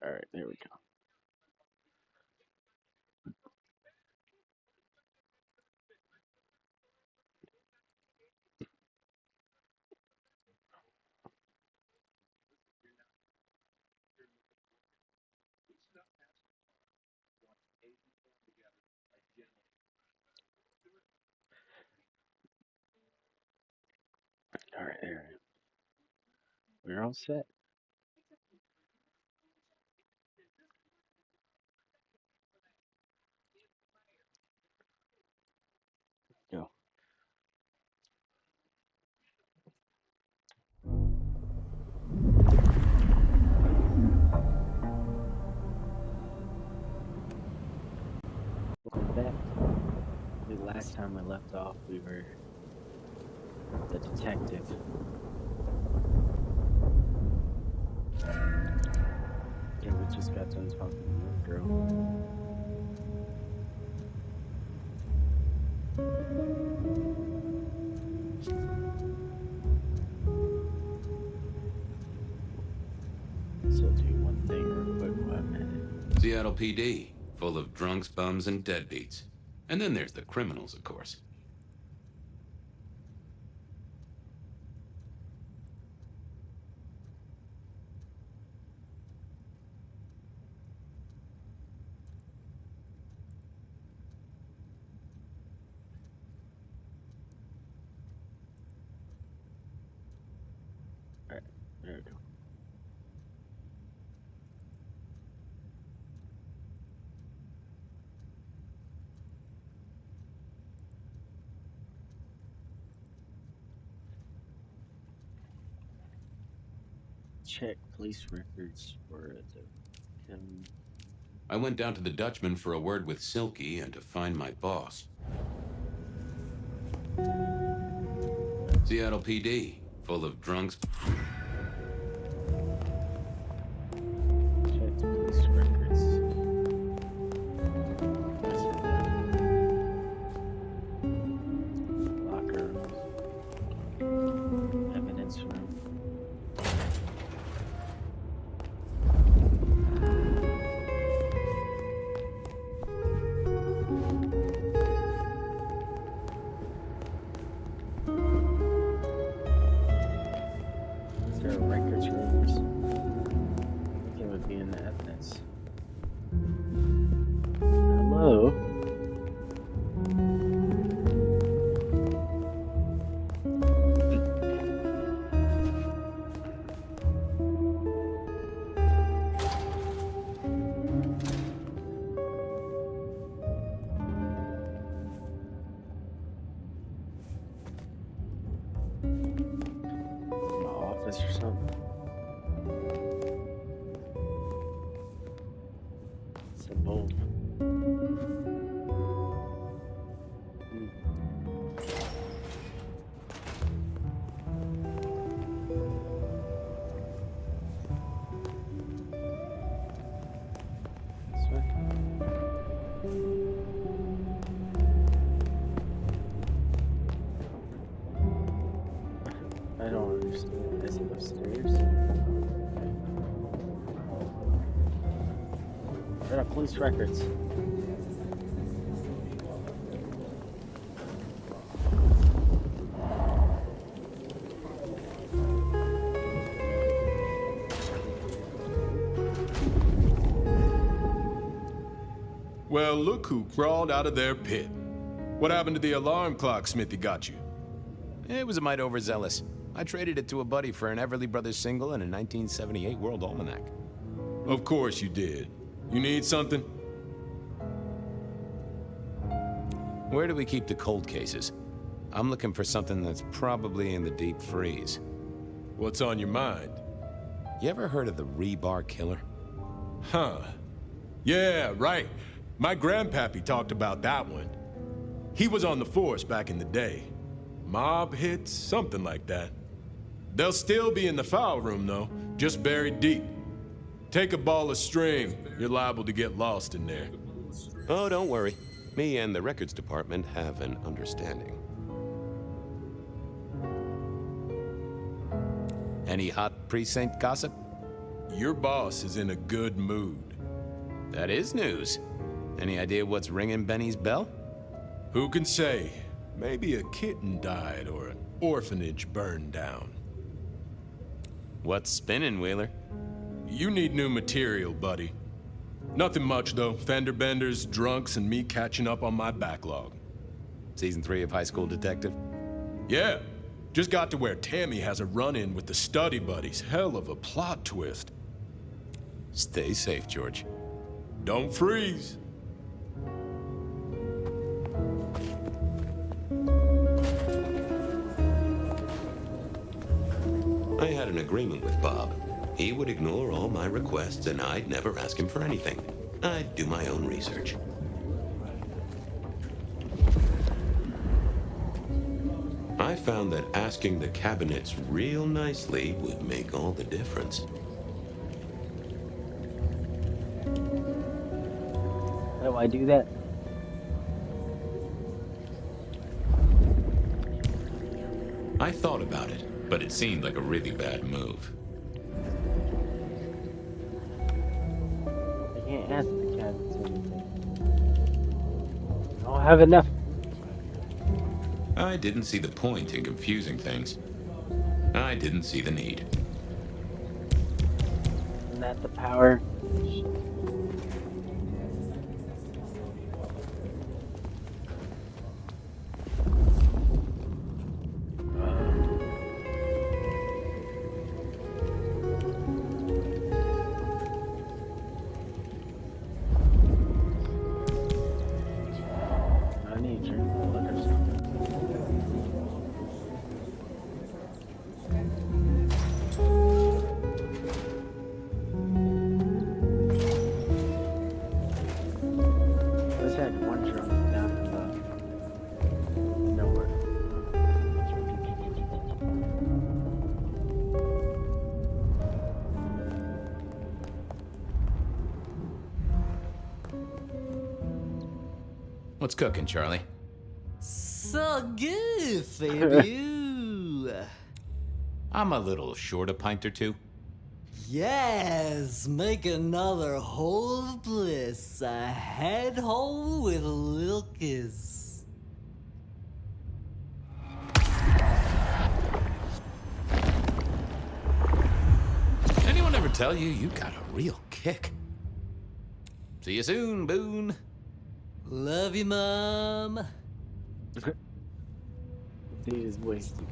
All right, there we go. All right, there. We're all set. Go. Welcome back. The last time we left off, we were the detective. Yeah, we just got done talking to that girl. So do one thing real quick while I'm at it. Seattle PD, full of drunks, bums, and deadbeats. And then there's the criminals, of course. All right, there we go. Check police records for the killing. I went down to the Dutchman for a word with Silky and to find my boss. Seattle PD, full of drunks. Check the police records. I said that. Locker rooms. Evidence room. Is there a records rooms? I think it would be in the evidence. Hello? My office or something? It's a bold. This way? I don't understand. Is it upstairs? There are police records. Well, look who crawled out of their pit. What happened to the alarm clock Smithy got you? It was a mite overzealous. I traded it to a buddy for an Everly Brothers single and a 1978 World Almanac. Of course you did. You need something? Where do we keep the cold cases? I'm looking for something that's probably in the deep freeze. What's on your mind? You ever heard of the rebar killer? Huh. Yeah, right. My grandpappy talked about that one. He was on the force back in the day. Mob hits, something like that. They'll still be in the file room, though, just buried deep. Take a ball of string, you're liable to get lost in there. Oh, don't worry. Me and the records department have an understanding. Any hot precinct gossip? Your boss is in a good mood. That is news. Any idea what's ringing Benny's bell? Who can say? Maybe a kitten died or an orphanage burned down. What's spinning, Wheeler? You need new material, buddy. Nothing much, though. Fender benders, drunks, and me catching up on my backlog. Season 3 of High School Detective? Yeah. Just got to where Tammy has a run-in with the study buddies. Hell of a plot twist. Stay safe, George. Don't freeze. I had an agreement with Bob. He would ignore all my requests, and I'd never ask him for anything. I'd do my own research. I found that asking the cabinets real nicely would make all the difference. How do I do that? I thought about it, but it seemed like a really bad move. I can't ask the cabinets anything. I don't have enough. I didn't see the point in confusing things. I didn't see the need. Isn't that the power? I need to drink blood or something. Let's had one drunk down nowhere. What's cooking, Charlie? So good, Fabiu. I'm a little short a pint or two. Yes, make another hole of bliss, a head hole with a little kiss. Anyone ever tell you you got a real kick? See you soon, Boone. Love you, Mom. Dude is wasted.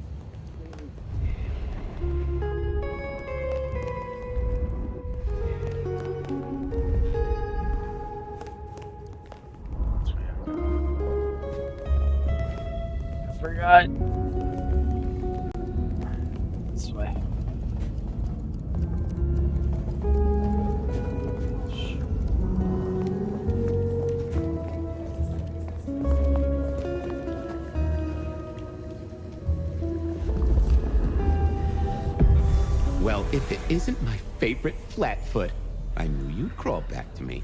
I forgot. This way. Well, if it isn't my favorite Flatfoot, I knew you'd crawl back to me.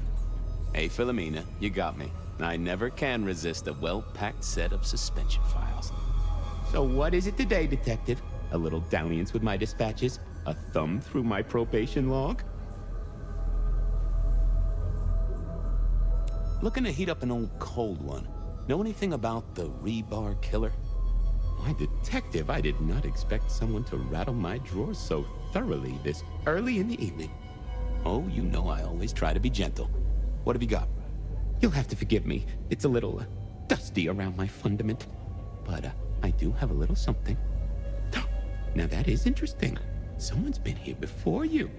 Hey, Philomena, you got me. I never can resist a well-packed set of suspension files. So what is it today, Detective? A little dalliance with my dispatches? A thumb through my probation log? Looking to heat up an old cold one. Know anything about the rebar killer? Why, Detective, I did not expect someone to rattle my drawers so thoroughly this early in the evening. Oh, you know I always try to be gentle. What have you got? You'll have to forgive me. It's a little dusty around my fundament. But I do have a little something. Now that is interesting. Someone's been here before you.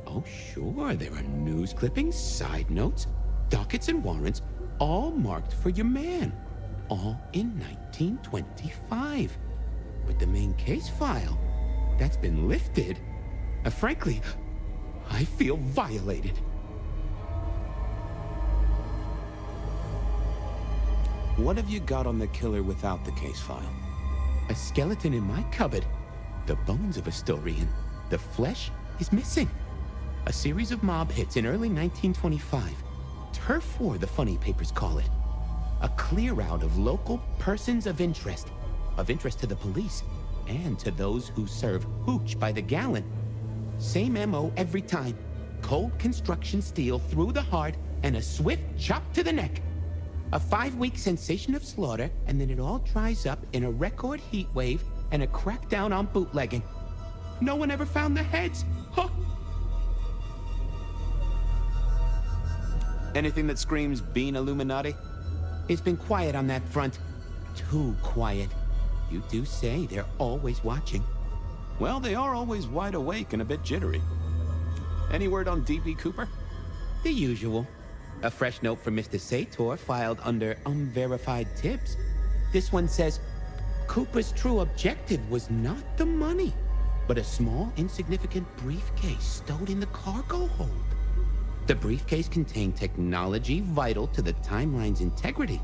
Oh, sure, there are news clippings, side notes, dockets and warrants, all marked for your man. All in 1925. But the main case file, that's been lifted. Frankly, I feel violated. What have you got on the killer without the case file? A skeleton in my cupboard. The bones of a story, and the flesh is missing. A series of mob hits in early 1925. Turf war, the funny papers call it. A clear out of local persons of interest to the police and to those who serve hooch by the gallon. Same MO every time. Cold construction steel through the heart and a swift chop to the neck. A 5-week sensation of slaughter, and then it all dries up in a record heat wave and a crackdown on bootlegging. No one ever found the heads. Huh. Anything that screams Bean Illuminati? It's been quiet on that front. Too quiet. You do say they're always watching. Well, they are always wide awake and a bit jittery. Any word on D.B. Cooper? The usual. A fresh note from Mr. Sator filed under unverified tips. This one says, Cooper's true objective was not the money, but a small, insignificant briefcase stowed in the cargo hold. The briefcase contained technology vital to the timeline's integrity.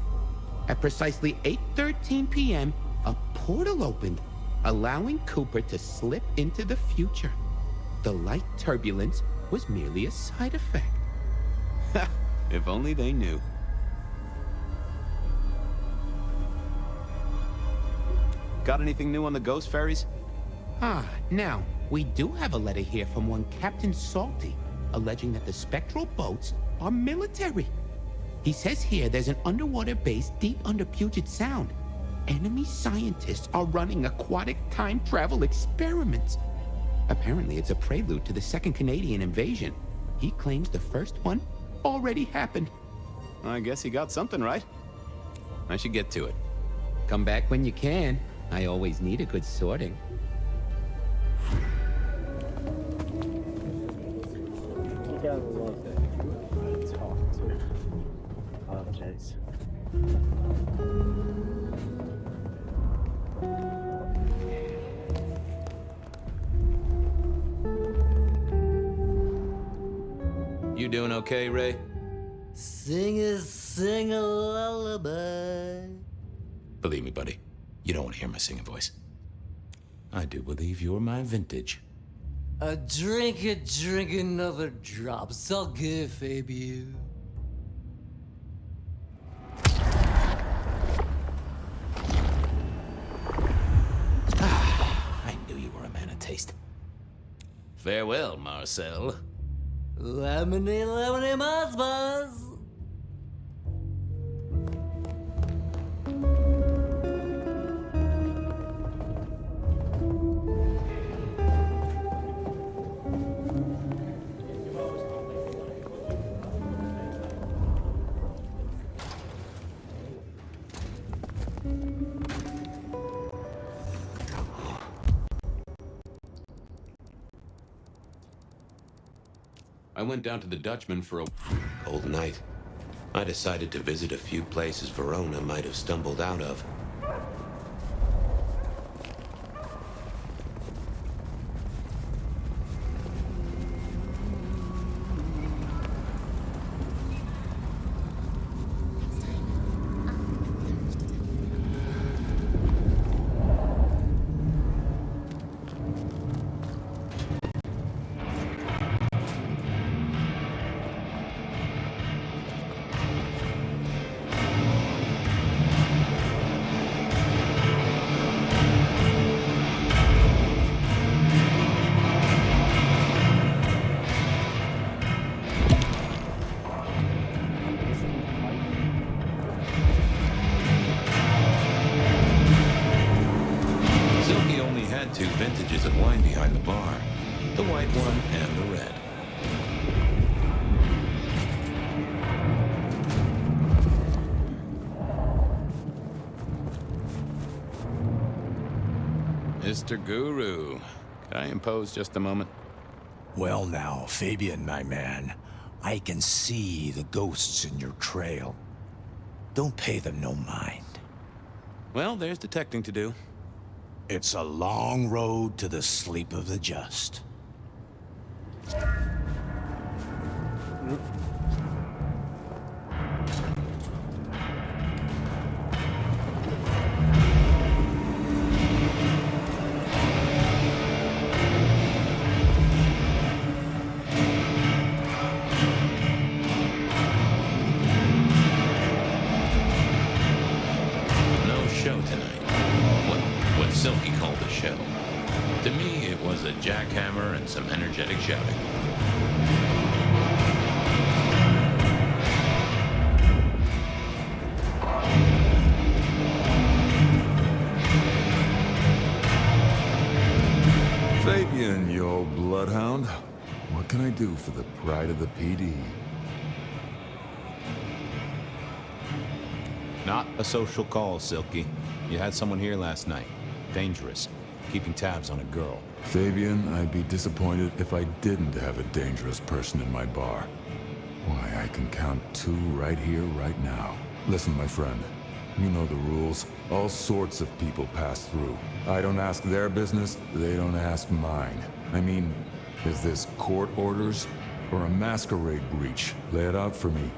At precisely 8:13 p.m., a portal opened, allowing Cooper to slip into the future. The light turbulence was merely a side effect. Ha! If only they knew. Got anything new on the ghost ferries? Now, we do have a letter here from one Captain Salty, alleging that the spectral boats are military. He says here there's an underwater base deep under Puget Sound. Enemy scientists are running aquatic time travel experiments. Apparently, it's a prelude to the Second Canadian invasion. He claims the first one already happened. I guess he got something right. I should get to it. Come back when you can. I always need a good sorting. You gotta love that you talk to. Apologize. You doing okay, Ray? Sing a lullaby. Believe me, buddy, you don't want to hear my singing voice. I do believe you're my vintage. Drink another drop. It's all good, Fabio. I knew you were a man of taste. Farewell, Marcel. Lemony, buzz. I went down to the Dutchman for a Cold night. I decided to visit a few places Verona might have stumbled out of. Silky only had 2 vintages of wine behind the bar. The white one and the red. Mr. Guru, could I impose just a moment? Well now, Fabian, my man, I can see the ghosts in your trail. Don't pay them no mind. Well, there's detecting to do. It's a long road to the sleep of the just. No show tonight. What Silky called a show. To me, it was a jackhammer bloodhound. What can I do for the pride of the PD? Not a social call, Silky. You had someone here last night. Dangerous. Keeping tabs on a girl. Fabian, I'd be disappointed if I didn't have a dangerous person in my bar. Why, I can count 2 right here, right now. Listen, my friend. You know the rules. All sorts of people pass through. I don't ask their business, they don't ask mine. I mean, is this court orders or a masquerade breach? Lay it out for me.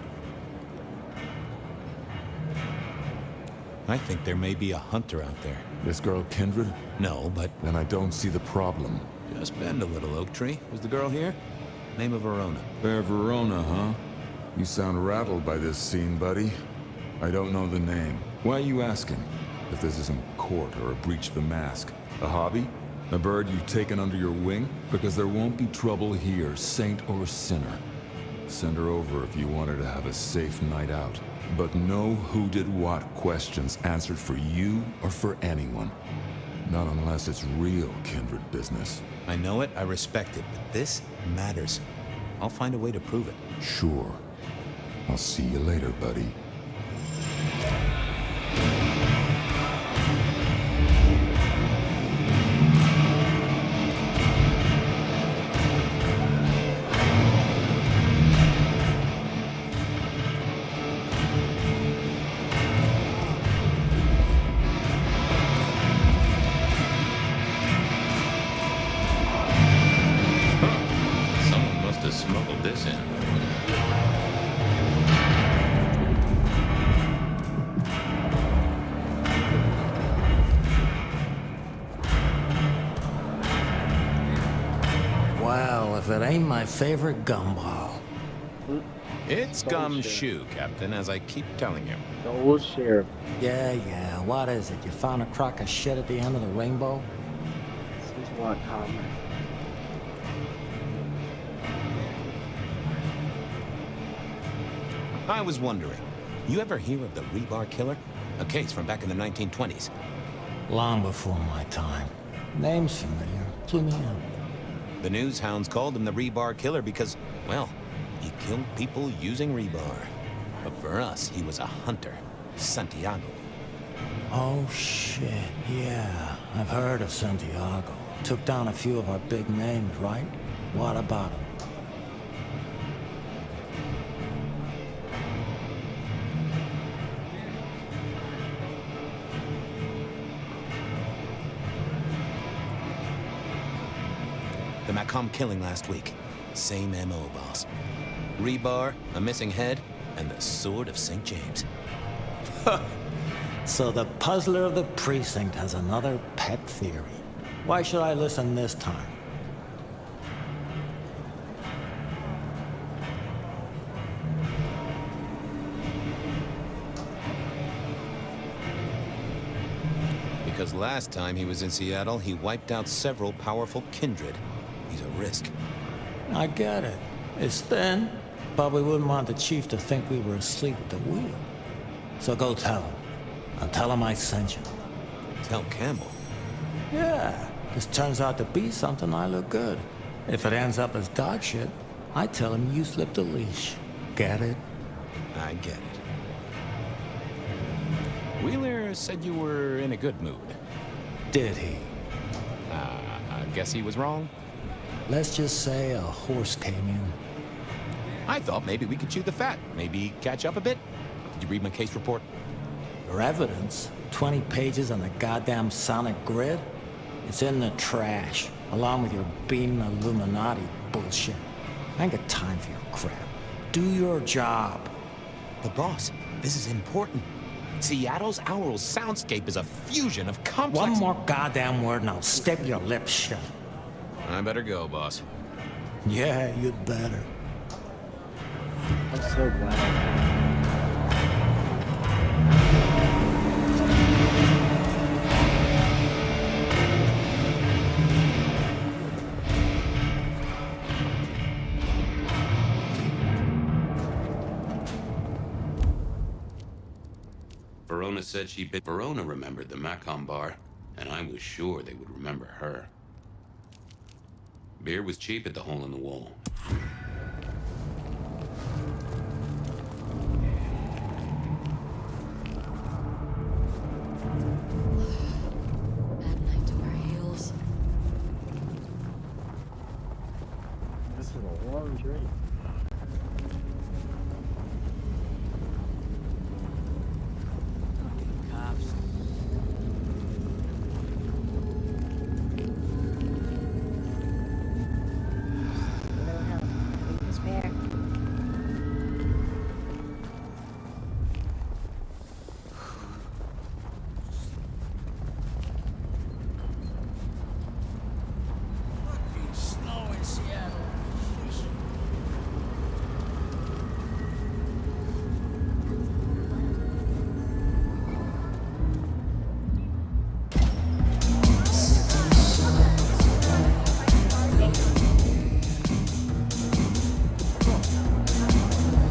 I think there may be a hunter out there. This girl Kindred? No, but... Then I don't see the problem. Just bend a little, Oak Tree. Was the girl here? Name of Verona. Fair Verona, huh? You sound rattled by this scene, buddy. I don't know the name. Why are you asking? If this isn't court or a breach of the mask. A hobby? A bird you've taken under your wing? Because there won't be trouble here, saint or sinner. Send her over if you want her to have a safe night out. But no who did what questions answered for you or for anyone. Not unless it's real kindred business. I know it, I respect it, but this matters. I'll find a way to prove it. Sure. I'll see you later, buddy. Someone must have smuggled this in. Well, if it ain't my favorite gumball. It's gumshoe, Captain, as I keep telling you. The old sheriff. Yeah, what is it? You found a crock of shit at the end of the rainbow? This is what, Homer? I was wondering, you ever hear of the rebar killer? A case from back in the 1920s. Long before my time. Name's familiar. Clue me in. The news hounds called him the rebar killer because, well, he killed people using rebar. But for us, he was a hunter. Santiago. Oh, shit. Yeah, I've heard of Santiago. Took down a few of our big names, right? What about him? The Macomb killing last week. Same MO, boss. Rebar, a missing head, and the Sword of St. James. So the puzzler of the precinct has another pet theory. Why should I listen this time? Because last time he was in Seattle, he wiped out several powerful kindred. He's a risk. I get it. It's thin, but we wouldn't want the chief to think we were asleep at the wheel. So go tell him. And tell him I sent you. Tell Campbell. Yeah, this turns out to be something I look good. If it ends up as dog shit, I tell him you slipped a leash. Get it? I get it. Wheeler said you were in a good mood. Did he? I guess he was wrong. Let's just say a horse came in. I thought maybe we could chew the fat. Maybe catch up a bit. Did you read my case report? Your evidence? 20 pages on the goddamn sonic grid? It's in the trash, along with your beam Illuminati bullshit. I ain't got time for your crap. Do your job. But boss, this is important. Seattle's aural soundscape is a fusion of complex... One more goddamn word and I'll step your lips shut. I better go, boss. Yeah, you'd better. I'm so glad. Verona said she'd been... Verona remembered the Macomb bar, and I was sure they would remember her. Beer was cheap at the hole in the wall. Bad night to wear heels. This is a long drink. Cops. Little help. Big despair. Snow in Seattle.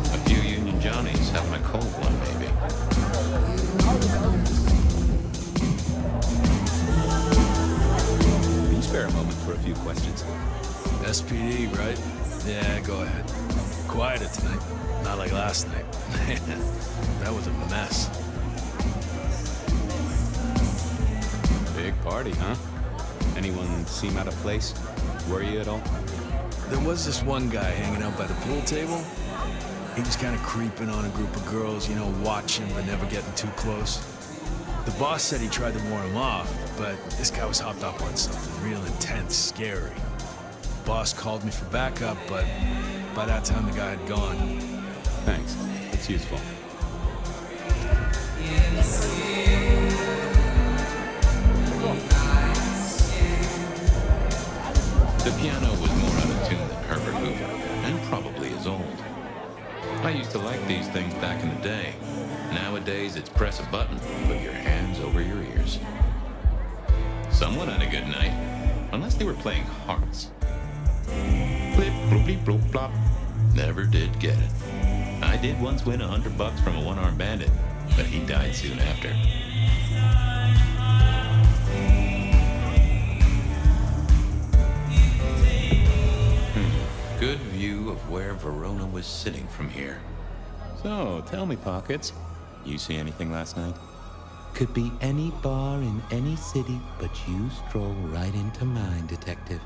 A few Union Johnnies have my cold one, maybe. Can you spare a moment for a few questions? SPD, right? Yeah, go ahead. Quieter tonight. Not like last night. That was a mess. Big party, huh? Anyone seem out of place? Worry you at all? There was this one guy hanging out by the pool table. He was kind of creeping on a group of girls, you know, watching but never getting too close. The boss said he tried to warn him off, but this guy was hopped up on something real intense, scary. Boss called me for backup, but by that time the guy had gone. Thanks. It's useful. The piano was more out of tune than Herbert Hoover, and probably as old. I used to like these things back in the day. Nowadays, it's press a button, put your hands over your ears. Someone had a good night, unless they were playing hearts. Blip, bloopy, bloop, plop. Never did get it. I did once win $100 from a one-armed bandit, but he died soon after. Good view of where Verona was sitting from here. So, tell me, Pockets. You see anything last night? Could be any bar in any city, but you stroll right into mine, detective.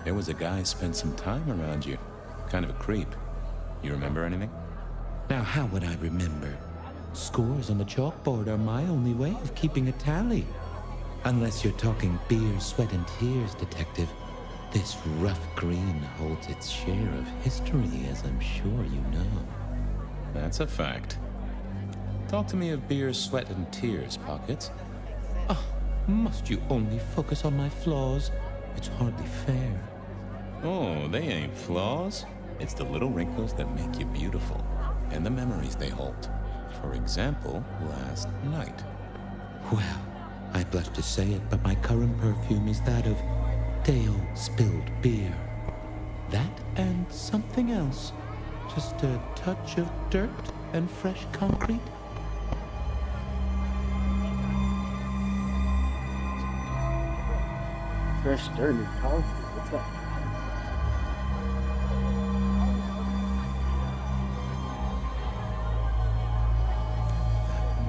There was a guy spent some time around you. Kind of a creep. You remember anything? Now, how would I remember? Scores on the chalkboard are my only way of keeping a tally. Unless you're talking beer, sweat, and tears, detective. This rough green holds its share of history, as I'm sure you know. That's a fact. Talk to me of beer, sweat, and tears, Pockets. Oh, must you only focus on my flaws? It's hardly fair. Oh, they ain't flaws. It's the little wrinkles that make you beautiful, and the memories they hold. For example, last night. Well, I blush to say it, but my current perfume is that of day-old spilled beer. That and something else. Just a touch of dirt and fresh concrete. Fresh dirt and concrete. What's that?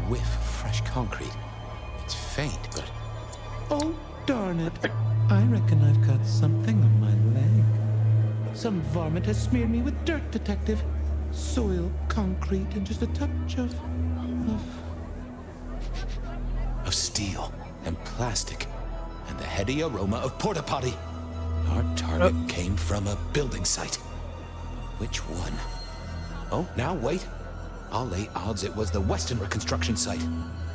Whiff of fresh concrete. It's faint, but Oh, darn it. I reckon I've got something on my leg. Some varmint has smeared me with dirt, detective. Soil, concrete, and just a touch of steel and plastic and the heady aroma of porta potty. Our target came from a building site. Which one? Oh, now wait. I'll lay odds it was the Western reconstruction site.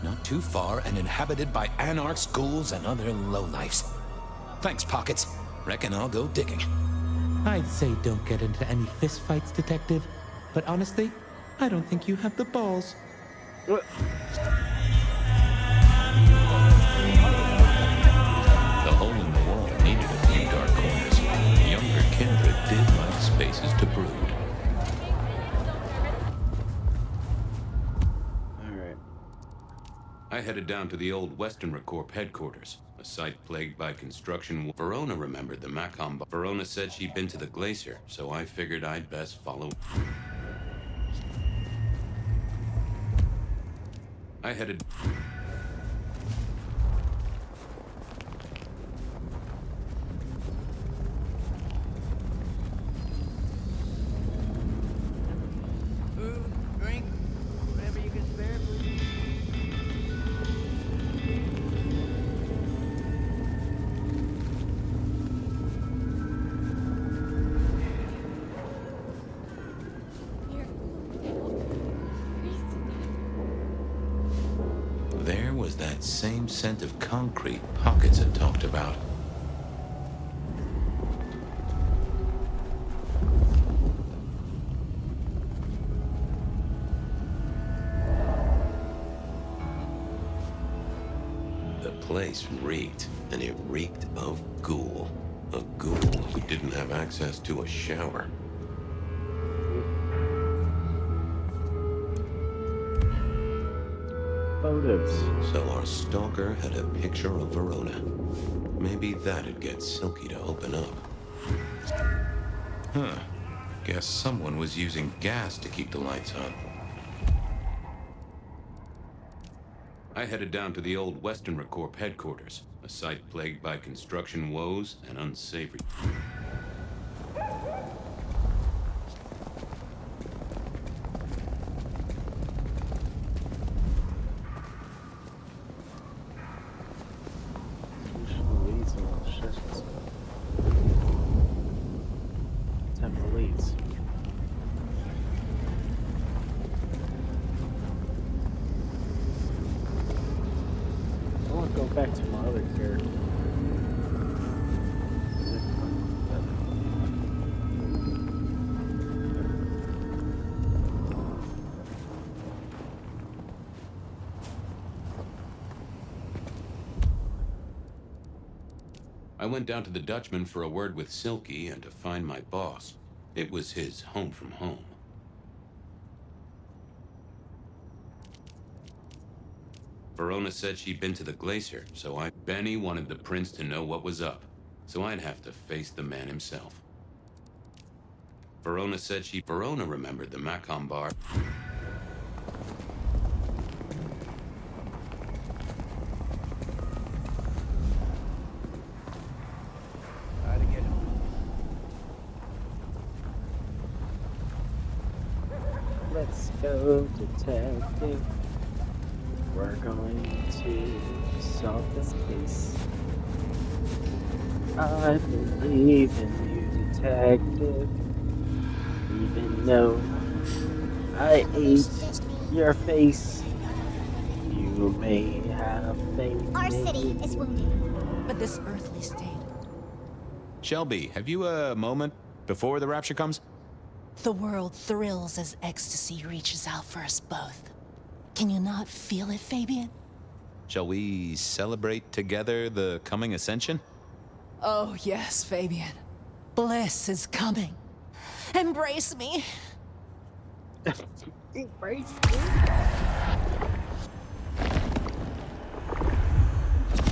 Not too far and inhabited by anarchs, ghouls, and other lowlifes. Thanks, Pockets. Reckon I'll go digging. I'd say don't get into any fistfights, detective. But honestly, I don't think you have the balls. The hole in the wall needed a few dark corners. Younger kindred did like spaces to brood. I headed down to the old Western Corp headquarters, a site plagued by construction. Verona remembered the Macomb. Verona said she'd been to the glacier, so I figured I'd best follow. I headed... Food, drink, whatever you can spare, please. There was that same scent of concrete Pockets had talked about. The place reeked, and it reeked of ghoul. A ghoul who didn't have access to a shower. Photos. So our stalker had a picture of Verona. Maybe that'd get Silky to open up. Huh. Guess someone was using gas to keep the lights on. I headed down to the old Western Corp headquarters, a site plagued by construction woes and unsavory. Temple leads. I want to go back to my other character. I went down to the Dutchman for a word with Silky and to find my boss. It was his home from home. Verona said she'd been to the glacier, so Benny wanted the prince to know what was up, so I'd have to face the man himself. Verona said Verona remembered the Macomb bar. Try to get him. Let's go, detective. We're going to solve this case. I believe in you, detective. Even though I ate your face, you may have faith. Our city in is me. wounded, but this earthly state. Shelby, have you a moment before the rapture comes? The world thrills as ecstasy reaches out for us both. Can you not feel it, Fabian? Shall we celebrate together the coming ascension? Oh, yes, Fabian. Bliss is coming. Embrace me. Embrace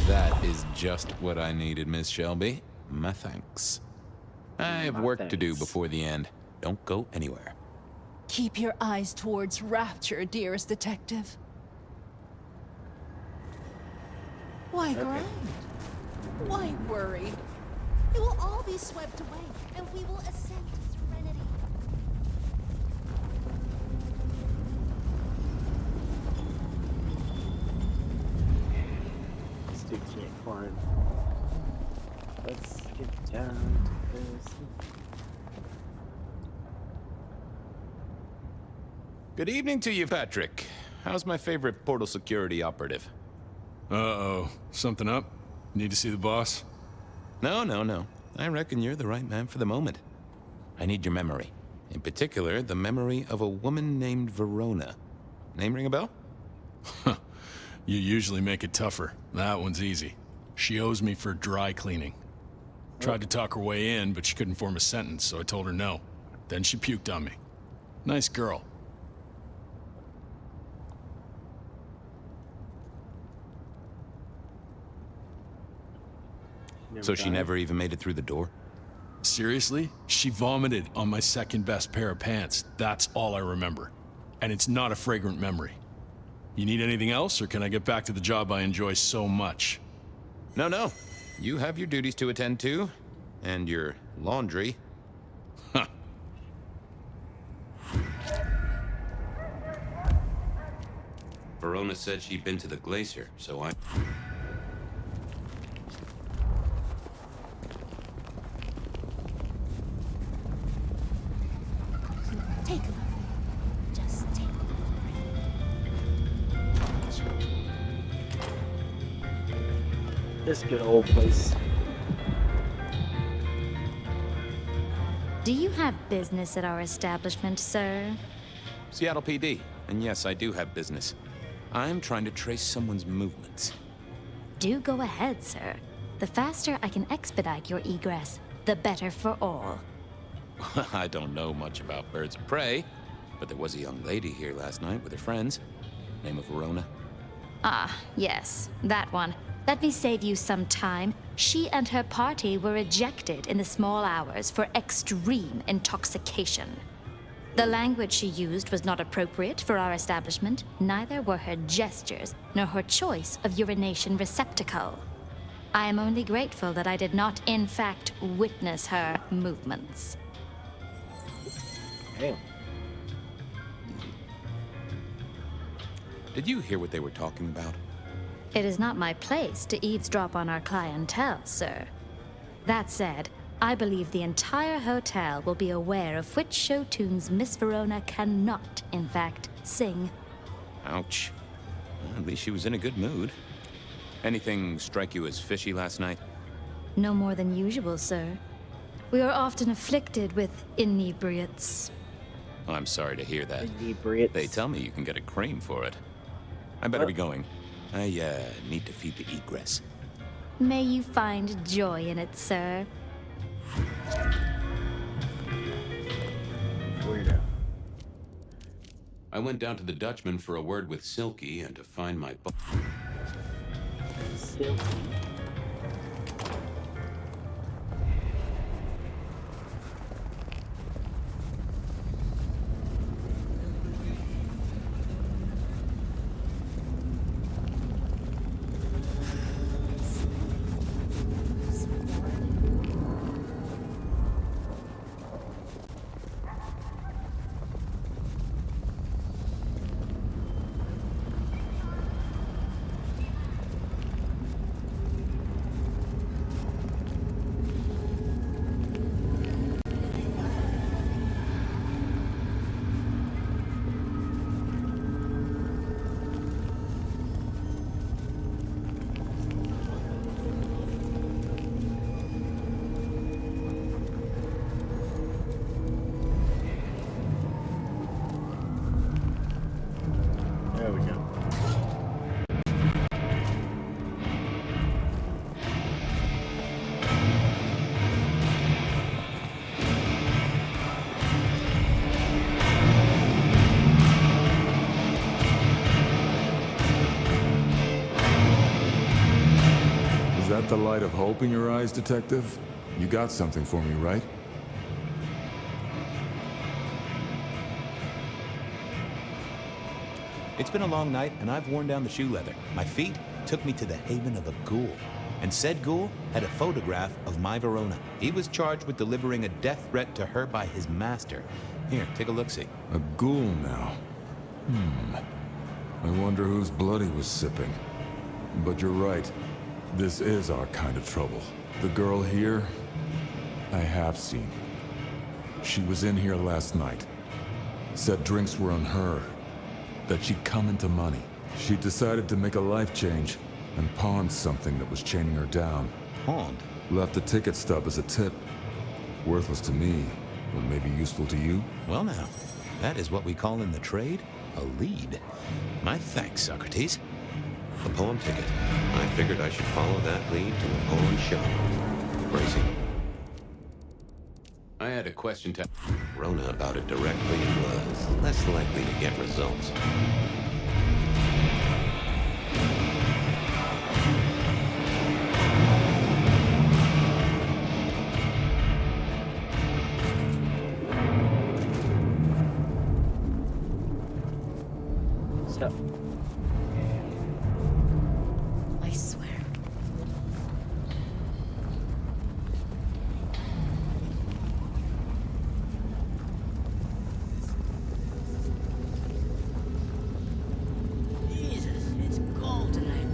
That is just what I needed, Miss Shelby. My thanks. I have My work to do thanks. before the end. Don't go anywhere. Keep your eyes towards rapture, dearest detective. Why grind? Why worry? It will all be swept away, and we will ascend to serenity. This dude can't climb. Let's get down to this. Good evening to you, Patrick. How's my favorite portal security operative? Uh-oh. Something up? Need to see the boss? No. I reckon you're the right man for the moment. I need your memory. In particular, the memory of a woman named Verona. Name ring a bell? You usually make it tougher. That one's easy. She owes me for dry cleaning. Tried to talk her way in, but she couldn't form a sentence, so I told her no. Then she puked on me. Nice girl. So she never even made it through the door? Seriously? She vomited on my second best pair of pants. That's all I remember. And it's not a fragrant memory. You need anything else, or can I get back to the job I enjoy so much? No. You have your duties to attend to, and your laundry. Huh. Verona said she'd been to the glacier, so I... Take a look. Just take a look. This good old place. Do you have business at our establishment, sir? Seattle PD. And yes, I do have business. I'm trying to trace someone's movements. Do go ahead, sir. The faster I can expedite your egress, the better for all. I don't know much about birds of prey, but there was a young lady here last night with her friends. Name of Verona. Ah, yes, that one. Let me save you some time. She and her party were ejected in the small hours for extreme intoxication. The language she used was not appropriate for our establishment, neither were her gestures, nor her choice of urination receptacle. I am only grateful that I did not, in fact, witness her movements. Damn. Did you hear what they were talking about? It is not my place to eavesdrop on our clientele, sir. That said, I believe the entire hotel will be aware of which show tunes Miss Verona cannot, in fact, sing. Ouch. Well, at least she was in a good mood. Anything strike you as fishy last night? No more than usual, sir. We are often afflicted with inebriates. Oh, I'm sorry to hear that. Inebriates. They tell me you can get a cream for it. I better be going. I need to feed the egress. May you find joy in it, sir. Weirdo. I went down to the Dutchman for a word with Silky and to find my... Silky. There we go. Is that the light of hope in your eyes, Detective? You got something for me, right? It's been a long night, and I've worn down the shoe leather. My feet took me to the haven of a ghoul. And said ghoul had a photograph of my Verona. He was charged with delivering a death threat to her by his master. Here, take a look-see. A ghoul now. I wonder whose blood he was sipping. But you're right. This is our kind of trouble. The girl here, I have seen. She was in here last night. Said drinks were on her. That she'd come into money. She decided to make a life change and pawned something that was chaining her down. Pawned? Left a ticket stub as a tip. Worthless to me, but maybe useful to you? Well now, that is what we call in the trade a lead. My thanks, Socrates. A pawn ticket. I figured I should follow that lead to a pawn shop. Bracing. I had a question to... Rona about it directly was less likely to get results. So, I swear. Jesus, it's cold tonight.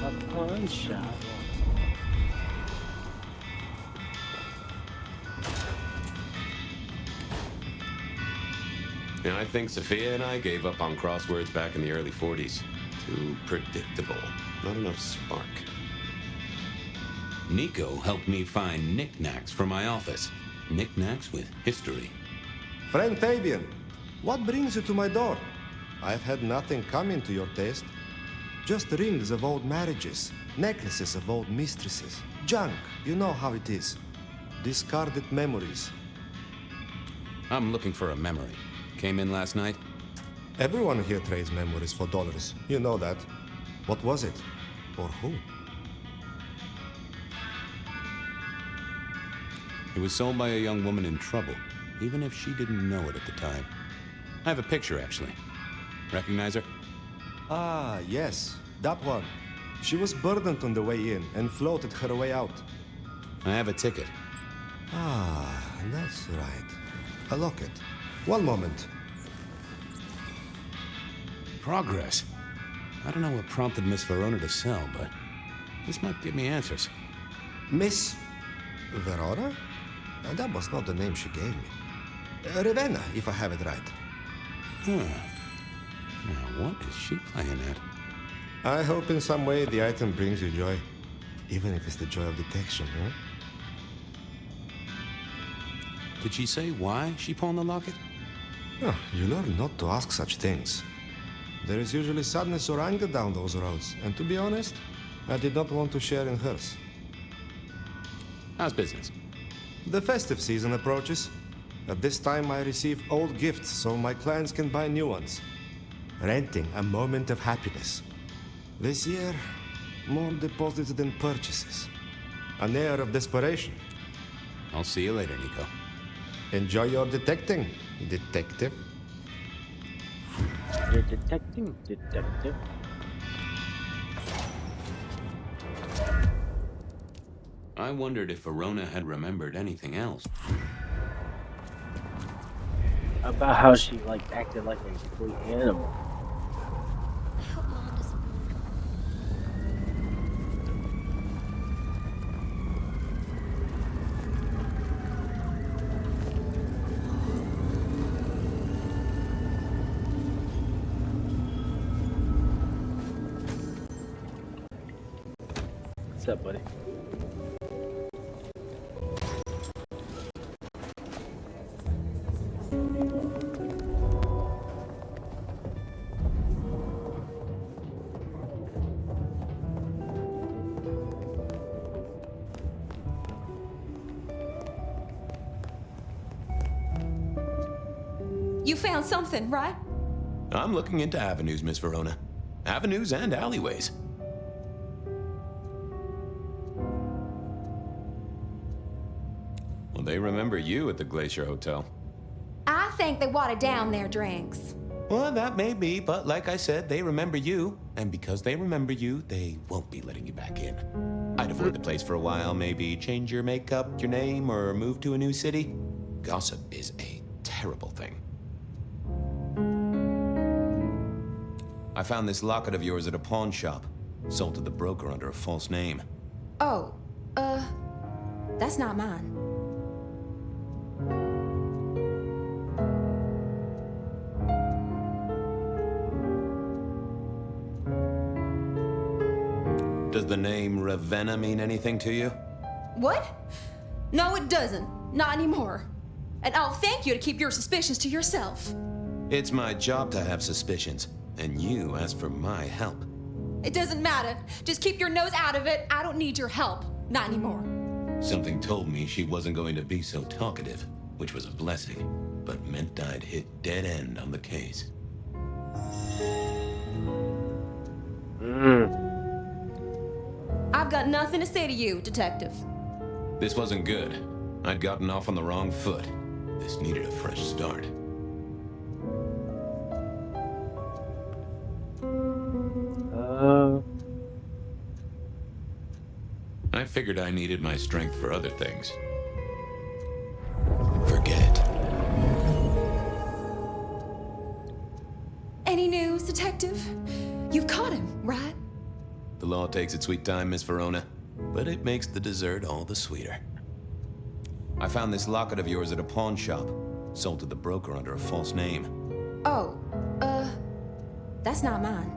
a pawn shop. Yeah, I think Sophia and I gave up on crosswords back in the early 40s. Too predictable. Not enough spark. Nico helped me find knickknacks for my office. Knickknacks with history. Friend Fabian, what brings you to my door? I've had nothing coming to your taste. Just rings of old marriages, necklaces of old mistresses, junk, you know how it is. Discarded memories. I'm looking for a memory. Came in last night? Everyone here trades memories for dollars. You know that. What was it? Or who? It was sold by a young woman in trouble, even if she didn't know it at the time. I have a picture, actually. Recognize her? Ah, yes, that one. She was burdened on the way in and floated her way out. I have a ticket. Ah, that's right. A locket. One moment. Progress. I don't know what prompted Miss Verona to sell, but this might give me answers. Miss Verona? That was not the name she gave me. Ravenna, if I have it right. Huh. Now, what is she playing at? I hope in some way the item brings you joy. Even if it's the joy of detection, huh? Did she say why she pawned the locket? Oh, you learn not to ask such things. There is usually sadness or anger down those roads, and to be honest, I did not want to share in hers. How's business? The festive season approaches. At this time, I receive old gifts so my clients can buy new ones. Renting a moment of happiness. This year, more deposits than purchases. An air of desperation. I'll see you later, Nico. Enjoy your detecting, detective. You're detecting, detective. I wondered if Verona had remembered anything else. About how she like acted like a complete animal. What's up, buddy? You found something, right? I'm looking into avenues, Miss Verona. Avenues and alleyways. Well, they remember you at the Glacier Hotel. I think they watered down their drinks. Well, that may be, but like I said, they remember you. And because they remember you, they won't be letting you back in. I'd avoid the place for a while, maybe change your makeup, your name, or move to a new city. Gossip is a terrible thing. I found this locket of yours at a pawn shop. Sold to the broker under a false name. Oh, that's not mine. Does the name Ravenna mean anything to you? What? No, it doesn't. Not anymore. And I'll thank you to keep your suspicions to yourself. It's my job to have suspicions, and you asked for my help. It doesn't matter. Just keep your nose out of it. I don't need your help. Not anymore. Something told me she wasn't going to be so talkative, which was a blessing, but meant I'd hit dead end on the case. I I've got nothing to say to you, Detective. This wasn't good. I'd gotten off on the wrong foot. This needed a fresh start. I figured I needed my strength for other things. Forget. Any news, Detective? You've caught him, right? The law takes its sweet time, Miss Verona, but it makes the dessert all the sweeter. I found this locket of yours at a pawn shop, sold to the broker under a false name. Oh, that's not mine.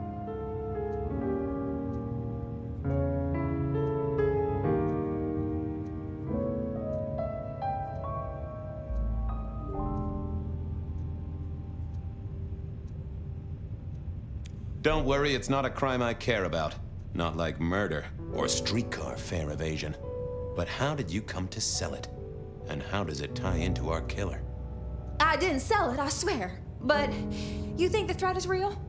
Don't worry, it's not a crime I care about. Not like murder or streetcar fare evasion. But how did you come to sell it? And how does it tie into our killer? I didn't sell it, I swear. But you think the threat is real?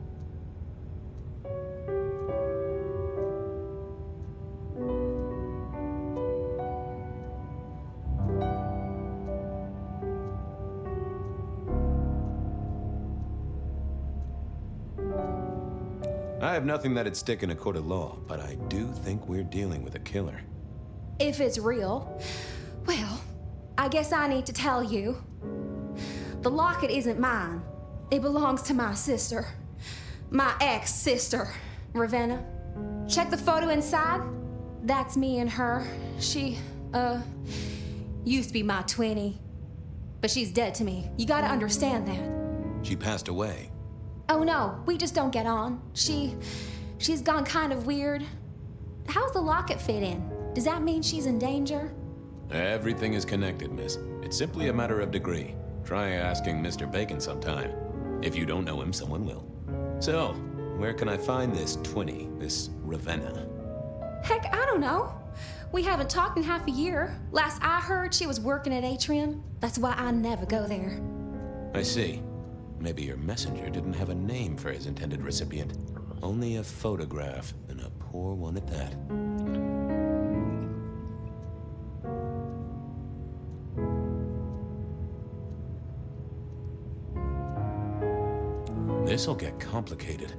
I have nothing that'd stick in a court of law, but I do think we're dealing with a killer. If it's real, well, I guess I need to tell you. The locket isn't mine. It belongs to my sister. My ex-sister, Ravenna. Check the photo inside. That's me and her. She, used to be my twinnie. But she's dead to me. You gotta understand that. She passed away. Oh no, we just don't get on. She's gone kind of weird. How's the locket fit in? Does that mean she's in danger? Everything is connected, miss. It's simply a matter of degree. Try asking Mr. Bacon sometime. If you don't know him, someone will. So, where can I find this twinnie, this Ravenna? Heck, I don't know. We haven't talked in half a year. Last I heard, she was working at Atrium. That's why I never go there. I see. Maybe your messenger didn't have a name for his intended recipient. Only a photograph, and a poor one at that. This'll get complicated.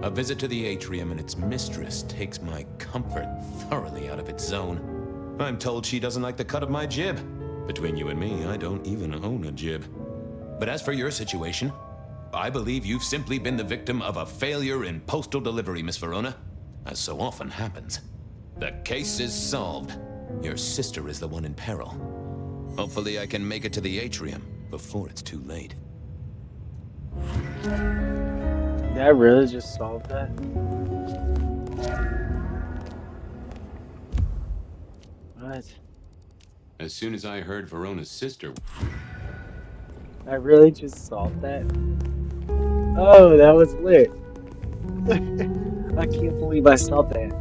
A visit to the atrium and its mistress takes my comfort thoroughly out of its zone. I'm told she doesn't like the cut of my jib. Between you and me, I don't even own a jib. But as for your situation, I believe you've simply been the victim of a failure in postal delivery, Miss Verona, as so often happens. The case is solved. Your sister is the one in peril. Hopefully I can make it to the atrium before it's too late. Did I really just solve that? What? As soon as I heard Verona's sister... I really just solved that? Oh, that was lit. I can't believe I solved that.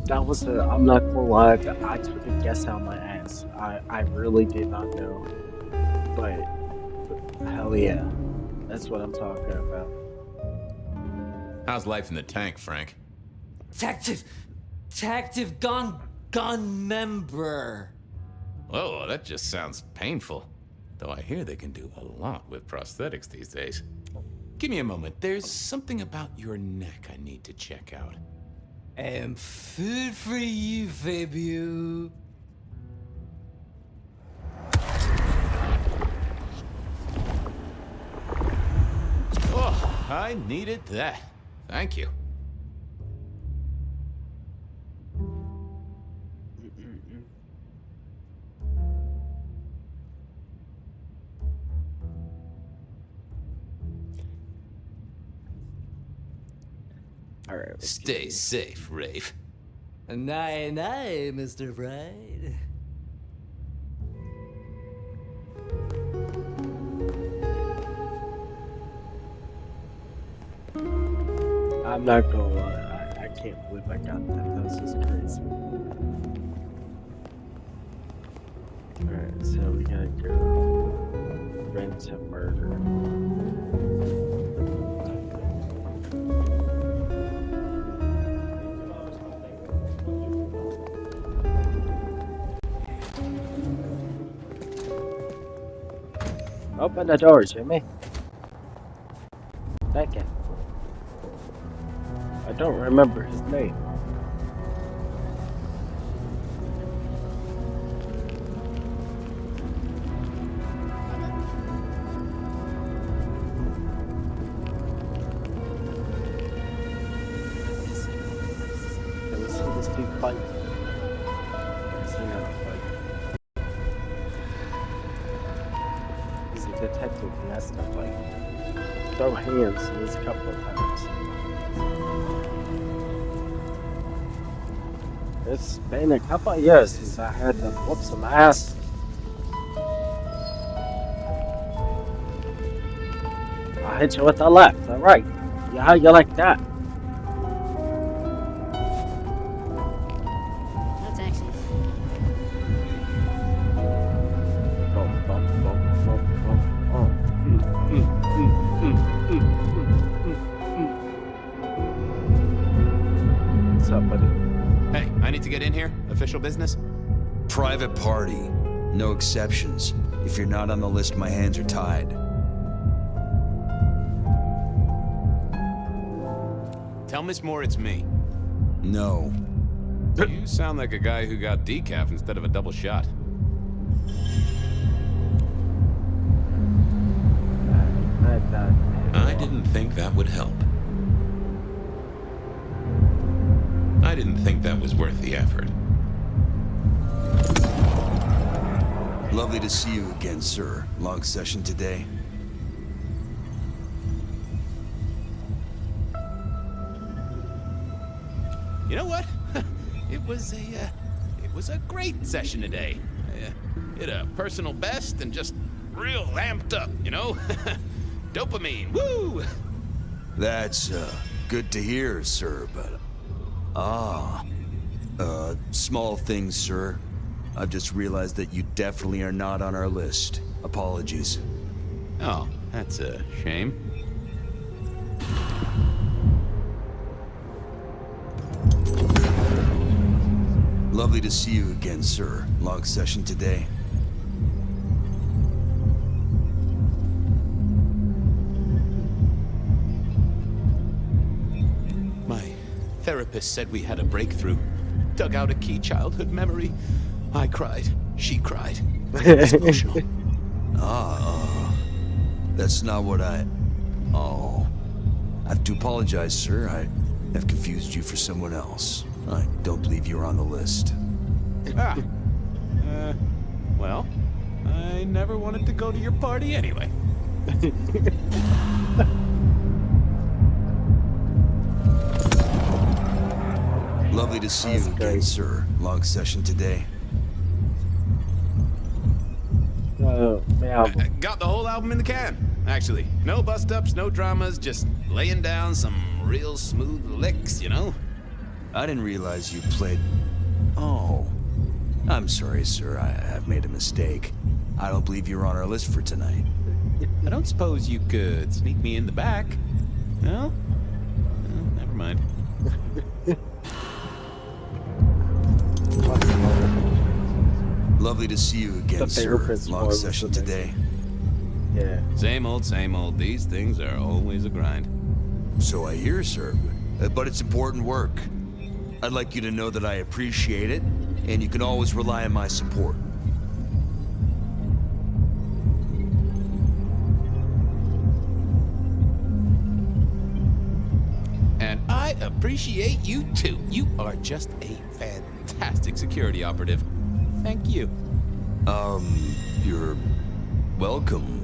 That was I'm not gonna lie, I took a guess out my ass. I really did not know. But, hell yeah. That's what I'm talking about. How's life in the tank, Frank? Detective gun member. Whoa, that just sounds painful. Though I hear they can do a lot with prosthetics these days. Give me a moment. There's something about your neck I need to check out. Food for you, Fabio. Oh, I needed that. Thank you. All right. Stay safe, Rafe. Night, Mr. Bride. I'm not gonna lie, I can't believe I got that. That was just crazy. Alright, so we gotta go rent a murder. Open the door, Jimmy. Thank you. I don't remember his name. Can we see this dude fight? Never seen him fight. He's a detective. He has to fight. Throw hands at least a couple of times. It's been a couple of years since I had to whoop some ass. I hit you with the left, alright. Yeah, how you like that? No taxis. Bump, bump, bump, bump, bump. Oh. Mm, mm, mm, mm, What's up, buddy? Hey, I need to get in here. Official business? Private party. No exceptions. If you're not on the list, my hands are tied. Tell Miss Moore it's me. No. You sound like a guy who got decaf instead of a double shot. I didn't think that would help. I didn't think that was worth the effort. Lovely to see you again, sir. Long session today. You know what? It was a great session today. Hit a personal best and just real amped up, you know? Dopamine, woo! That's, good to hear, sir, but... small things, sir. I've just realized that you definitely are not on our list. Apologies. Oh, that's a shame. Lovely to see you again, sir. Long session today. My therapist said we had a breakthrough. Dug out a key childhood memory. I cried. She cried. It was emotional. That's not what I... Oh. I have to apologize, sir. I have confused you for someone else. I don't believe you're on the list. Well, I never wanted to go to your party anyway. Lovely to see you again, sir. Long session today. Got the whole album in the can, actually. No bust-ups, no dramas, just laying down some real smooth licks, you know? I didn't realize you played... Oh. I'm sorry, sir. I've made a mistake. I don't believe you're on our list for tonight. I don't suppose you could sneak me in the back? No? Never mind. Lovely to see you again, sir. Long session today. Yeah. Same old, same old. These things are always a grind. So I hear, sir. But it's important work. I'd like you to know that I appreciate it, and you can always rely on my support. And I appreciate you too. You are just a fantastic security operative. Thank you. You're welcome.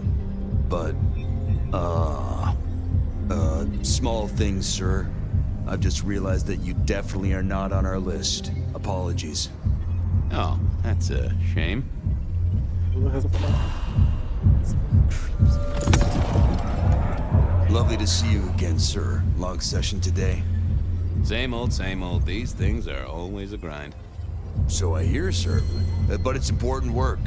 But, small things, sir. I've just realized that you definitely are not on our list. Apologies. Oh, that's a shame. Lovely to see you again, sir. Long session today. Same old, same old. These things are always a grind. So I hear, sir. But it's important work.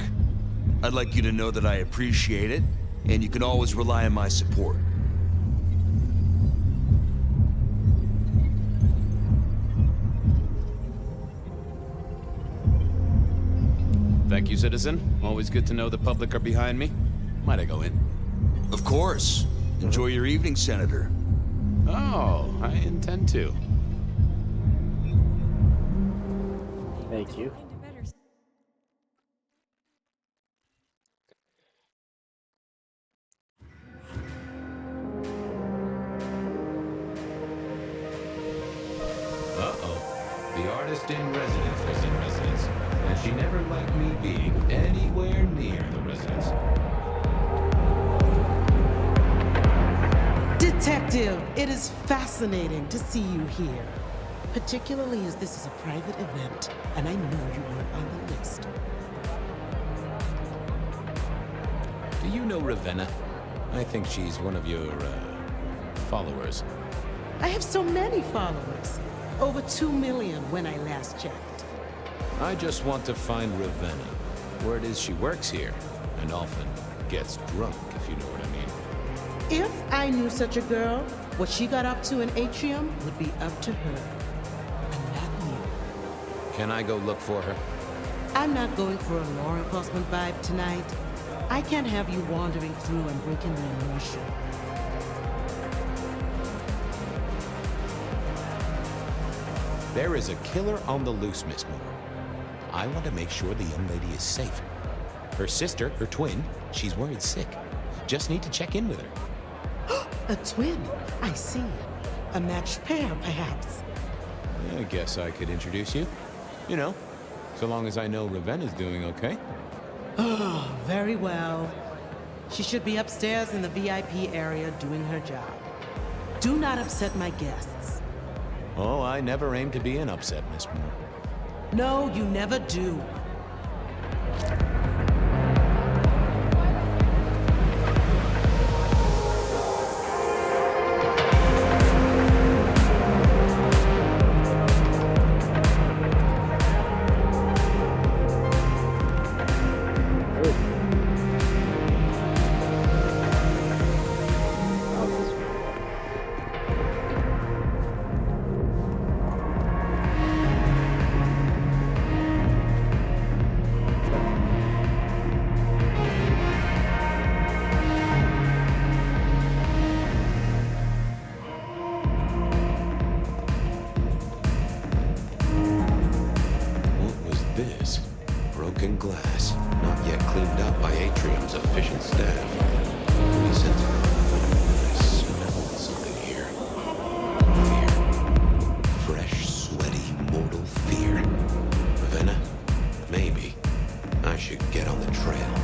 I'd like you to know that I appreciate it, and you can always rely on my support. Thank you, citizen. Always good to know the public are behind me. Might I go in? Of course. Enjoy your evening, Senator. Oh, I intend to. Thank you. Uh-oh. The artist in residence was in residence, and she never liked me being anywhere near the residence. Detective, it is fascinating to see you here. Particularly as this is a private event, and I know you weren't on the list. Do you know Ravenna? I think she's one of your, followers. I have so many followers. Over 2 million when I last checked. I just want to find Ravenna. Word is she works here, and often gets drunk, if you know what I mean. If I knew such a girl, what she got up to in Atrium would be up to her. And not me. Can I go look for her? I'm not going for a law enforcement vibe tonight. I can't have you wandering through and breaking the immersion. There is a killer on the loose, Miss Moore. I want to make sure the young lady is safe. Her sister, her twin, she's worried sick. Just need to check in with her. A twin? I see. A matched pair, perhaps. I guess I could introduce you. You know, so long as I know Ravenna's doing okay. Oh, very well. She should be upstairs in the VIP area doing her job. Do not upset my guests. Oh, I never aim to be an upset, Miss Moore. No, you never do. Broken glass, not yet cleaned up by Atrium's efficient staff. Recent. I smell something here. Fear. Fresh, sweaty, mortal fear. Ravenna? Maybe. I should get on the trail.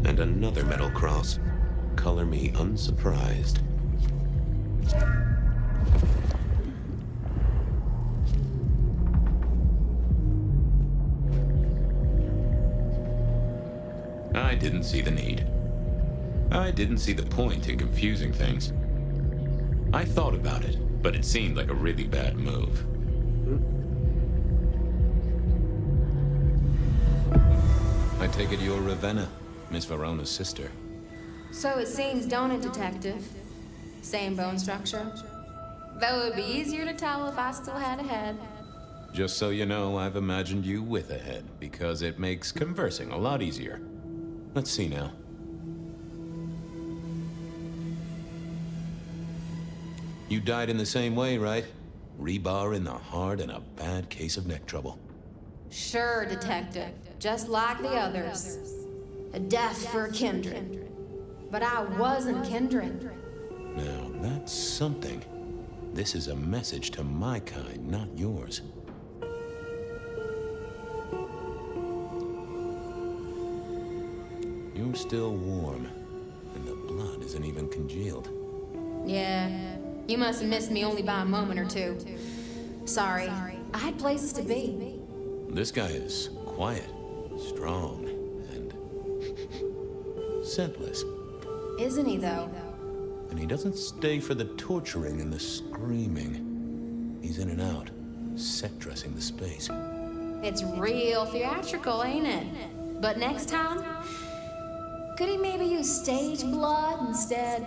And another metal cross. Color me unsurprised. I didn't see the need. I didn't see the point in confusing things. I thought about it, but it seemed like a really bad move. I take it you're Ravenna, Miss Verona's sister. So it seems, don't it, Detective? Same bone structure. Though it would be easier to tell if I still had a head. Just so you know, I've imagined you with a head, because it makes conversing a lot easier. Let's see now. You died in the same way, right? Rebar in the heart and a bad case of neck trouble. Sure, Detective. Just like the others. A death for a kindred. But I wasn't kindred. Now, that's something. This is a message to my kind, not yours. You're still warm, and the blood isn't even congealed. Yeah, you must have missed me only by a moment or two. Sorry, I had places to be. This guy is quiet, strong, and scentless. Isn't he, though? And he doesn't stay for the torturing and the screaming. He's in and out, set dressing the space. It's real theatrical, ain't it? But next time, could he maybe use stage blood instead?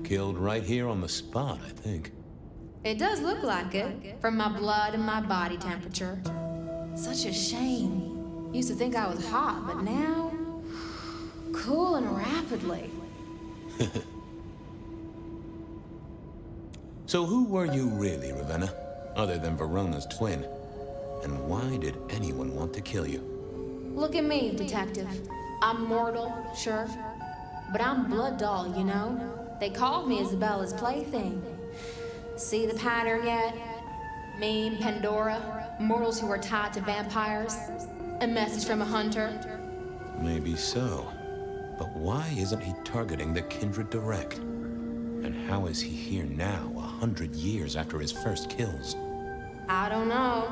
Killed right here on the spot, I think. It does look like it, from my blood and my body temperature. Such a shame. Used to think I was hot, but now, cooling rapidly. So who were you really, Ravenna? Other than Verona's twin? And why did anyone want to kill you? Look at me, detective. I'm mortal, sure. But I'm blood doll, you know? They called me Isabella's plaything. See the pattern yet? Me and Pandora, mortals who are tied to vampires. A message from a hunter. Maybe so. But why isn't he targeting the Kindred direct? And how is he here now, 100 years after his first kills? I don't know.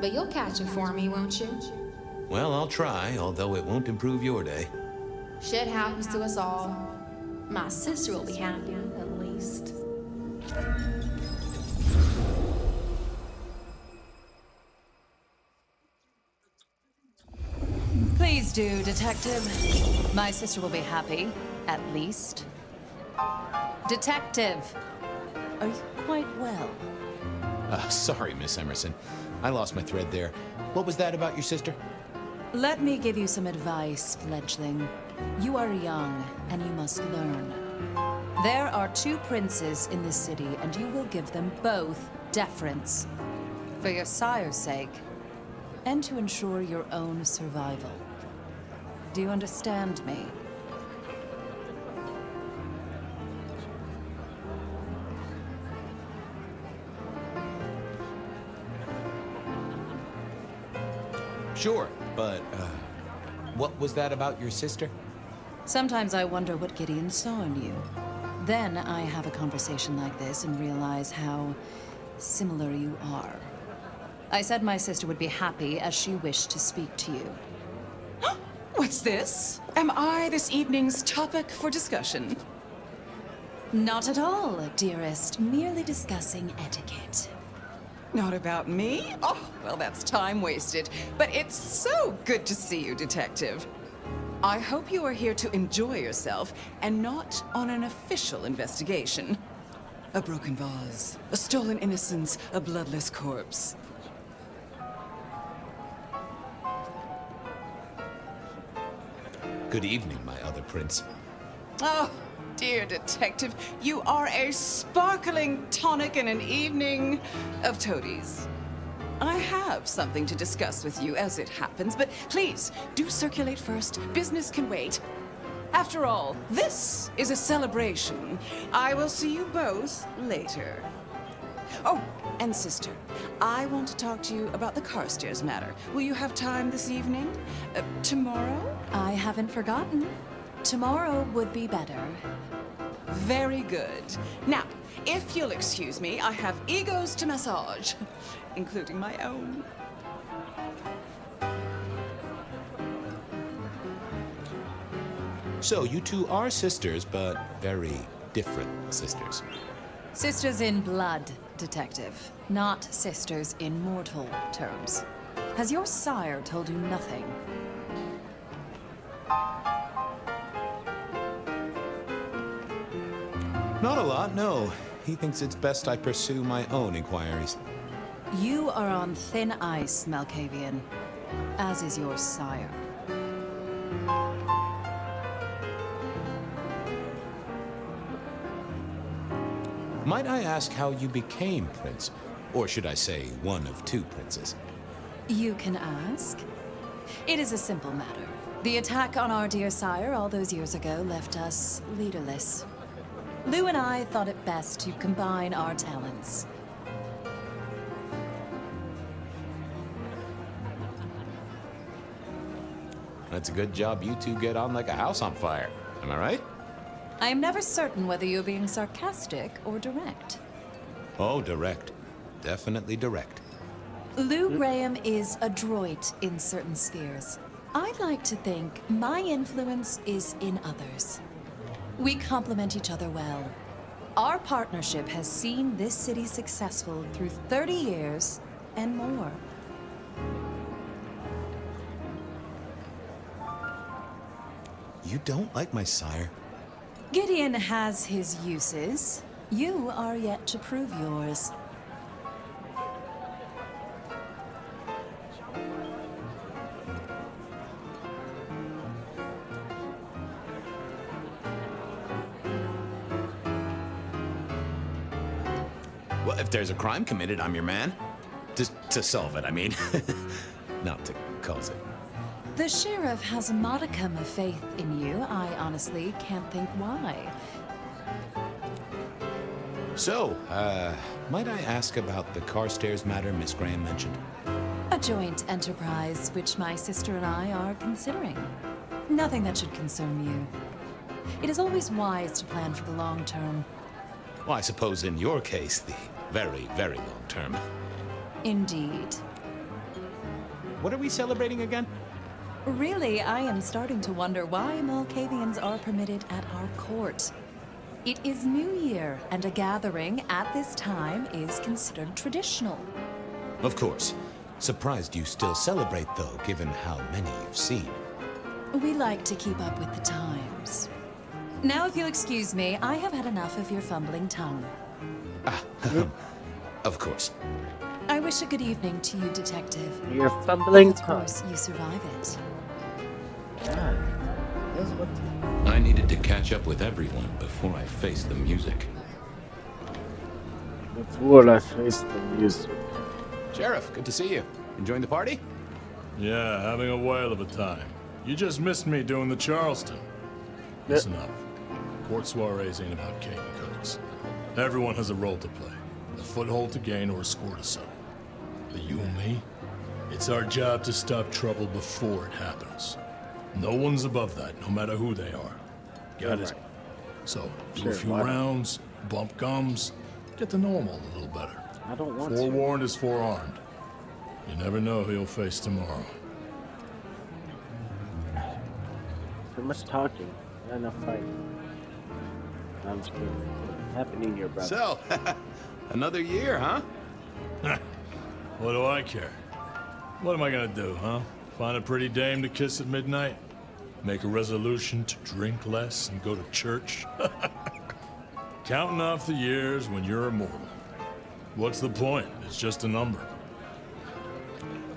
But you'll catch it for me, won't you? Well, I'll try, although it won't improve your day. Shit happens to us all. My sister will be happy, at least. Please do, Detective. My sister will be happy, at least. Detective, are you quite well? Sorry, Miss Emerson. I lost my thread there. What was that about your sister? Let me give you some advice, fledgling. You are young, and you must learn. There are 2 princes in this city, and you will give them both deference. For your sire's sake, and to ensure your own survival. Do you understand me? Sure, but, what was that about your sister? Sometimes I wonder what Gideon saw in you. Then I have a conversation like this and realize how similar you are. I said my sister would be happy as she wished to speak to you. What's this? Am I this evening's topic for discussion? Not at all, dearest. Merely discussing etiquette. Not about me? Oh, well, that's time wasted. But it's so good to see you, Detective. I hope you are here to enjoy yourself and not on an official investigation. A broken vase, a stolen innocence, a bloodless corpse. Good evening, my other prince. Oh, dear Detective, you are a sparkling tonic in an evening of toadies. I have something to discuss with you as it happens, but please, do circulate first. Business can wait. After all, this is a celebration. I will see you both later. Oh, and sister, I want to talk to you about the Carstairs matter. Will you have time this evening? Tomorrow? I haven't forgotten. Tomorrow would be better. Very good. Now, if you'll excuse me, I have egos to massage, including my own. So, you 2 are sisters, but very different sisters. Sisters in blood, Detective. Not sisters in mortal terms. Has your sire told you nothing? Not a lot, no. He thinks it's best I pursue my own inquiries. You are on thin ice, Malkavian. As is your sire. Might I ask how you became prince? Or should I say, one of 2 princes? You can ask. It is a simple matter. The attack on our dear sire all those years ago left us leaderless. Lou and I thought it best to combine our talents. That's a good job you 2 get on like a house on fire. Am I right? I am never certain whether you're being sarcastic or direct. Oh, direct. definitely direct. Lou Graham is adroit in certain spheres. I'd like to think my influence is in others. We complement each other well. Our partnership has seen this city successful through 30 years and more. You don't like my sire? Gideon has his uses. You are yet to prove yours. Well, if there's a crime committed, I'm your man. Just to solve it, I mean. Not to cause it. The sheriff has a modicum of faith in you. I honestly can't think why. So, might I ask about the Carstairs matter Miss Graham mentioned? A joint enterprise which my sister and I are considering. Nothing that should concern you. It is always wise to plan for the long term. Well, I suppose in your case, the very, very long term. Indeed. What are we celebrating again? Really, I am starting to wonder why Malkavians are permitted at our court. It is New Year, and a gathering at this time is considered traditional. Of course. Surprised you still celebrate, though, given how many you've seen. We like to keep up with the times. Now, if you'll excuse me, I have had enough of your fumbling tongue. Of course. I wish a good evening to you, Detective. Your fumbling Of tongue. course, you survive it. I needed to catch up with everyone before I faced the music. Before I face the music. Sheriff, good to see you. Enjoying the party? Yeah, having a whale of a time. You just missed me doing the Charleston. Listen up. Court soirees ain't about cake and cookies. Everyone has a role to play. A foothold to gain or a score to settle. But you and me, it's our job to stop trouble before it happens. No one's above that, no matter who they are. Got it? So, do a few rounds, bump gums, get to know them all a little better. I don't want to. Forewarned is forearmed. You never know who you'll face tomorrow. Too much talking, not enough fighting. I'm just kidding. Happy New Year, brother. So, another year, huh? What do I care? What am I gonna do, huh? Find a pretty dame to kiss at midnight? Make a resolution to drink less and go to church? Counting off the years when you're immortal. What's the point? It's just a number.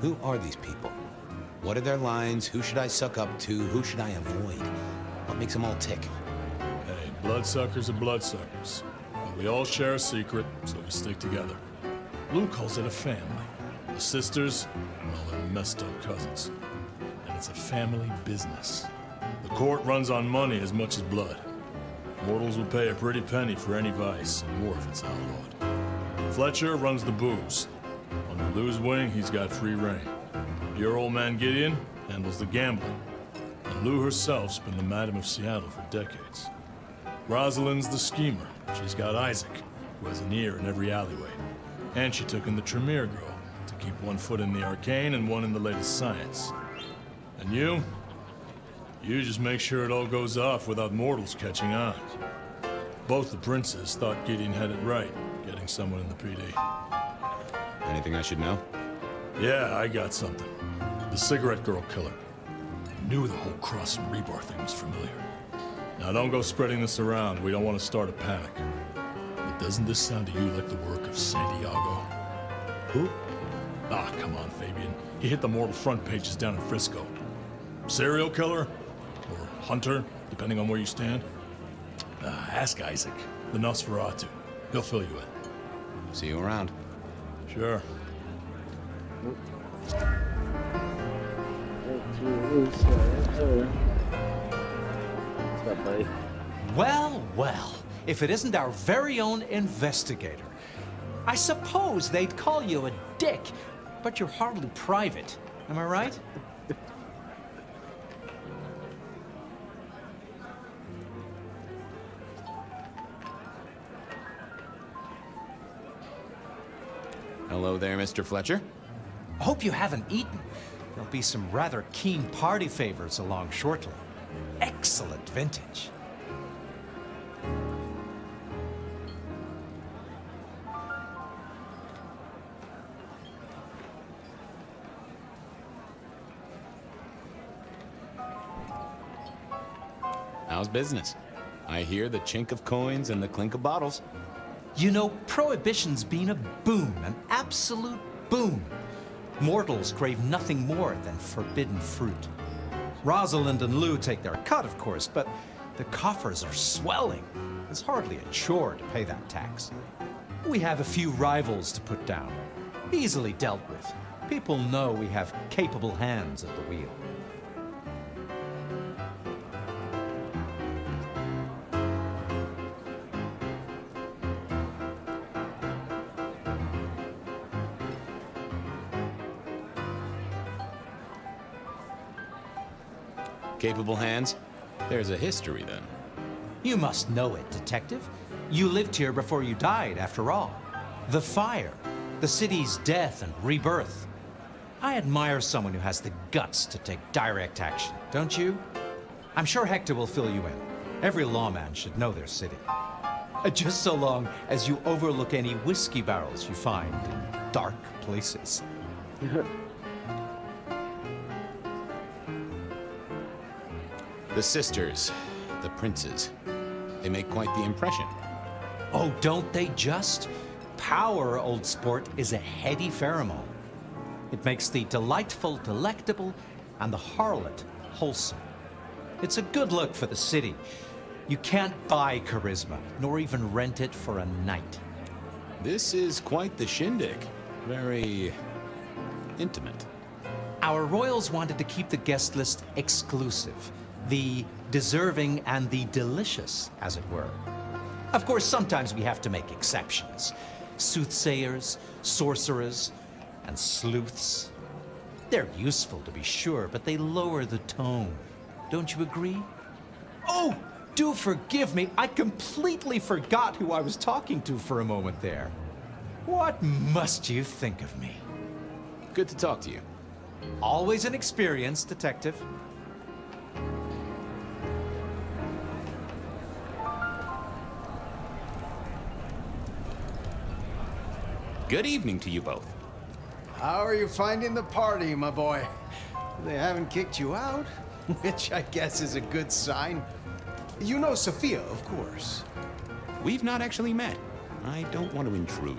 Who are these people? What are their lines? Who should I suck up to? Who should I avoid? What makes them all tick? Hey, bloodsuckers are bloodsuckers. But we all share a secret, so we stick together. Lou calls it a family. The sisters, well, they're messed up cousins. And it's a family business. The court runs on money as much as blood. Mortals will pay a pretty penny for any vice, and more if it's outlawed. Fletcher runs the booze. Under Lou's wing, he's got free reign. Your old man Gideon handles the gambling. And Lou herself's been the Madam of Seattle for decades. Rosalind's the schemer. She's got Isaac, who has an ear in every alleyway. And she took in the Tremere girl to keep one foot in the arcane and one in the latest science. And you just make sure it all goes off without mortals catching on. Both the princes thought Gideon had it right, getting someone in the PD. Anything I should know? Yeah, I got something. The cigarette girl killer. Knew the whole Cross and Rebar thing was familiar. Now don't go spreading this around. We don't want to start a panic. But doesn't this sound to you like the work of Santiago? Who? Ah, come on, Fabian. He hit the mortal front pages down in Frisco. Serial killer? Or hunter, depending on where you stand? Ask Isaac, the Nosferatu. He'll fill you in. See you around. Sure. What's up, buddy? Well, well, if it isn't our very own investigator. I suppose they'd call you a dick, but you're hardly private. Am I right? Hello there, Mr. Fletcher. Hope you haven't eaten. There'll be some rather keen party favors along shortly. Excellent vintage. How's business? I hear the chink of coins and the clink of bottles. You know, Prohibition's been a boom, an absolute boom. Mortals crave nothing more than forbidden fruit. Rosalind and Lou take their cut, of course, but the coffers are swelling. It's hardly a chore to pay that tax. We have a few rivals to put down, easily dealt with. People know we have capable hands at the wheel. Capable hands? There's a history, then. You must know it, Detective. You lived here before you died, after all. The fire, the city's death and rebirth. I admire someone who has the guts to take direct action, don't you? I'm sure Hector will fill you in. Every lawman should know their city. Just so long as you overlook any whiskey barrels you find in dark places. The sisters, the princes, they make quite the impression. Oh, don't they just? Power, old sport, is a heady pheromone. It makes the delightful delectable and the harlot wholesome. It's a good look for the city. You can't buy charisma, nor even rent it for a night. This is quite the shindig. Very intimate. Our royals wanted to keep the guest list exclusive. The deserving and the delicious, as it were. Of course, sometimes we have to make exceptions. Soothsayers, sorcerers, and sleuths. They're useful, to be sure, but they lower the tone. Don't you agree? Oh, do forgive me. I completely forgot who I was talking to for a moment there. What must you think of me? Good to talk to you. Always an experience, Detective. Good evening to you both. How are you finding the party, my boy? They haven't kicked you out, which I guess is a good sign. You know Sophia, of course. We've not actually met. I don't want to intrude.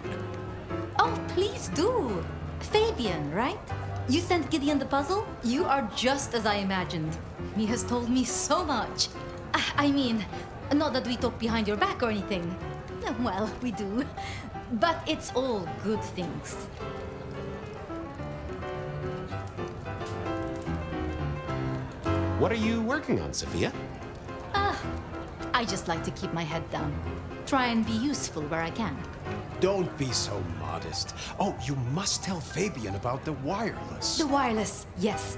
Oh, please do. Fabian, right? You sent Gideon the puzzle? You are just as I imagined. He has told me so much. I mean, not that we talk behind your back or anything. Well, we do. But it's all good things. What are you working on, Sophia? I just like to keep my head down. Try and be useful where I can. Don't be so modest. Oh, you must tell Fabian about the wireless. The wireless, yes.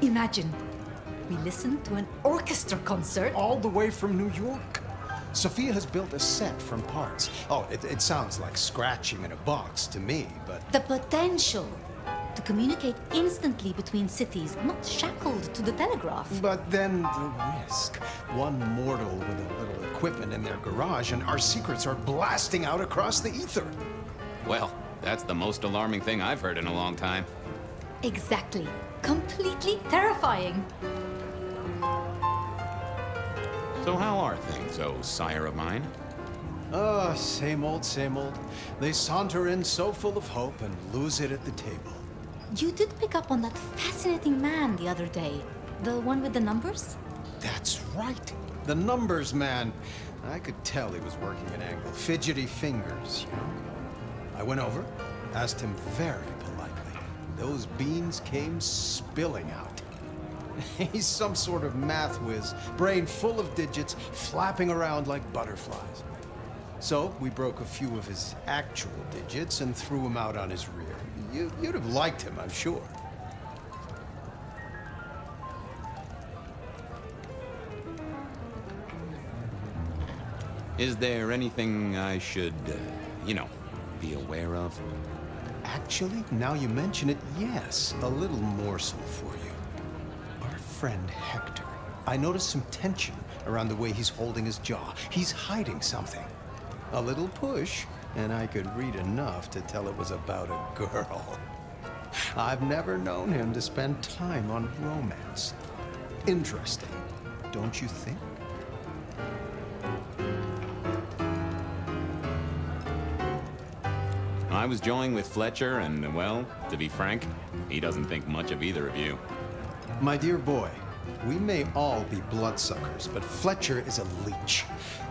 Imagine, we listened to an orchestra concert. All the way from New York. Sophia has built a set from parts. Oh, it sounds like scratching in a box to me, but... The potential to communicate instantly between cities, not shackled to the telegraph. But then the risk. One mortal with a little equipment in their garage and our secrets are blasting out across the ether. Well, that's the most alarming thing I've heard in a long time. Exactly. Completely terrifying. So how are things, oh sire of mine? Same old, same old. They saunter in so full of hope and lose it at the table. You did pick up on that fascinating man the other day. The one with the numbers? That's right. The numbers man. I could tell he was working an angle. Fidgety fingers, you know. I went over, asked him very politely. Those beans came spilling out. He's some sort of math whiz, brain full of digits, flapping around like butterflies. So we broke a few of his actual digits and threw him out on his rear. You'd have liked him, I'm sure. Is there anything I should, be aware of? Actually, now you mention it, yes, a little morsel for you. Our friend Hector. I noticed some tension around the way he's holding his jaw. He's hiding something. A little push, and I could read enough to tell it was about a girl. I've never known him to spend time on romance. Interesting, don't you think? I was joined with Fletcher, and, well, to be frank, he doesn't think much of either of you. My dear boy, we may all be bloodsuckers, but Fletcher is a leech.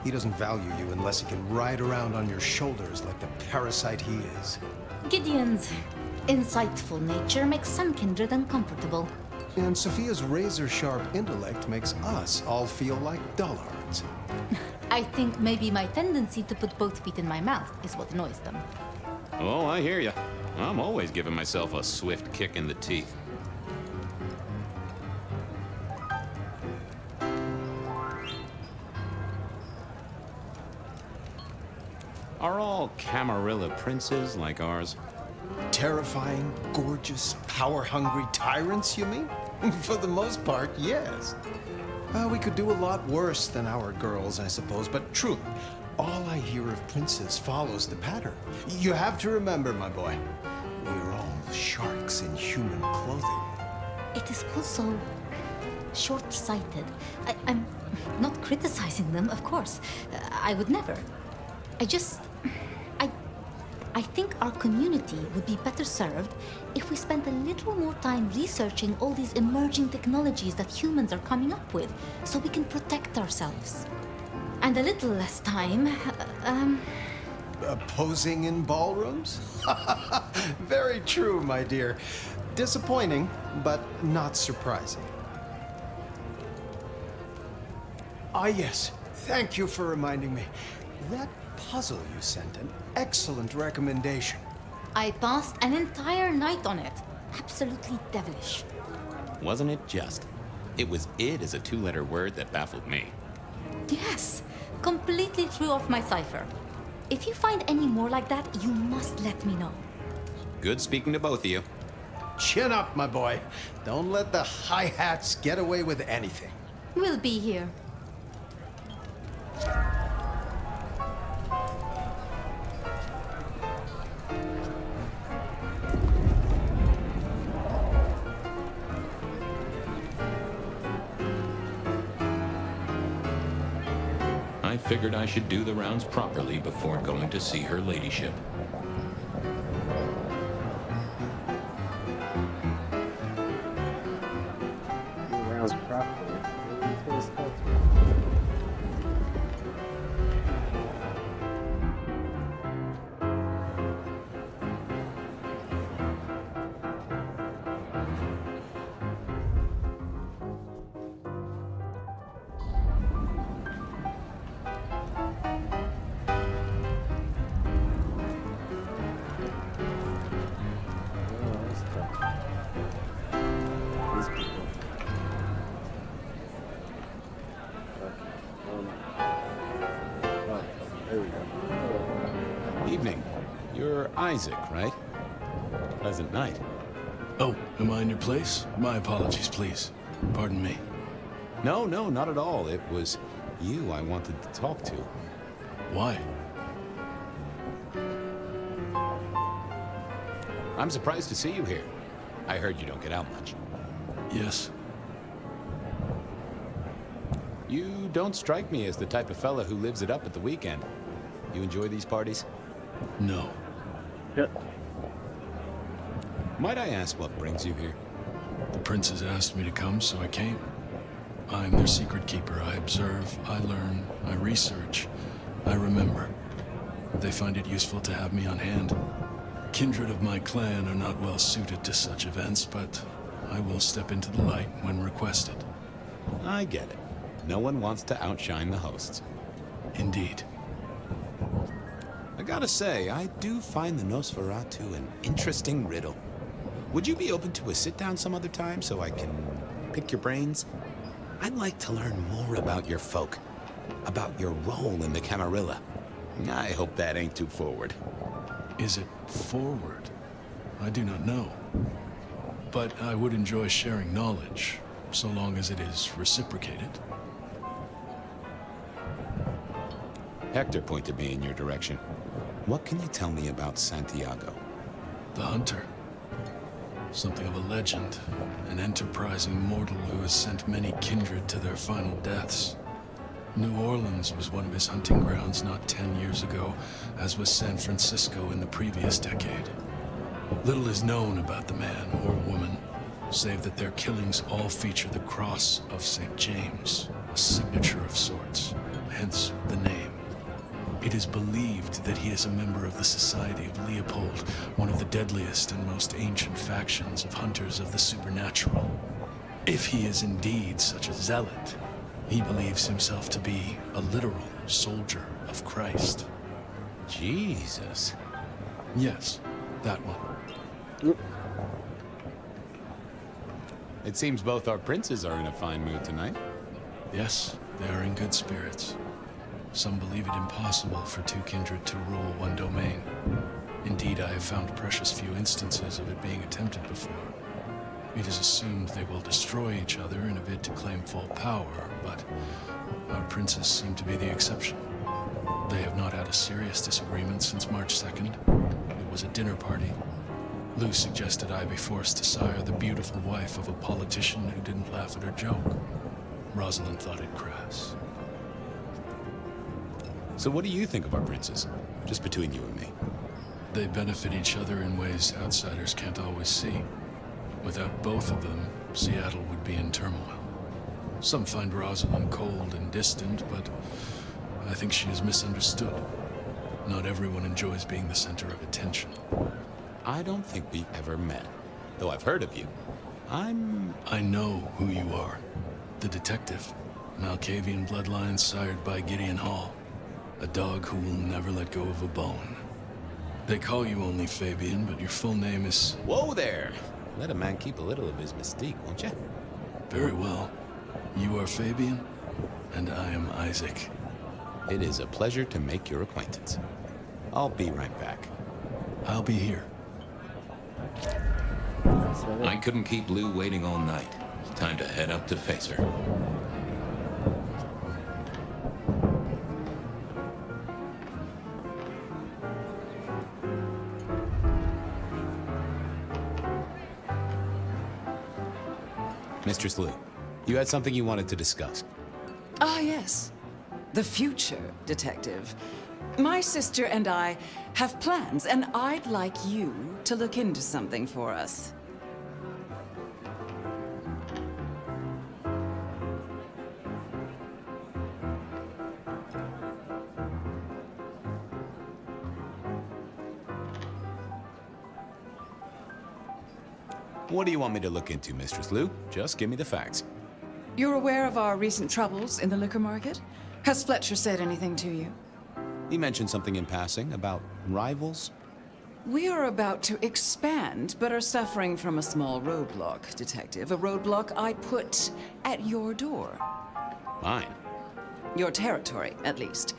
He doesn't value you unless he can ride around on your shoulders like the parasite he is. Gideon's insightful nature makes some kindred uncomfortable. And Sophia's razor-sharp intellect makes us all feel like dullards. I think maybe my tendency to put both feet in my mouth is what annoys them. Oh, I hear ya. I'm always giving myself a swift kick in the teeth. Are all Camarilla princes like ours? Terrifying, gorgeous, power-hungry tyrants, you mean? For the most part, yes. We could do a lot worse than our girls, I suppose, but truly, all I hear of princes follows the pattern. You have to remember, my boy, we are all sharks in human clothing. It is also short-sighted. I'm not criticizing them, of course. I would never. I think our community would be better served if we spent a little more time researching all these emerging technologies that humans are coming up with, so we can protect ourselves. And a little less time, Posing in ballrooms? Very true, my dear. Disappointing, but not surprising. Ah, yes. Thank you for reminding me. That puzzle you sent, an excellent recommendation. I passed an entire night on it. Absolutely devilish. Wasn't it just? It was "id" as a two-letter word that baffled me. Yes, completely threw off my cipher. If you find any more like that, you must let me know. Good speaking to both of you. Chin up, my boy. Don't let the hi-hats get away with anything. We'll be here. I figured I should do the rounds properly before going to see her ladyship. Rounds properly. Evening. You're Isaac, right? Pleasant night. Oh, am I in your place? My apologies, please. Pardon me. No, not at all. It was you I wanted to talk to. Why? I'm surprised to see you here. I heard you don't get out much. Yes. You don't strike me as the type of fella who lives it up at the weekend. You enjoy these parties? No. Yep. Might I ask what brings you here? The princes asked me to come, so I came. I'm their secret keeper. I observe, I learn, I research, I remember. They find it useful to have me on hand. Kindred of my clan are not well suited to such events, but I will step into the light when requested. I get it. No one wants to outshine the hosts. Indeed. I gotta say, I do find the Nosferatu an interesting riddle. Would you be open to a sit-down some other time so I can pick your brains? I'd like to learn more about your folk, about your role in the Camarilla. I hope that ain't too forward. Is it forward? I do not know. But I would enjoy sharing knowledge, so long as it is reciprocated. Hector pointed me in your direction. What can you tell me about Santiago? The hunter. Something of a legend. An enterprising mortal who has sent many kindred to their final deaths. New Orleans was one of his hunting grounds not 10 years ago, as was San Francisco in the previous decade. Little is known about the man or woman, save that their killings all feature the cross of St. James, a signature of sorts, hence the name. It is believed that he is a member of the Society of Leopold, one of the deadliest and most ancient factions of hunters of the supernatural. If he is indeed such a zealot, he believes himself to be a literal soldier of Christ. Jesus. Yes, that one. It seems both our princes are in a fine mood tonight. Yes, they are in good spirits. Some believe it impossible for two kindred to rule one domain. Indeed, I have found precious few instances of it being attempted before. It is assumed they will destroy each other in a bid to claim full power, but our princes seem to be the exception. They have not had a serious disagreement since March 2nd. It was a dinner party. Lou suggested I be forced to sire the beautiful wife of a politician who didn't laugh at her joke. Rosalind thought it crass. So what do you think of our princes? Just between you and me. They benefit each other in ways outsiders can't always see. Without both of them, Seattle would be in turmoil. Some find Rosalind cold and distant, but I think she is misunderstood. Not everyone enjoys being the center of attention. I don't think we've ever met, though I've heard of you. I know who you are. The detective. Malkavian bloodline sired by Gideon Hall. A dog who will never let go of a bone. They call you only Fabian, but your full name is... Whoa there! Let a man keep a little of his mystique, won't you? Very well. You are Fabian, and I am Isaac. It is a pleasure to make your acquaintance. I'll be right back. I'll be here. I couldn't keep Lou waiting all night. Time to head up to face her. Mistress Lou, you had something you wanted to discuss. Ah, yes. The future, Detective. My sister and I have plans, and I'd like you to look into something for us. What do you want me to look into, Mistress Lou? Just give me the facts. You're aware of our recent troubles in the liquor market? Has Fletcher said anything to you? He mentioned something in passing about rivals. We are about to expand, but are suffering from a small roadblock, Detective. A roadblock I put at your door. Mine? Your territory, at least.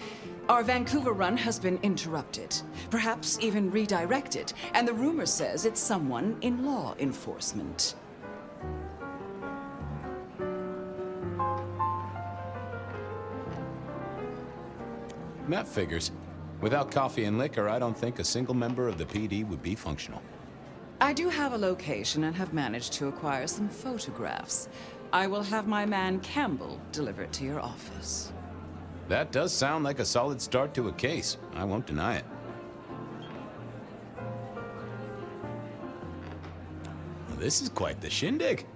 Our Vancouver run has been interrupted, perhaps even redirected, and the rumor says it's someone in law enforcement. That figures. Without coffee and liquor, I don't think a single member of the PD would be functional. I do have a location and have managed to acquire some photographs. I will have my man Campbell deliver it to your office. That does sound like a solid start to a case. I won't deny it. Well, this is quite the shindig.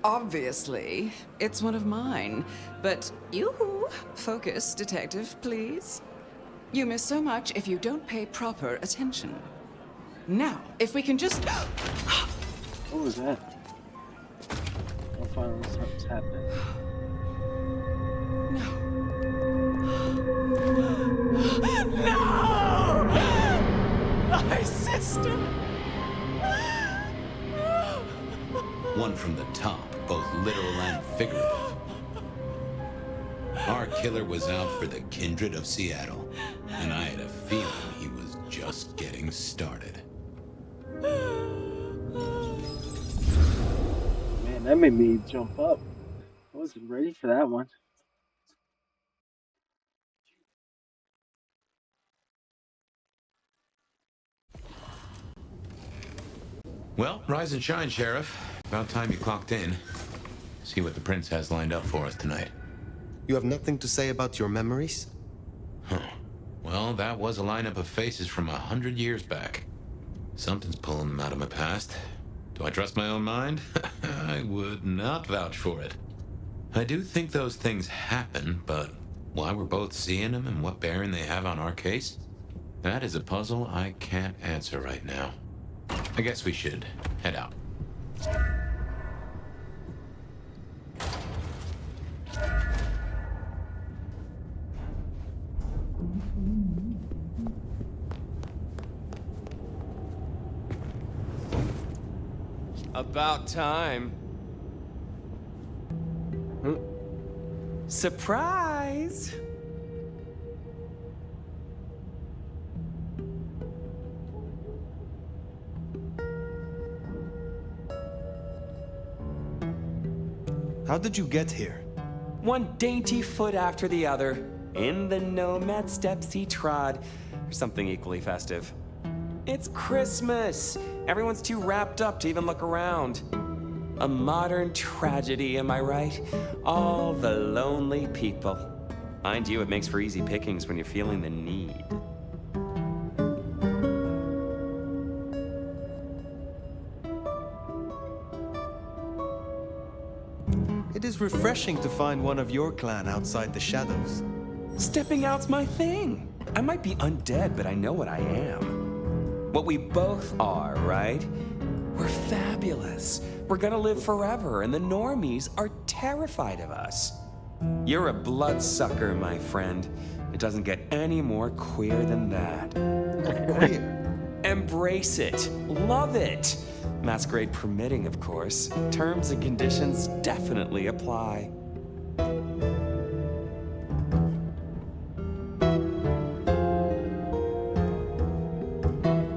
Obviously, it's one of mine. But yoo-hoo, focus, Detective, please. You miss so much if you don't pay proper attention. Now, if we can just... What was that? Oh, finally something's happening. No! My sister! One from the top, both literal and figurative. Our killer was out for the kindred of Seattle, and I had a feeling he was just getting started. that made me jump up. I wasn't ready for that one. Well, rise and shine, Sheriff. About time you clocked in. See what the prince has lined up for us tonight. You have nothing to say about your memories? Huh. Well, that was a lineup of faces from 100 years back. Something's pulling them out of my past. Do I trust my own mind? I would not vouch for it. I do think those things happen, but why we're both seeing them and what bearing they have on our case? That is a puzzle I can't answer right now. I guess we should head out. About time. Surprise! How did you get here? One dainty foot after the other, in the nomad steps he trod, or something equally festive. It's Christmas! Everyone's too wrapped up to even look around. A modern tragedy, am I right? All the lonely people. Mind you, it makes for easy pickings when you're feeling the need. It is refreshing to find one of your clan outside the shadows. Stepping out's my thing. I might be undead, but I know what I am. What we both are, right? We're fabulous. We're gonna live forever, and the normies are terrified of us. You're a bloodsucker, my friend. It doesn't get any more queer than that. Queer? Embrace it. Love it. Masquerade permitting, of course. Terms and conditions definitely apply.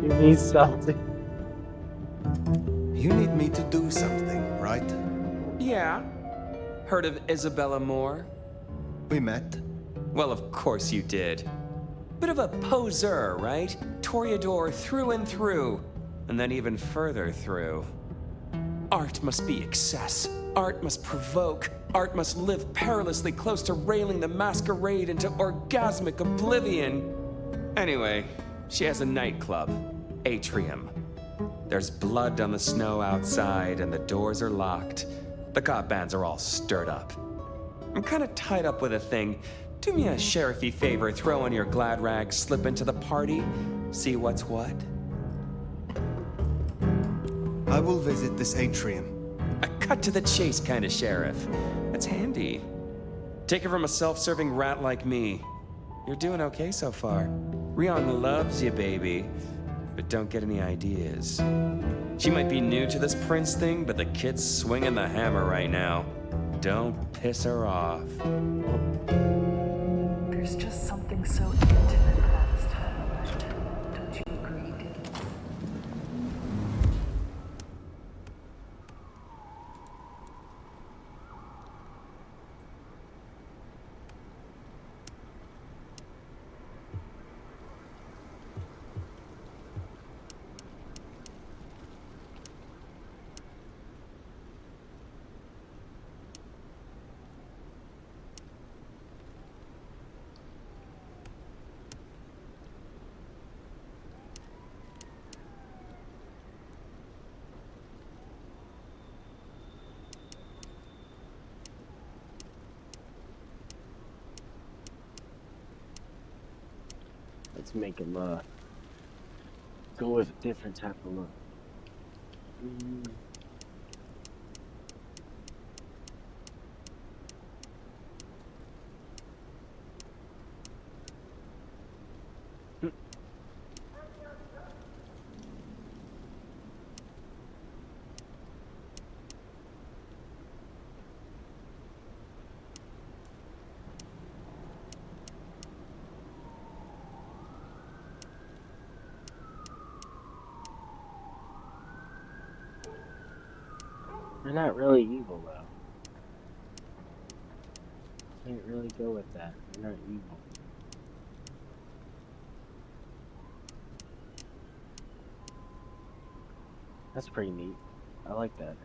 You need something. You need me to do something, right? Yeah. Heard of Isabella Moore? We met. Well, of course you did. Bit of a poseur, right? Toreador through and through, and then even further through. Art must be excess. Art must provoke. Art must live perilously close to railing the masquerade into orgasmic oblivion. Anyway, she has a nightclub, Atrium. There's blood on the snow outside, and the doors are locked. The cop bands are all stirred up. I'm kind of tied up with a thing. Do me a sheriffy favor, throw on your glad rags, slip into the party, see what's what. I will visit this atrium. A cut to the chase kind of sheriff. That's handy. Take it from a self-serving rat like me. You're doing okay so far. Rion loves you, baby. But don't get any ideas. She might be new to this prince thing, but the kid's swinging the hammer right now. Don't piss her off. There's just something so intimate about this time of night. Don't you agree, dear? Let's make him go with a different type of look. They're not really evil, though. Can't really go with that. They're not evil. That's pretty neat. I like that.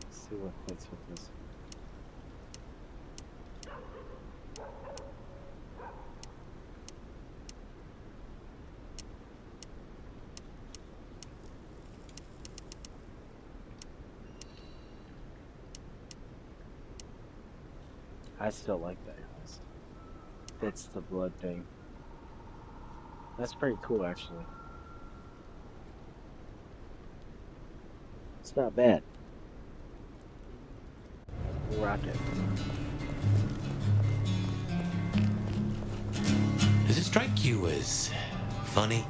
Let's see what fits with this. I still like that house. Fits the blood thing. That's pretty cool, actually. It's not bad. We'll rock it. Does it strike you as funny?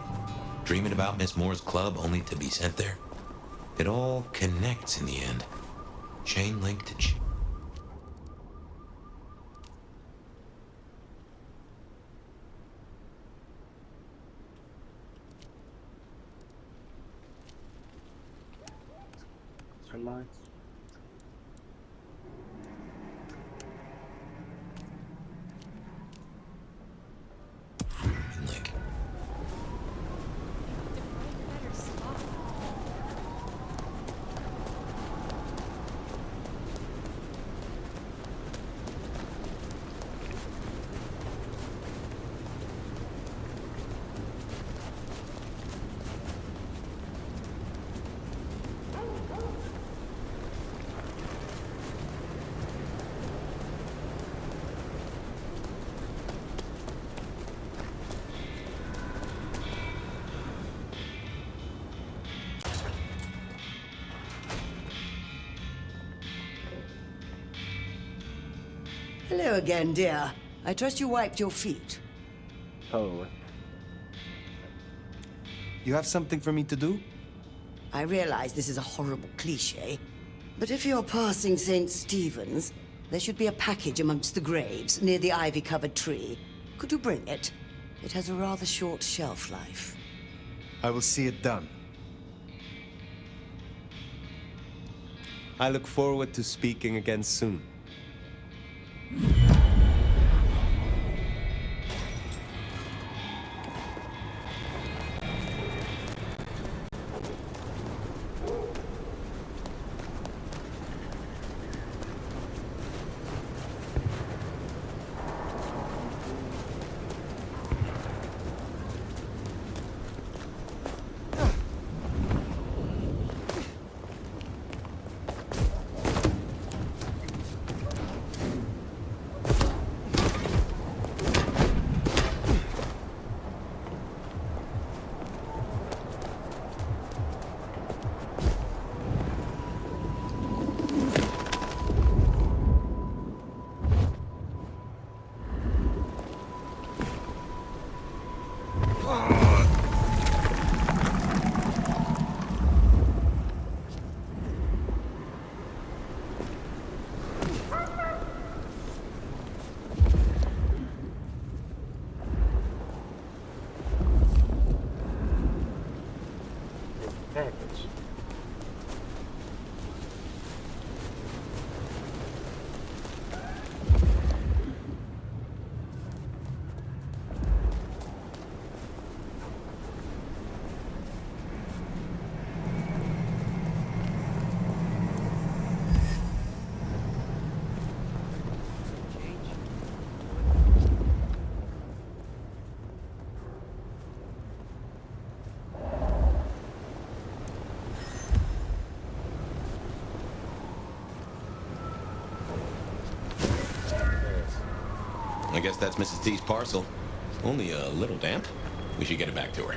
Dreaming about Miss Moore's club only to be sent there? It all connects in the end. Chain linkage. Turn mine. Link. Hello again, dear. I trust you wiped your feet. Totally. You have something for me to do? I realize this is a horrible cliché, but if you're passing St. Stephen's, there should be a package amongst the graves near the ivy-covered tree. Could you bring it? It has a rather short shelf life. I will see it done. I look forward to speaking again soon. Package. I guess that's Mrs. T's parcel. Only a little damp. We should get it back to her.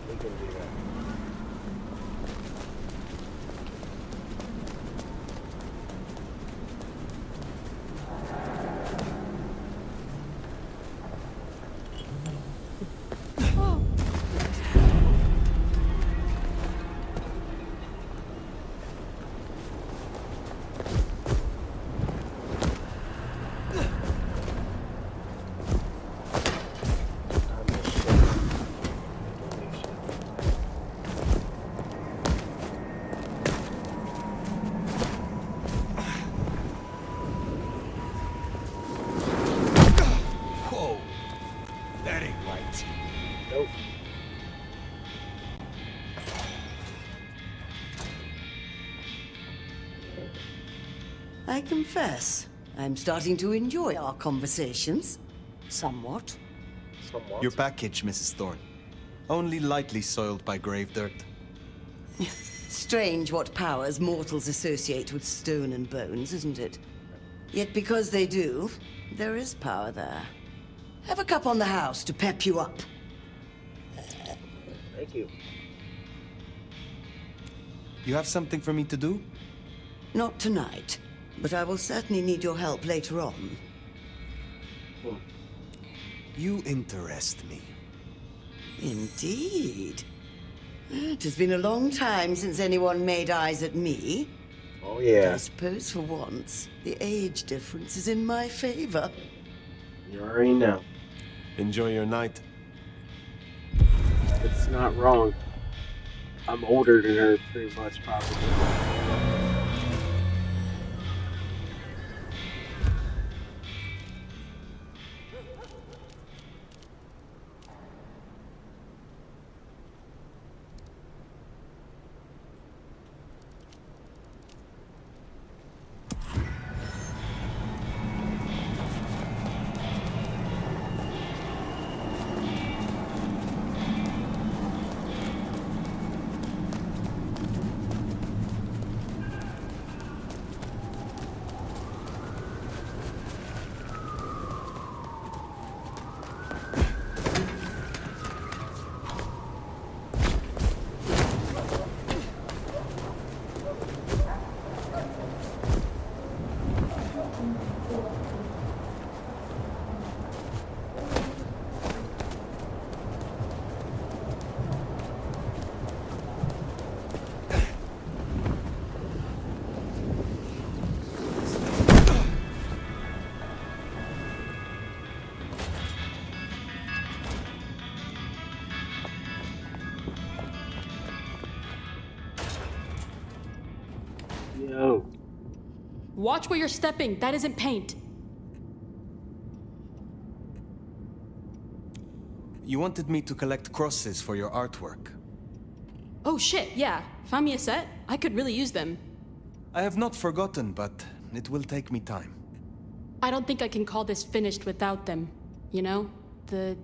We can do that. I confess, I'm starting to enjoy our conversations. Somewhat. Your package, Mrs. Thorne. Only lightly soiled by grave dirt. Strange what powers mortals associate with stone and bones, isn't it? Yet because they do, there is power there. Have a cup on the house to pep you up. Thank you. You have something for me to do? Not tonight, but I will certainly need your help later on. You interest me. Indeed. It has been a long time since anyone made eyes at me. Oh, But yeah. I suppose for once, the age difference is in my favor. You already know. Enjoy your night. It's not wrong. I'm older than her, pretty much, probably. Yo. Watch where you're stepping. That isn't paint. You wanted me to collect crosses for your artwork. Oh shit, yeah. Find me a set. I could really use them. I have not forgotten, but it will take me time. I don't think I can call this finished without them. You know? The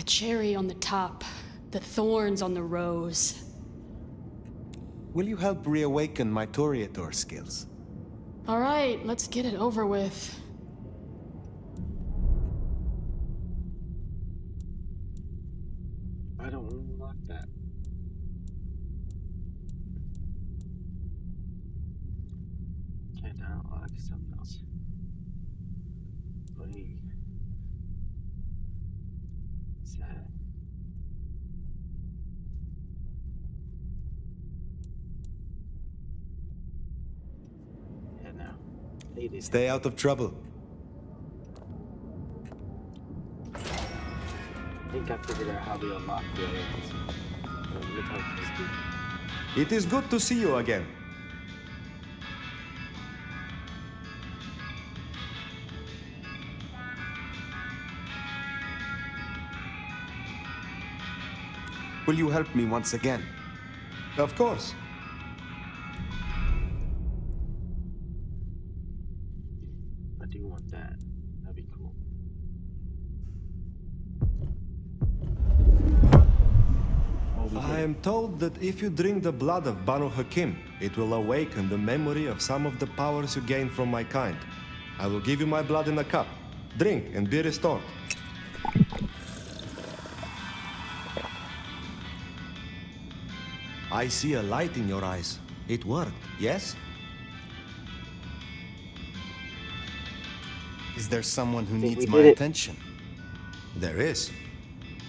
cherry on the top. The thorns on the rose. Will you help reawaken my Toreador skills? Alright, let's get it over with. I don't unlock that. Can't unlock something else. What's that? Yeah, no. Stay out of trouble. I think I figured out how to unlock the other ones. It is good to see you again. Will you help me once again? Of course. I do want that. That'd be cool. I am told that if you drink the blood of Banu Hakim, it will awaken the memory of some of the powers you gained from my kind. I will give you my blood in a cup. Drink and be restored. I see a light in your eyes. It worked, yes? Is there someone who Think needs we my did it. attention? There is.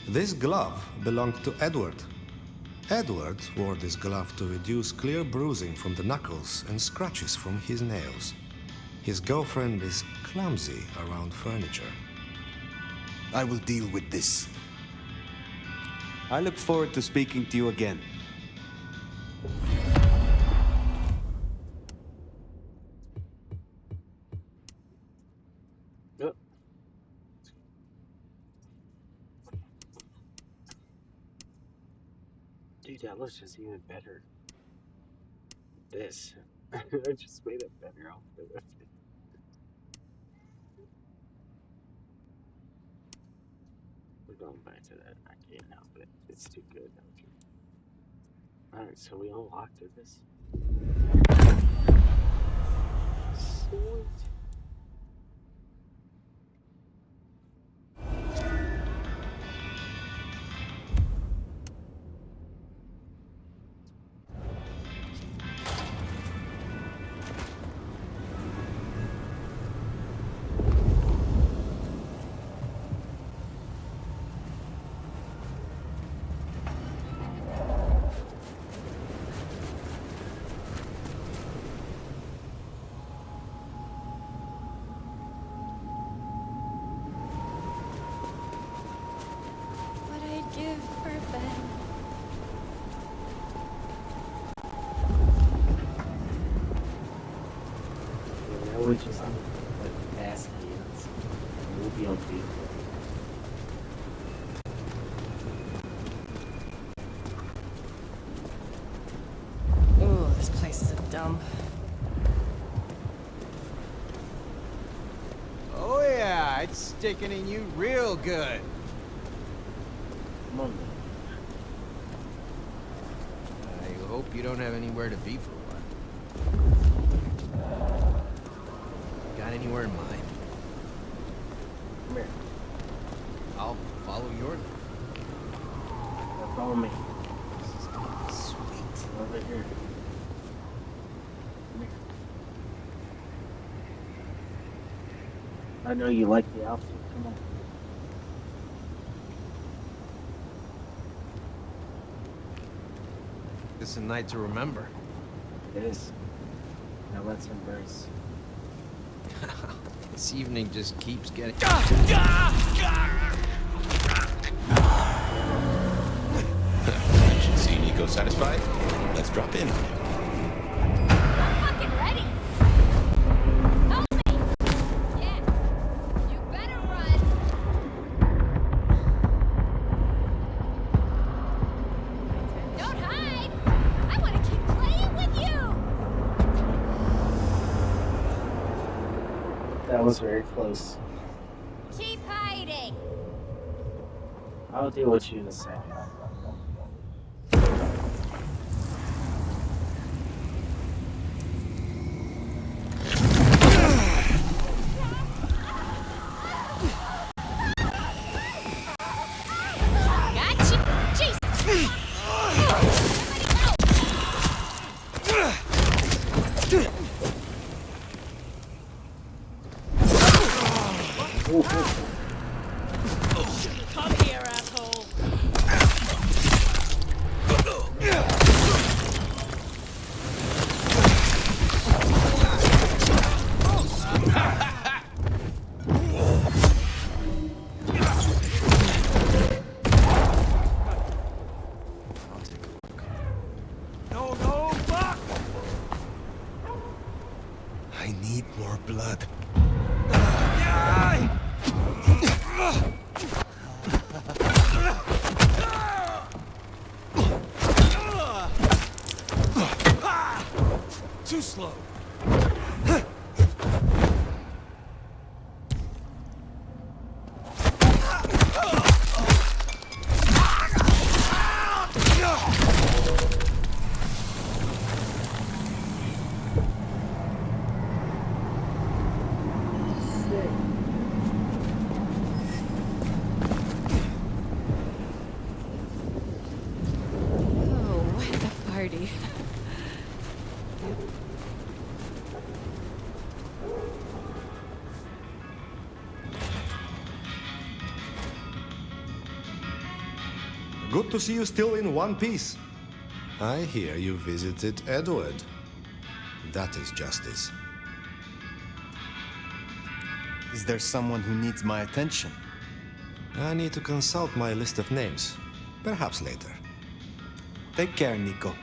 This glove belonged to Edward. Edward wore this glove to reduce clear bruising from the knuckles and scratches from his nails. His girlfriend is clumsy around furniture. I will deal with this. I look forward to speaking to you again. Yep. Dude, that looks just even better. This. I just made a better outfit with it. We're going back to that. I can't help it. It's too good, don't you? Alright, so we unlocked this. Sweet. What I'd give for Ben. Yeah, now we just need to put fast hands. And we'll be unbeatable. Ooh, this place is a dump. Oh yeah, it's sticking in you real good. Come on, man. I hope you don't have anywhere to be for a while. Got anywhere in mind? Come here. I'll follow your lead. Now follow me. Sweet. Over here. Come here. I know you like the outfit. Come on. This is a night to remember. It is. Now let's embrace. This evening just keeps getting. Should see Nico satisfied. Let's drop in. I'm fucking ready. Help me. Yeah. You better run. Don't hide. I want to keep playing with you. That was very close. Keep hiding. I'll deal with you in a second. Gotcha. Jesus. Come here, asshole. No, no, fuck! I need more blood. Too slow. Oh, what a party. Good to see you still in one piece. I hear you visited Edward. That is justice. Is there someone who needs my attention? I need to consult my list of names. Perhaps later. Take care, Nico.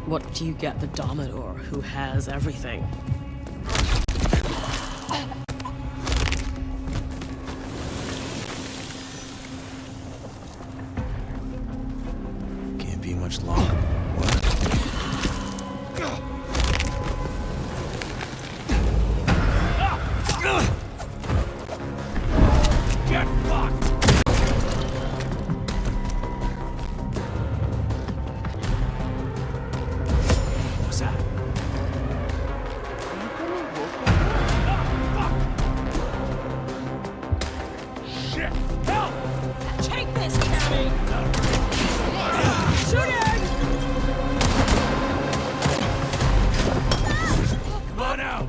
What do you get the Domador, who has everything? Can't be much longer. Get fucked! What's that? Shit! Help! Take this, Cammy! Shooting! Come on out!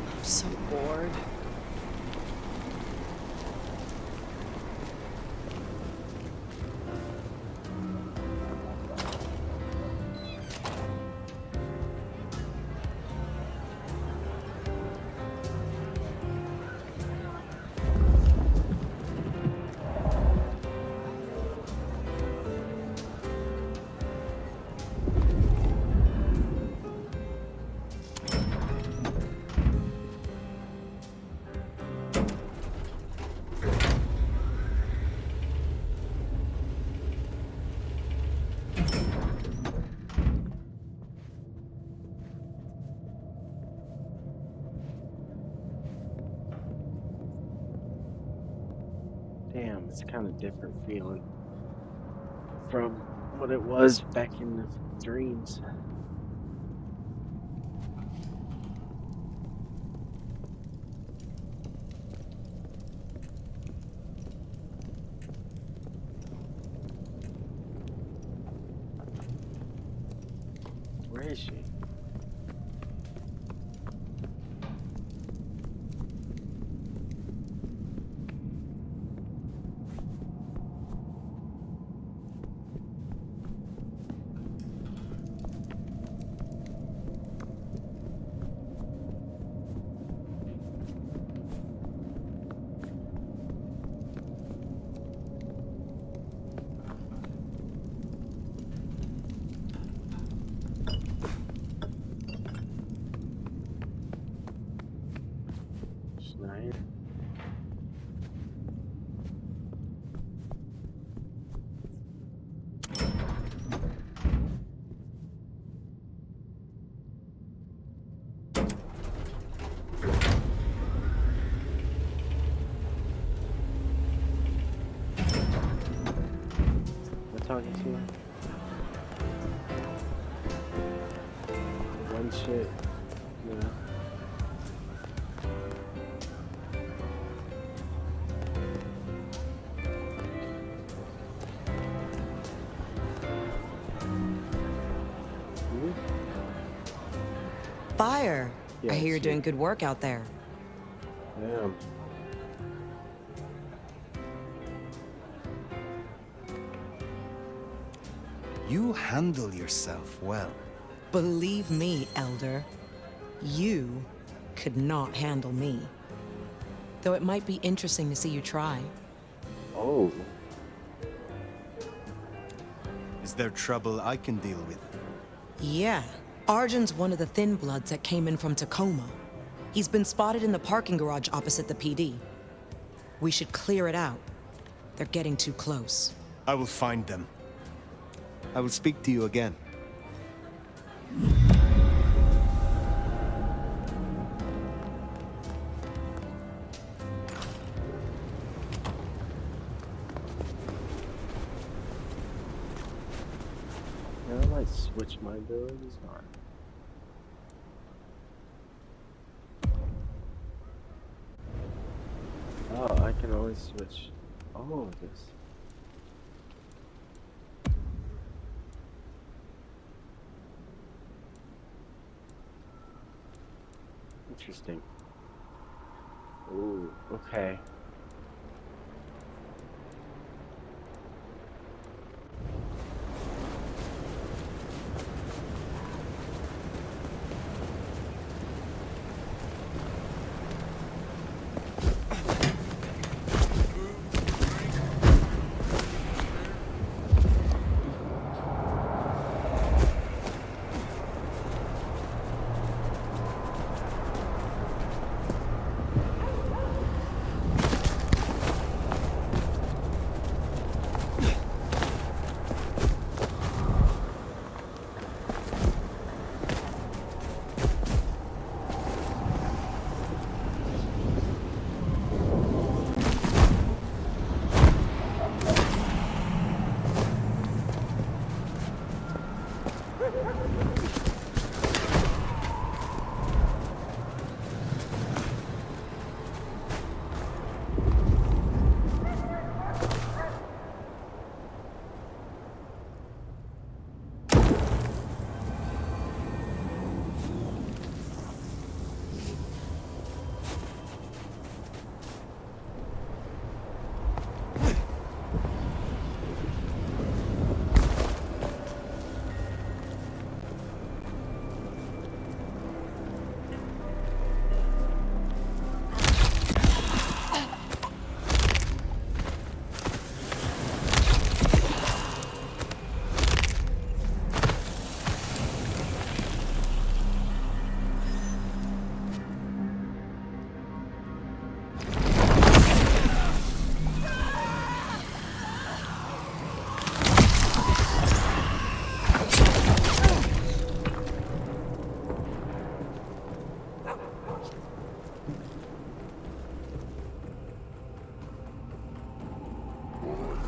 I'm so bored. Damn, it's kind of different feeling from what it was back in the dreams. Where is she? Schneider. Am I talking to her? One shit, you know. Fire. Yeah, I hear you're she- doing good work out there. Yeah. You handle yourself well. Believe me, Elder, you could not handle me. Though it might be interesting to see you try. Oh. Is there trouble I can deal with? Yeah. Arjun's one of the Thin Bloods that came in from Tacoma. He's been spotted in the parking garage opposite the PD. We should clear it out. They're getting too close. I will find them. I will speak to you again. Yeah, I might switch my abilities on. Oh, I can always switch. Oh, Oh, this. Interesting. Ooh, okay.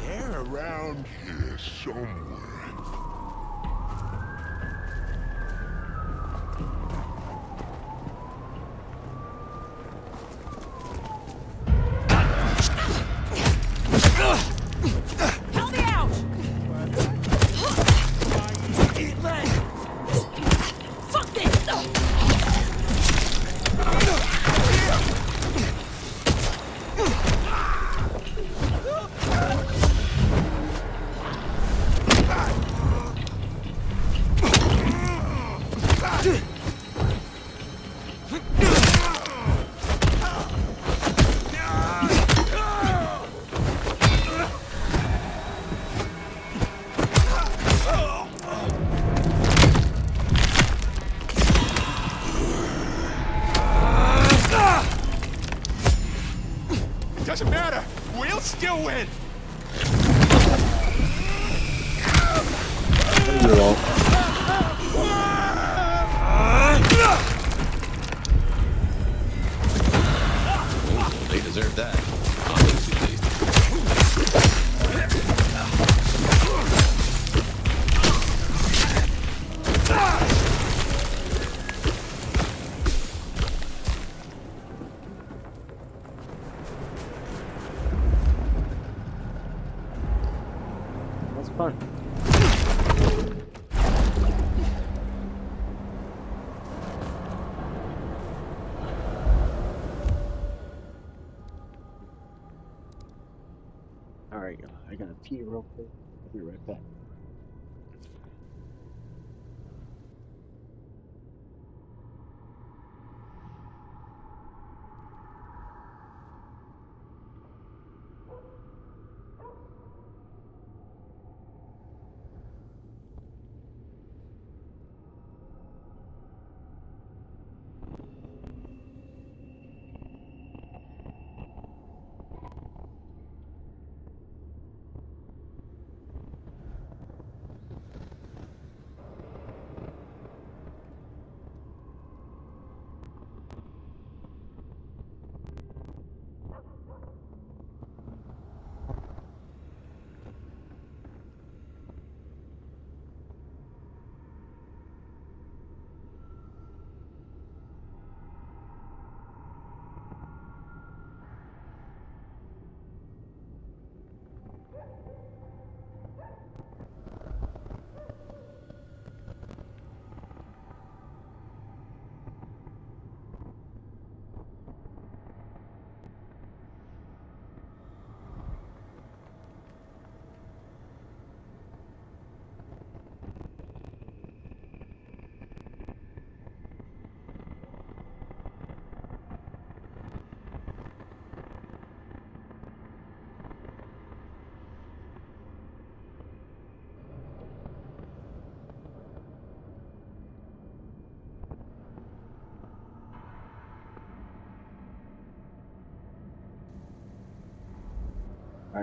They're around here somewhere. Help me out! Fuck this! Doesn't matter. We'll still win. They deserve that. Obviously, at least. That's fun. Alright, I gotta pee real quick. I'll be right back.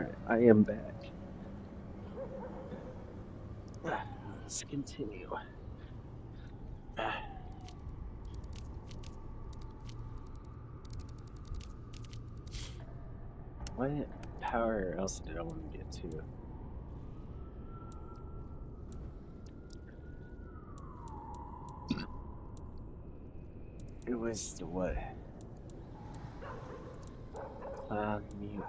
Alright, I am back. Let's continue. What power else did I want to get to? It was the what? Cloud mute.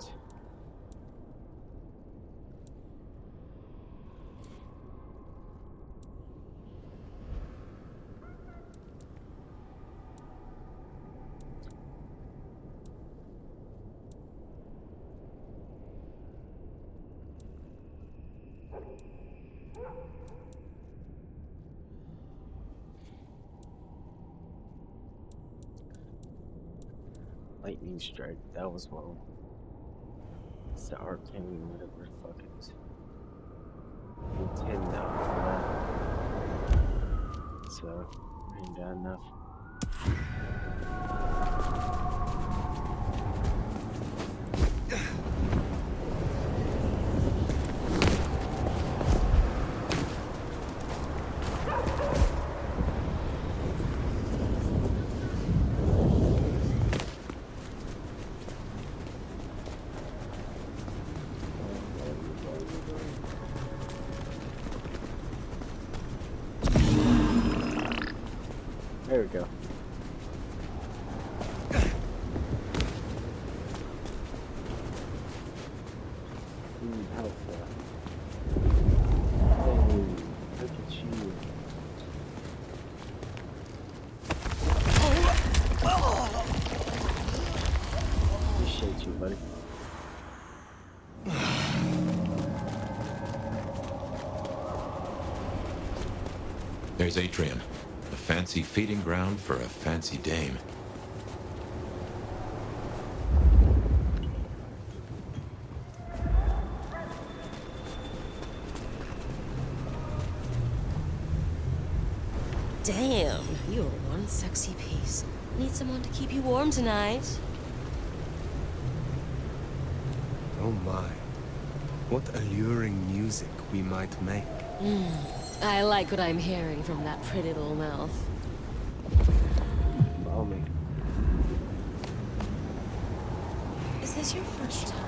Lightning strike. That was one. It's the arcane, whatever the fuck it is. And 10 now for that. So, ain't got enough. There we go. Helpful. Hey, look at you. Appreciate you, buddy. There's Atrium. A fancy feeding ground for a fancy dame. Damn, you're one sexy piece. Need someone to keep you warm tonight. Oh my. What alluring music we might make. I like what I'm hearing from that pretty little mouth. Balmy. Is this your first time?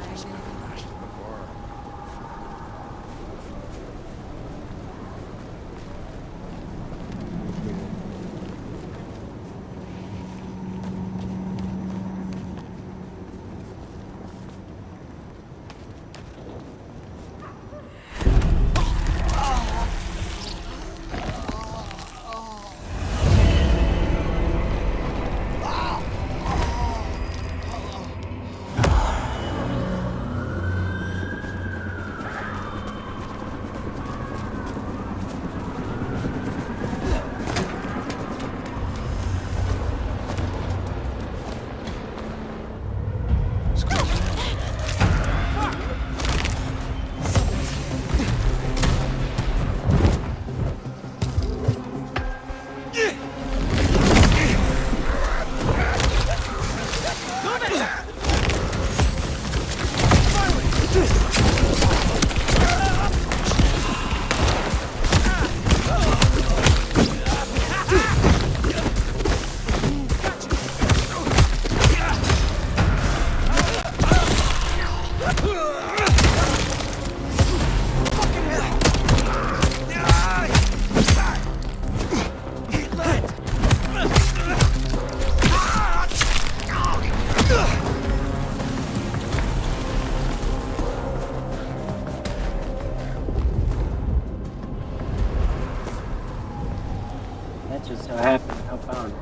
That just so happened. How found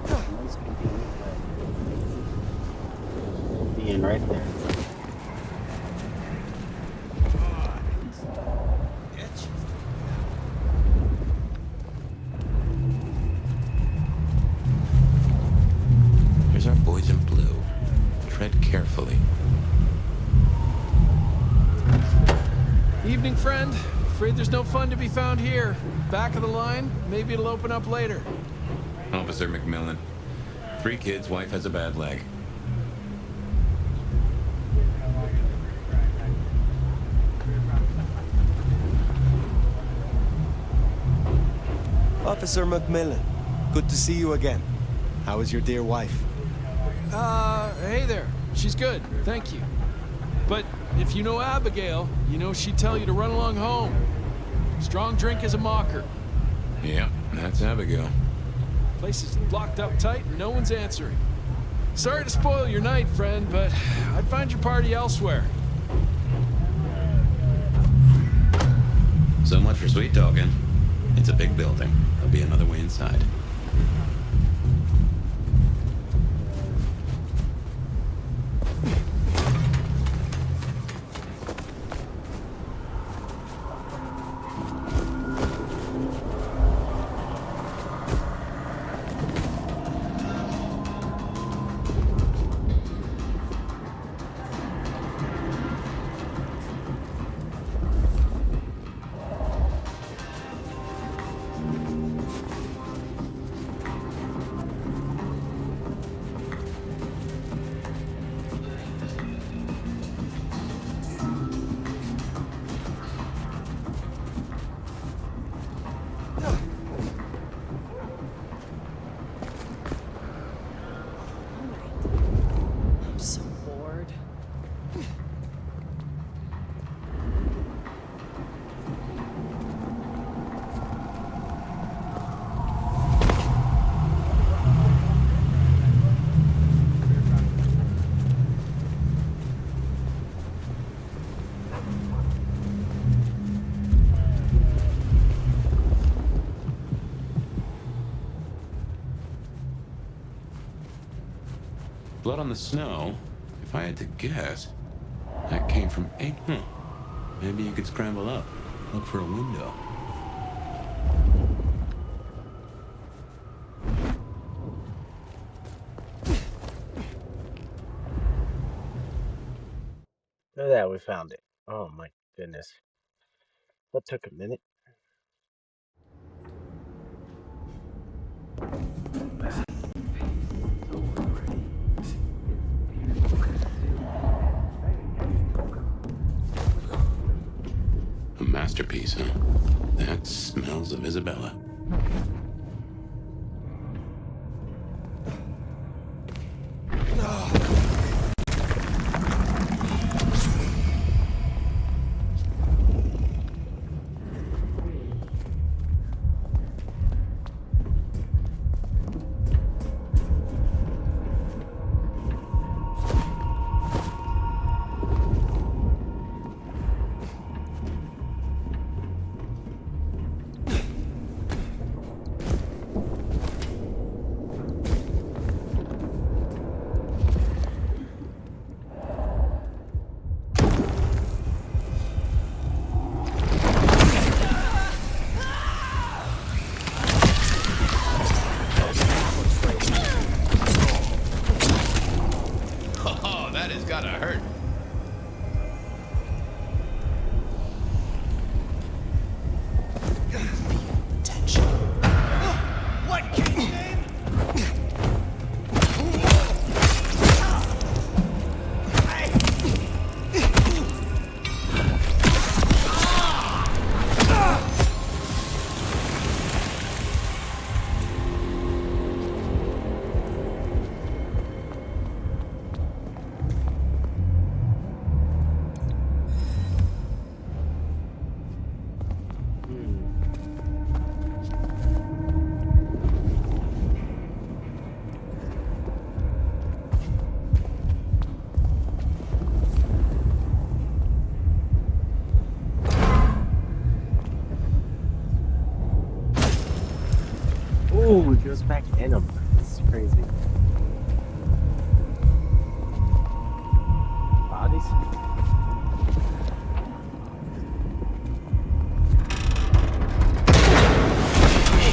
most convenient way. Being right there. Here's our boys in blue. Tread carefully. Evening, friend. Afraid there's no fun to be found here. Back of the line, maybe it'll open up later. Officer McMillan. 3 kids, wife has a bad leg. Officer Macmillan. Good to see you again. How is your dear wife? Hey there. She's good, thank you. But if you know Abigail, you know she'd tell you to run along home. Strong drink is a mocker. Yeah, that's Abigail. Place is blocked up tight and no one's answering. Sorry to spoil your night, friend, but I'd find your party elsewhere. So much for sweet talking. It's a big building. There'll be another way inside. I'm so bored. Blood on the snow? If I had to guess, that came from eight. Maybe you could scramble up, look for a window. Look at that, we found it. Oh my goodness. That took a minute. A masterpiece, huh? That smells of Isabella. Oh, that has gotta hurt. What came in? Ooh, it goes back in them. This is crazy. Bodies?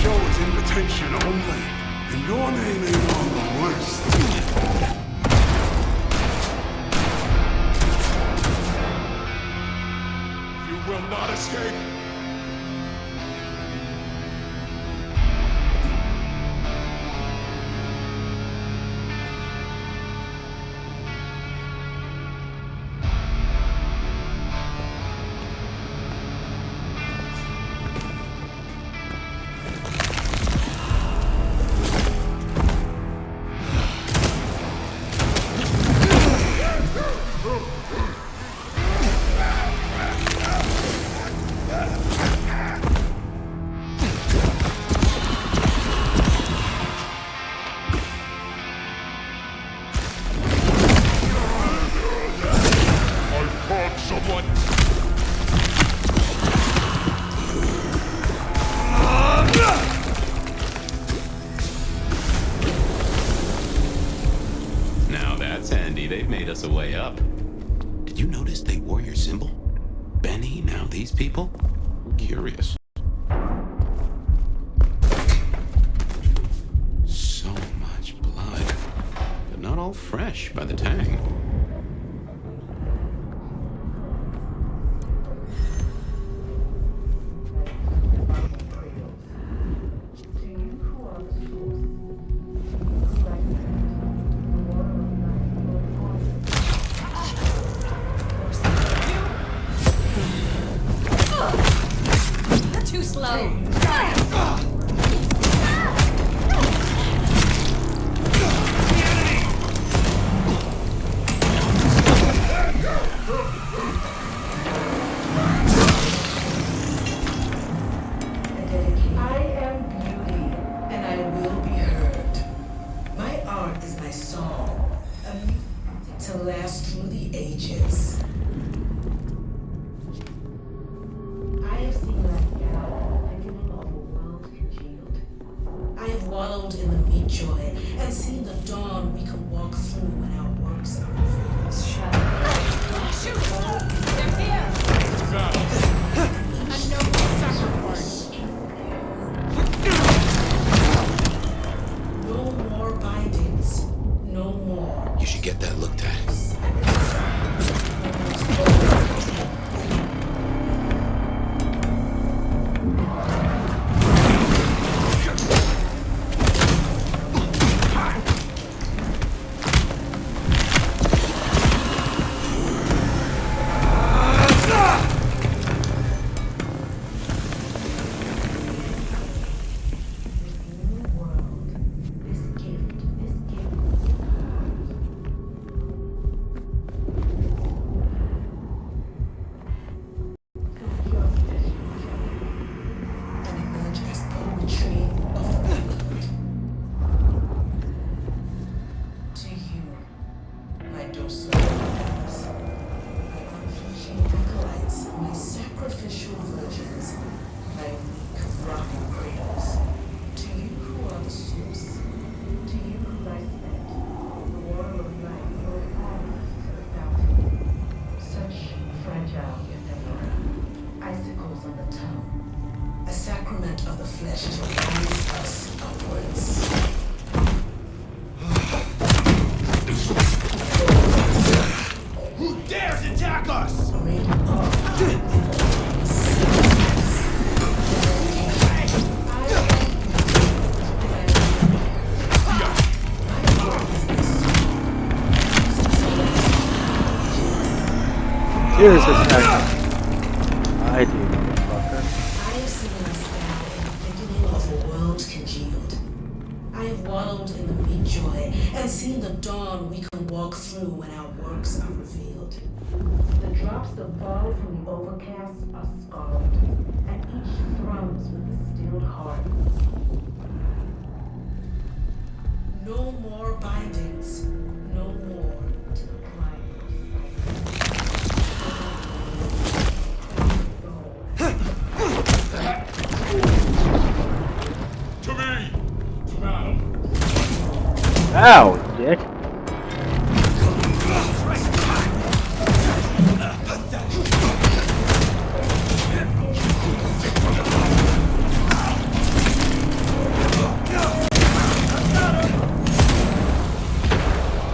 Show is invitation only, and your name ain't on the list. You will not escape. us a way up. Did you notice they wore your symbol? Benny, now these people? I'm curious. So much blood. But not all fresh by the tang. Too slow. To last through the ages. I have seen that gal beginning of a world congealed. I have wallowed in the meat joy and seen the dawn we can walk through when our works are revealed. Shoot! They're here! A noble sacrifice. No more bindings. No more. You should get that looked at. Of the flesh to rise us upwards. Who dares attack us? Here's a attack. I do, motherfucker. I have seen the sky, beginning of a world congealed. I have wallowed in the meat joy and seen the dawn we can walk through when our works are revealed. The drops that fall from the overcast are scarlet, and each thrums with a stilled heart. No more bindings, no more to the To me! To battle! Ow, dick.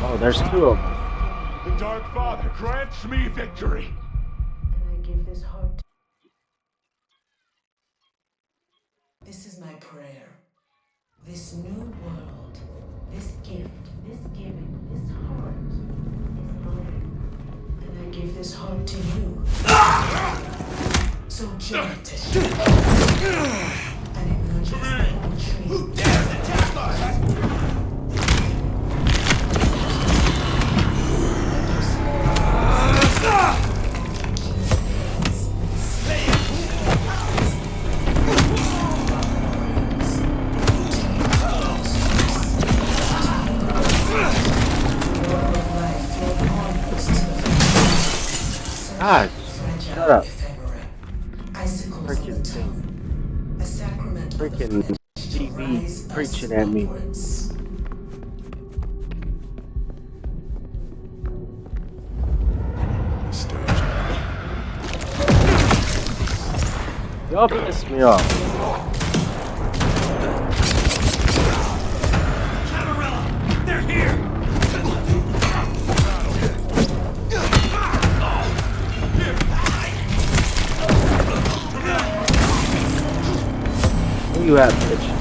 Oh, there's two of them. The Dark Father grants me victory! And I give this heart. This is my prayer. This new world, this gift, this giving, this heart is mine. And I give this heart to you. So join it. And acknowledge this holy tree. Who dares attack us? God, shut up. Freaking thing. Freaking TV preaching at me. Y'all piss me off. They're here! Where you at, bitch?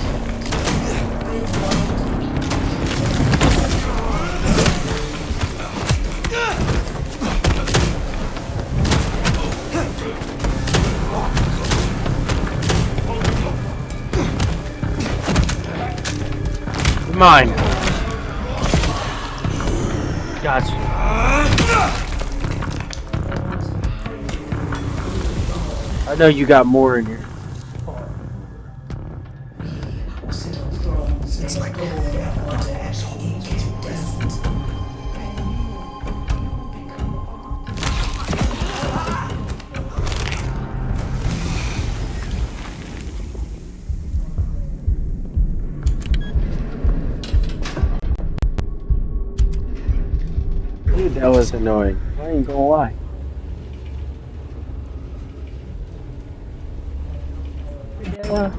You're mine. Gotcha. I know you got more in here. It's like Dude, that was annoying. I ain't gonna lie. Yeah.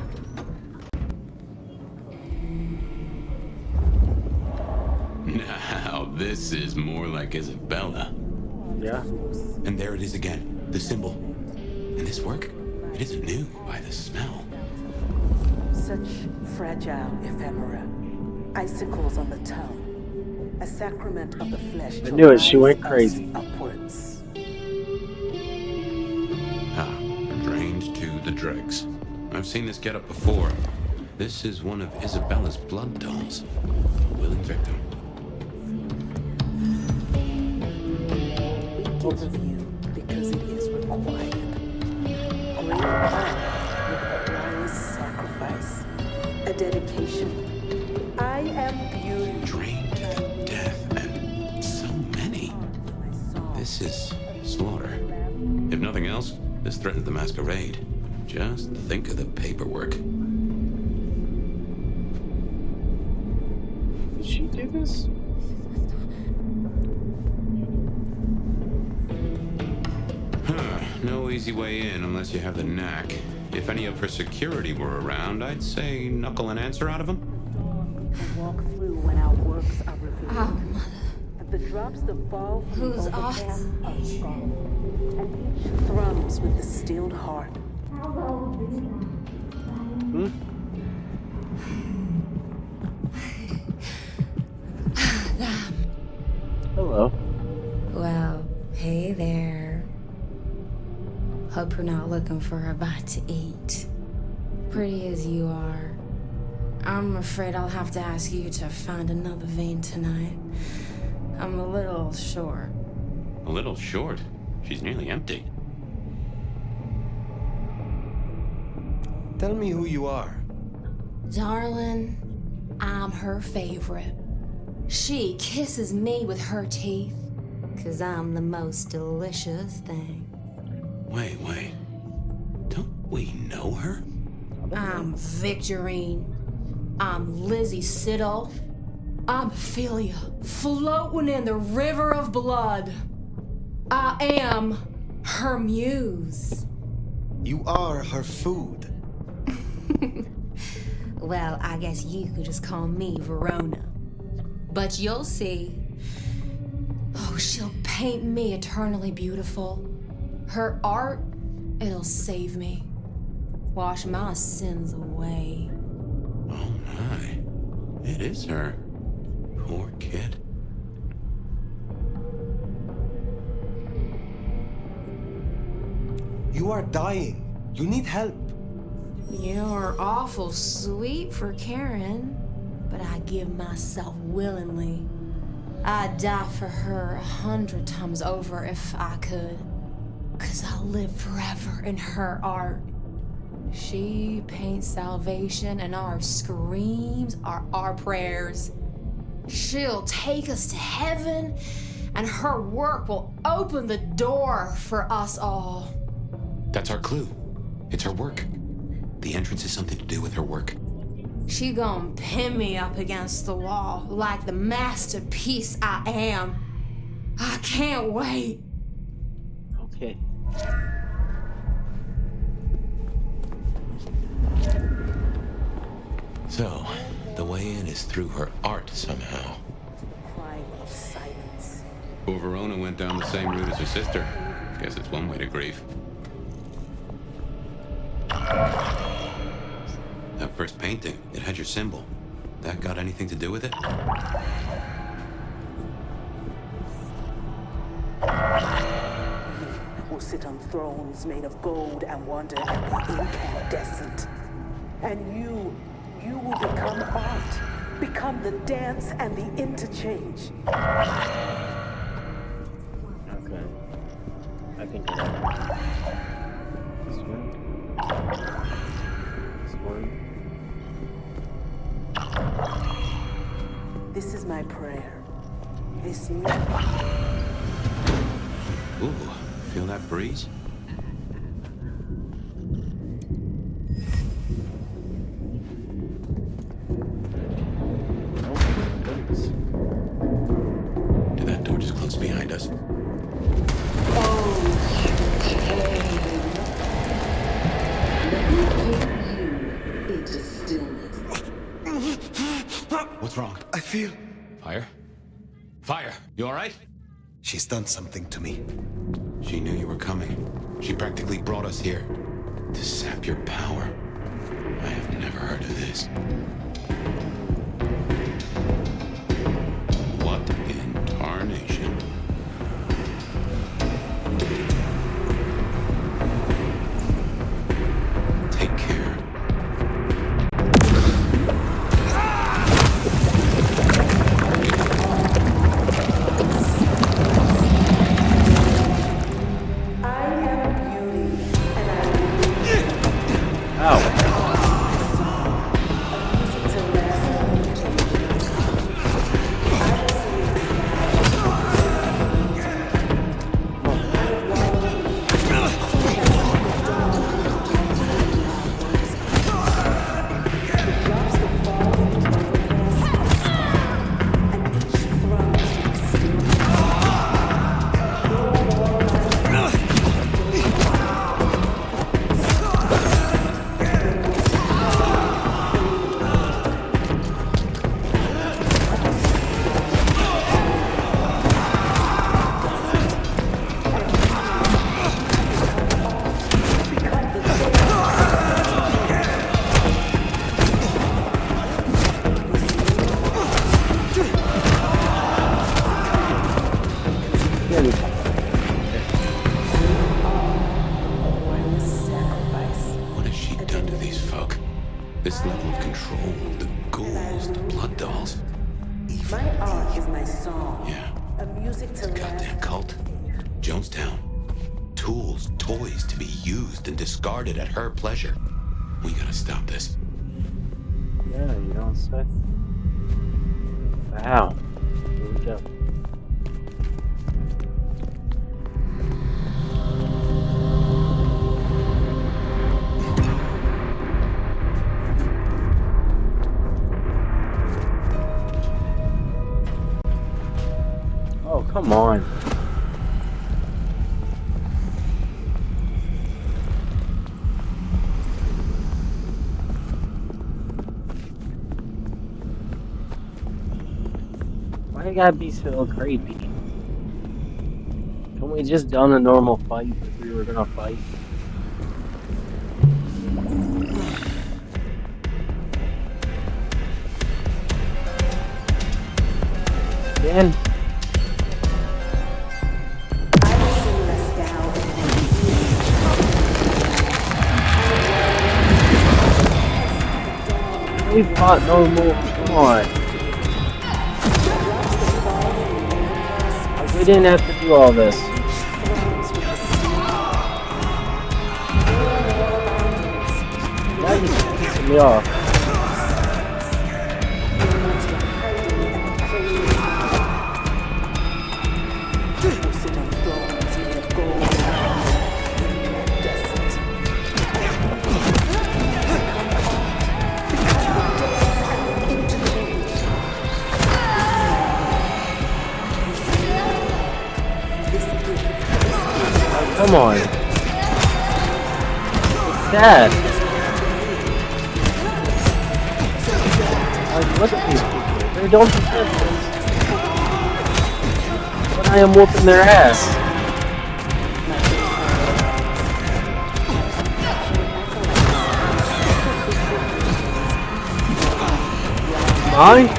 Now, this is more like Isabella. Yeah. And there it is again, the symbol. And this work, it isn't new by the smell. Such fragile ephemera. Icicles on the tongue. A sacrament of the flesh. I knew it. She went crazy. Upwards. Ah, drained to the dregs. I've seen this get up before. This is one of Isabella's blood dolls. A willing victim. We give of you because it is required. Great power requires sacrifice. A dedication. I am beauty. Drained to the death, and so many. This is slaughter. If nothing else, this threatens the masquerade. Just think of the paperwork. Did she do this? No easy way in unless you have the knack. If any of her security were around, I'd say knuckle an answer out of them. I walk through when our works are revealed. The drops that fall from Who's the us? overcast are strong, and each thrums with the stilled heart. Hmm? Hello. Well, hey there. Hope you're not looking for a bite to eat. Pretty as you are, I'm afraid I'll have to ask you to find another vein tonight. I'm a little short. A little short. She's nearly empty. Tell me who you are. Darling, I'm her favorite. She kisses me with her teeth, 'cause I'm the most delicious thing. Wait. Don't we know her? I'm Victorine. I'm Lizzie Siddle. I'm Ophelia, floating in the river of blood. I am her muse. You are her food. Well, I guess you could just call me Verona. But you'll see. Oh, she'll paint me eternally beautiful. Her art, it'll save me. Wash my sins away. Oh my. It is her. Poor kid. You are dying. You need help. You're awful sweet for Karen, but I give myself willingly. I'd die for her 100 times over if I could. 'Cause I'll live forever in her art. She paints salvation, and our screams are our prayers. She'll take us to heaven, and her work will open the door for us all. That's our clue. It's her work. The entrance is something to do with her work. She gon' pin me up against the wall like the masterpiece I am. I can't wait. Okay. So, the way in is through her art somehow. Crime of silence. Poor Verona went down the same route as her sister. Guess it's one way to grieve. That first painting, it had your symbol. That got anything to do with it? Will sit on thrones made of gold and wonder at the incandescent. And you will become art, become the dance and the interchange. Okay. I think I got this one. This one. This is my prayer. This new. Ooh, feel that breeze? Did that door just close behind us? Into stillness. What's wrong? I feel... Fire? Fire! You alright? She's done something to me. She knew you were coming. She practically brought us here. To sap your power. I have never heard of this. What in tarnation? Take care. What has she done to these folk? This level of control, the ghouls, the blood dolls. My art is my song. Yeah. A music to Goddamn cult. Jonestown. Tools, toys to be used and discarded at her pleasure. We gotta stop this. Yeah, you don't say. Wow. Here we go. Oh, come on. Why you gotta be so creepy? Can we just done a normal fight if we were gonna fight? Again? We fought no more. Come on. We didn't have to do all this. That is pissing me off. Come on. It's sad. Like, look at these people. They don't deserve this. But I am whooping their ass. Mine?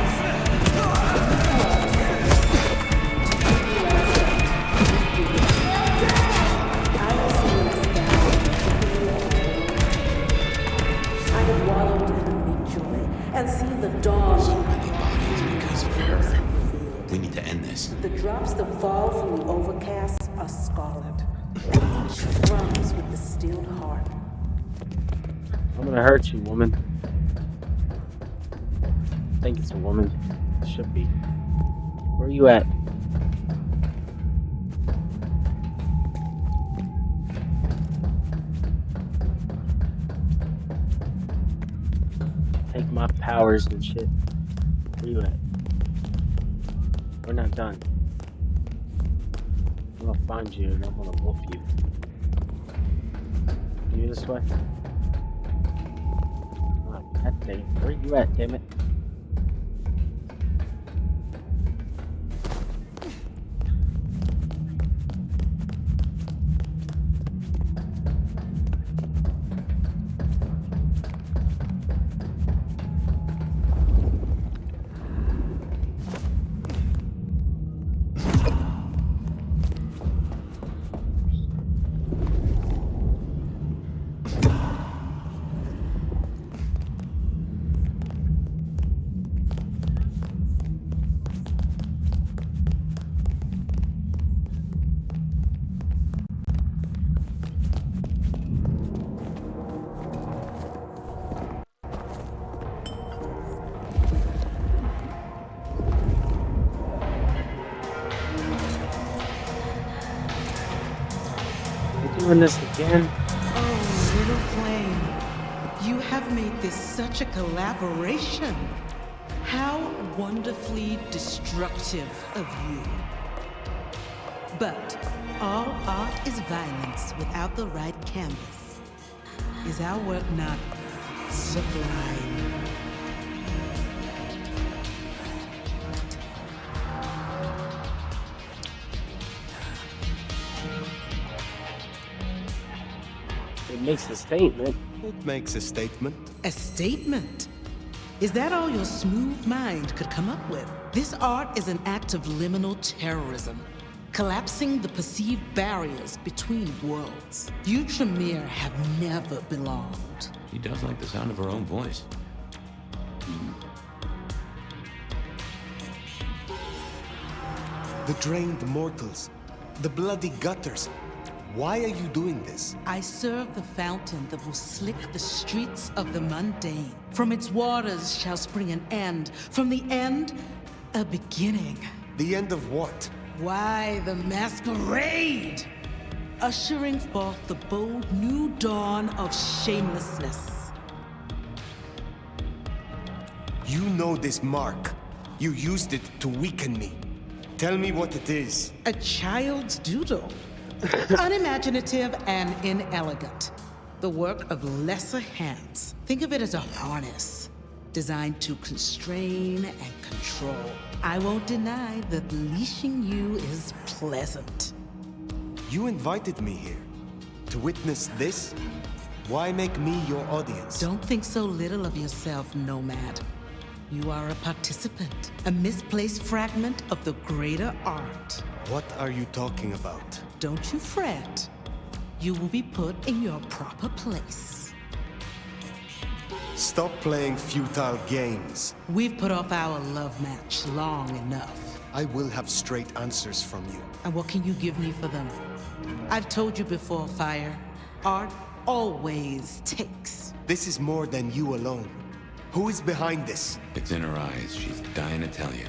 I have wallowed in the meat joy and seen the dawn. So many bodies because of her. We need to end this. The drops that fall from the overcast are scarlet. Each thrums with the stilled heart. I'm gonna hurt you, woman. I think it's a woman. It should be. Where are you at? Take my powers and shit. Where you at? We're not done. I'm gonna find you and I'm gonna wolf you. You this way? Oh, God dang it. Where you at, damn it? Doing this again? Oh, little flame, you have made this such a collaboration. How wonderfully destructive of you. But all art is violence without the right canvas. Is our work not sublime? It makes a statement. It makes a statement. A statement? Is that all your smooth mind could come up with? This art is an act of liminal terrorism, collapsing the perceived barriers between worlds. You, Tremere, have never belonged. She does like the sound of her own voice. The drained mortals. The bloody gutters. Why are you doing this? I serve the fountain that will slick the streets of the mundane. From its waters shall spring an end. From the end, a beginning. The end of what? Why, the masquerade! Ushering forth the bold new dawn of shamelessness. You know this mark. You used it to weaken me. Tell me what it is. A child's doodle. Unimaginative and inelegant. The work of lesser hands. Think of it as a harness, designed to constrain and control. I won't deny that leashing you is pleasant. You invited me here to witness this? Why make me your audience? Don't think so little of yourself, Nomad. You are a participant, a misplaced fragment of the greater art. What are you talking about? Don't you fret. You will be put in your proper place. Stop playing futile games. We've put off our love match long enough. I will have straight answers from you. And what can you give me for them? I've told you before, Fire. Art always takes. This is more than you alone. Who is behind this? It's in her eyes. She's dying to tell you.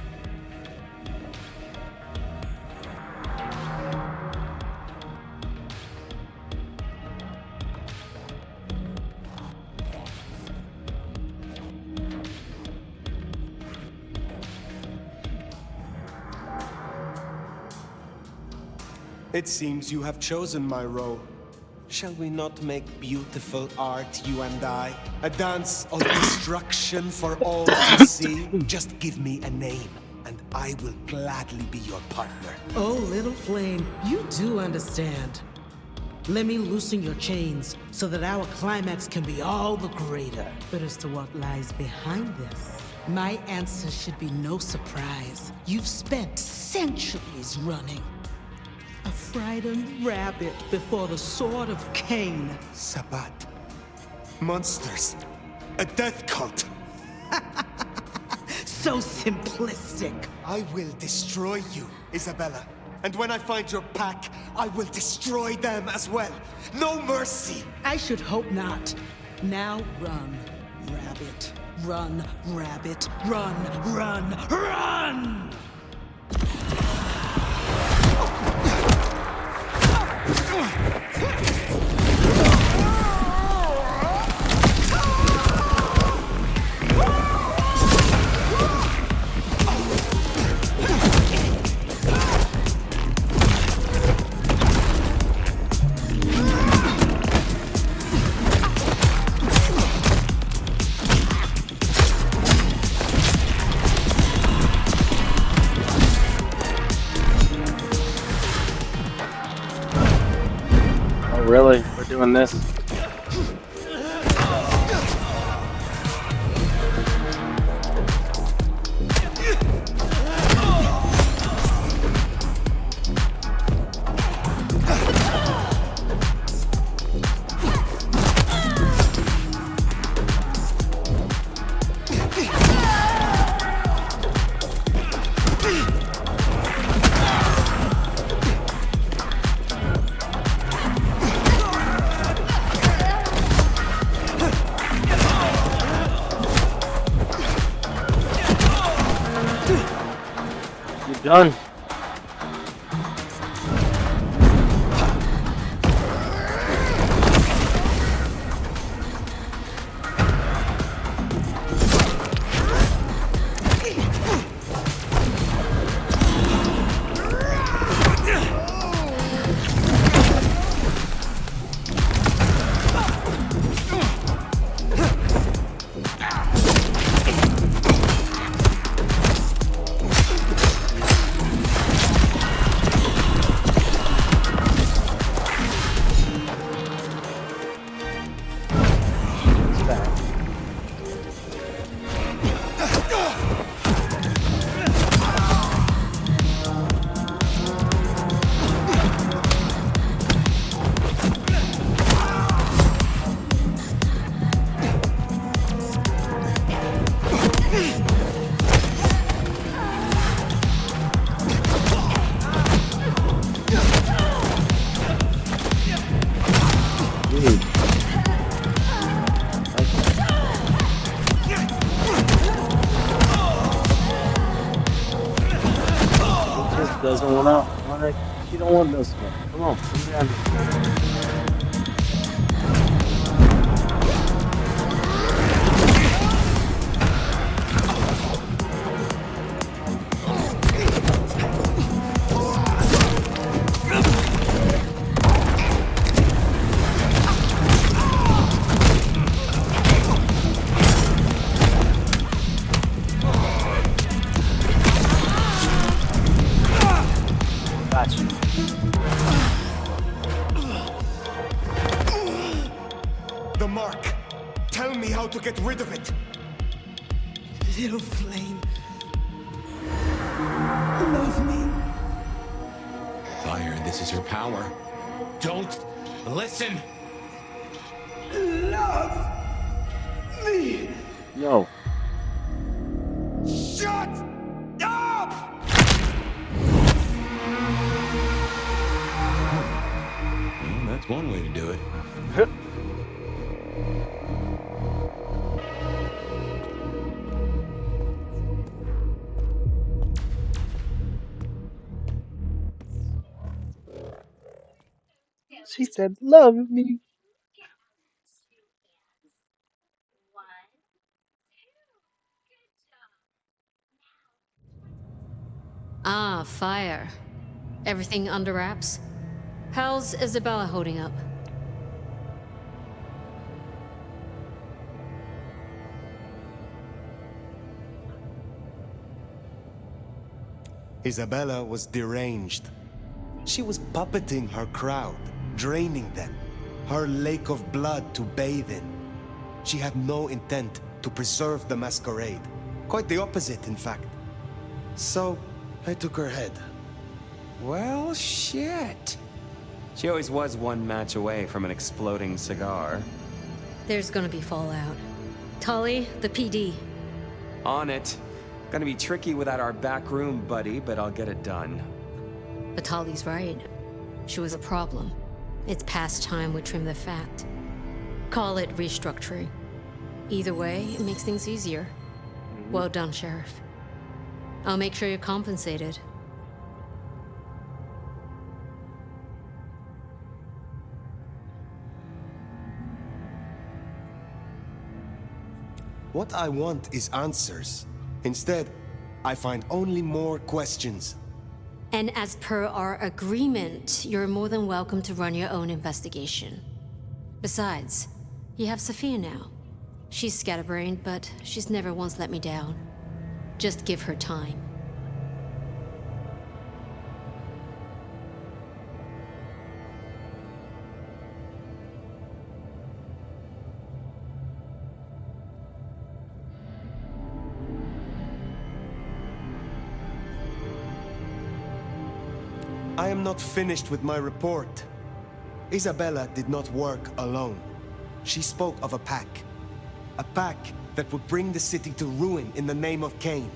It seems you have chosen my role. Shall we not make beautiful art, you and I? A dance of destruction for all to see? Just give me a name, and I will gladly be your partner. Oh, little flame, you do understand. Let me loosen your chains so that our climax can be all the greater. But as to what lies behind this, my answer should be no surprise. You've spent centuries running. A frightened rabbit before the sword of Cain. Sabbat. Monsters. A death cult. So simplistic. I will destroy you, Isabella. And when I find your pack, I will destroy them as well. No mercy! I should hope not. Now run, rabbit. Run, rabbit. Run, run, run! Really? We're doing this? Done. Doesn't wanna, she don't want no smoke. Come on, come down here. The mark. Tell me how to get rid of it. Little flame. Love me. Fire, this is her power. Don't listen. Love me. No. Shut up! Well, that's one way to do it. She said, love me. Ah, fire. Everything under wraps? How's Isabella holding up? Isabella was deranged. She was puppeting her crowd, draining them, her lake of blood to bathe in. She had no intent to preserve the masquerade. Quite the opposite, in fact. So, I took her head. Well, shit. She always was one match away from an exploding cigar. There's gonna be fallout. Tully, the PD. On it. Gonna be tricky without our back room buddy, but I'll get it done. But Tully's right. She was a problem. It's past time we trim the fat. Call it restructuring. Either way, it makes things easier. Well done, Sheriff. I'll make sure you're compensated. What I want is answers. Instead, I find only more questions. And as per our agreement, you're more than welcome to run your own investigation. Besides, you have Sophia now. She's scatterbrained, but she's never once let me down. Just give her time. I am not finished with my report. Isabella did not work alone. She spoke of a pack. A pack that would bring the city to ruin in the name of Cain.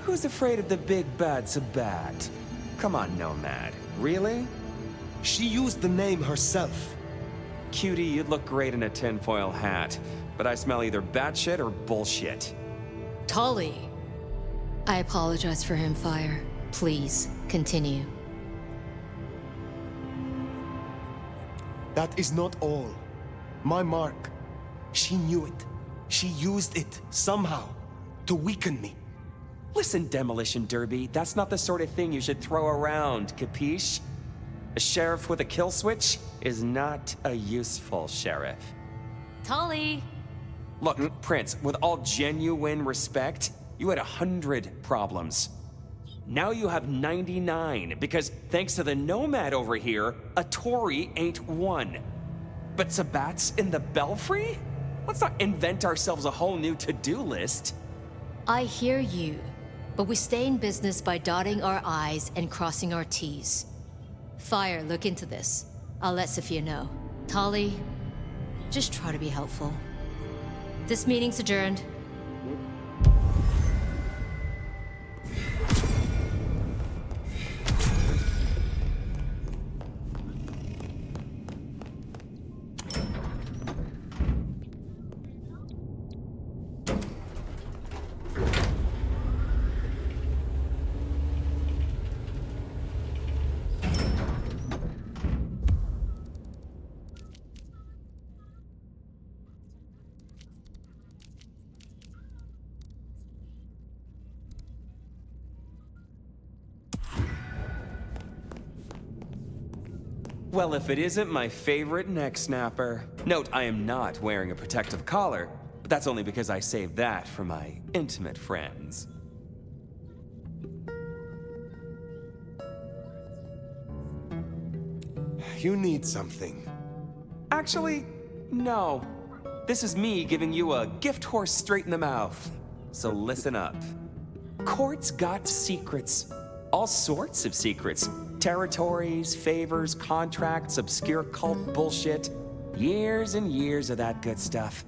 Who's afraid of the big bad Sabat? Come on, Nomad. Really? She used the name herself. Cutie, you'd look great in a tinfoil hat, but I smell either batshit or bullshit. Tully! I apologize for him, Fire. Please, continue. That is not all. My mark. She knew it. She used it, somehow, to weaken me. Listen, Demolition Derby, that's not the sort of thing you should throw around, capiche? A sheriff with a kill switch is not a useful sheriff. Tully! Look, Prince, with all genuine respect, you had 100 problems. Now you have 99, because thanks to the Nomad over here, a Tory ain't one. But Sabat's in the Belfry? Let's not invent ourselves a whole new to-do list. I hear you, but we stay in business by dotting our I's and crossing our T's. Fire, look into this. I'll let Sophia know. Tully, just try to be helpful. This meeting's adjourned. Well, if it isn't my favorite neck snapper. Note, I am not wearing a protective collar, but that's only because I saved that for my intimate friends. You need something. Actually, no. This is me giving you a gift horse straight in the mouth. So listen up. Court's got secrets. All sorts of secrets. Territories, favors, contracts, obscure cult bullshit. Years and years of that good stuff.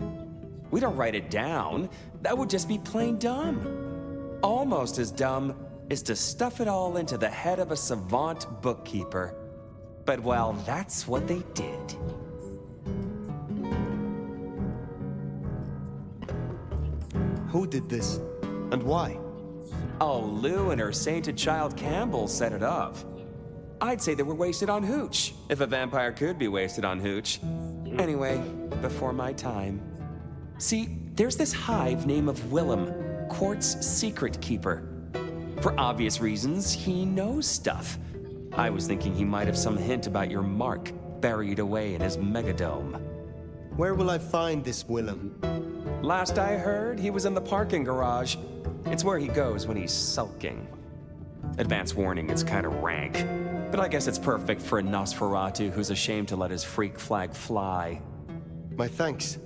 We don't write it down. That would just be plain dumb. Almost as dumb is to stuff it all into the head of a savant bookkeeper. But well, that's what they did. Who did this? And why? Oh, Lou and her sainted child Campbell set it up. I'd say they were wasted on hooch, if a vampire could be wasted on hooch. Anyway, before my time. See, there's this hive named of Willem, Court's secret keeper. For obvious reasons, he knows stuff. I was thinking he might have some hint about your mark buried away in his megadome. Where will I find this Willem? Last I heard, he was in the parking garage. It's where he goes when he's sulking. Advance warning, it's kind of rank. But I guess it's perfect for a Nosferatu who's ashamed to let his freak flag fly. My thanks.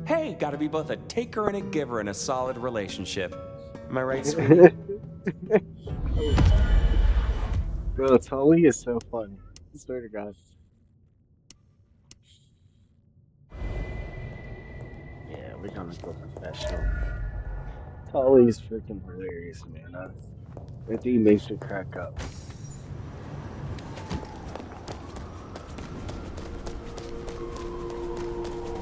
Hey, gotta be both a taker and a giver in a solid relationship. Am I right, sweetie? Bro, Tully is so funny. I swear to God. Yeah, we're gonna go professional. Tully's freaking hilarious, man. That thing makes me crack up.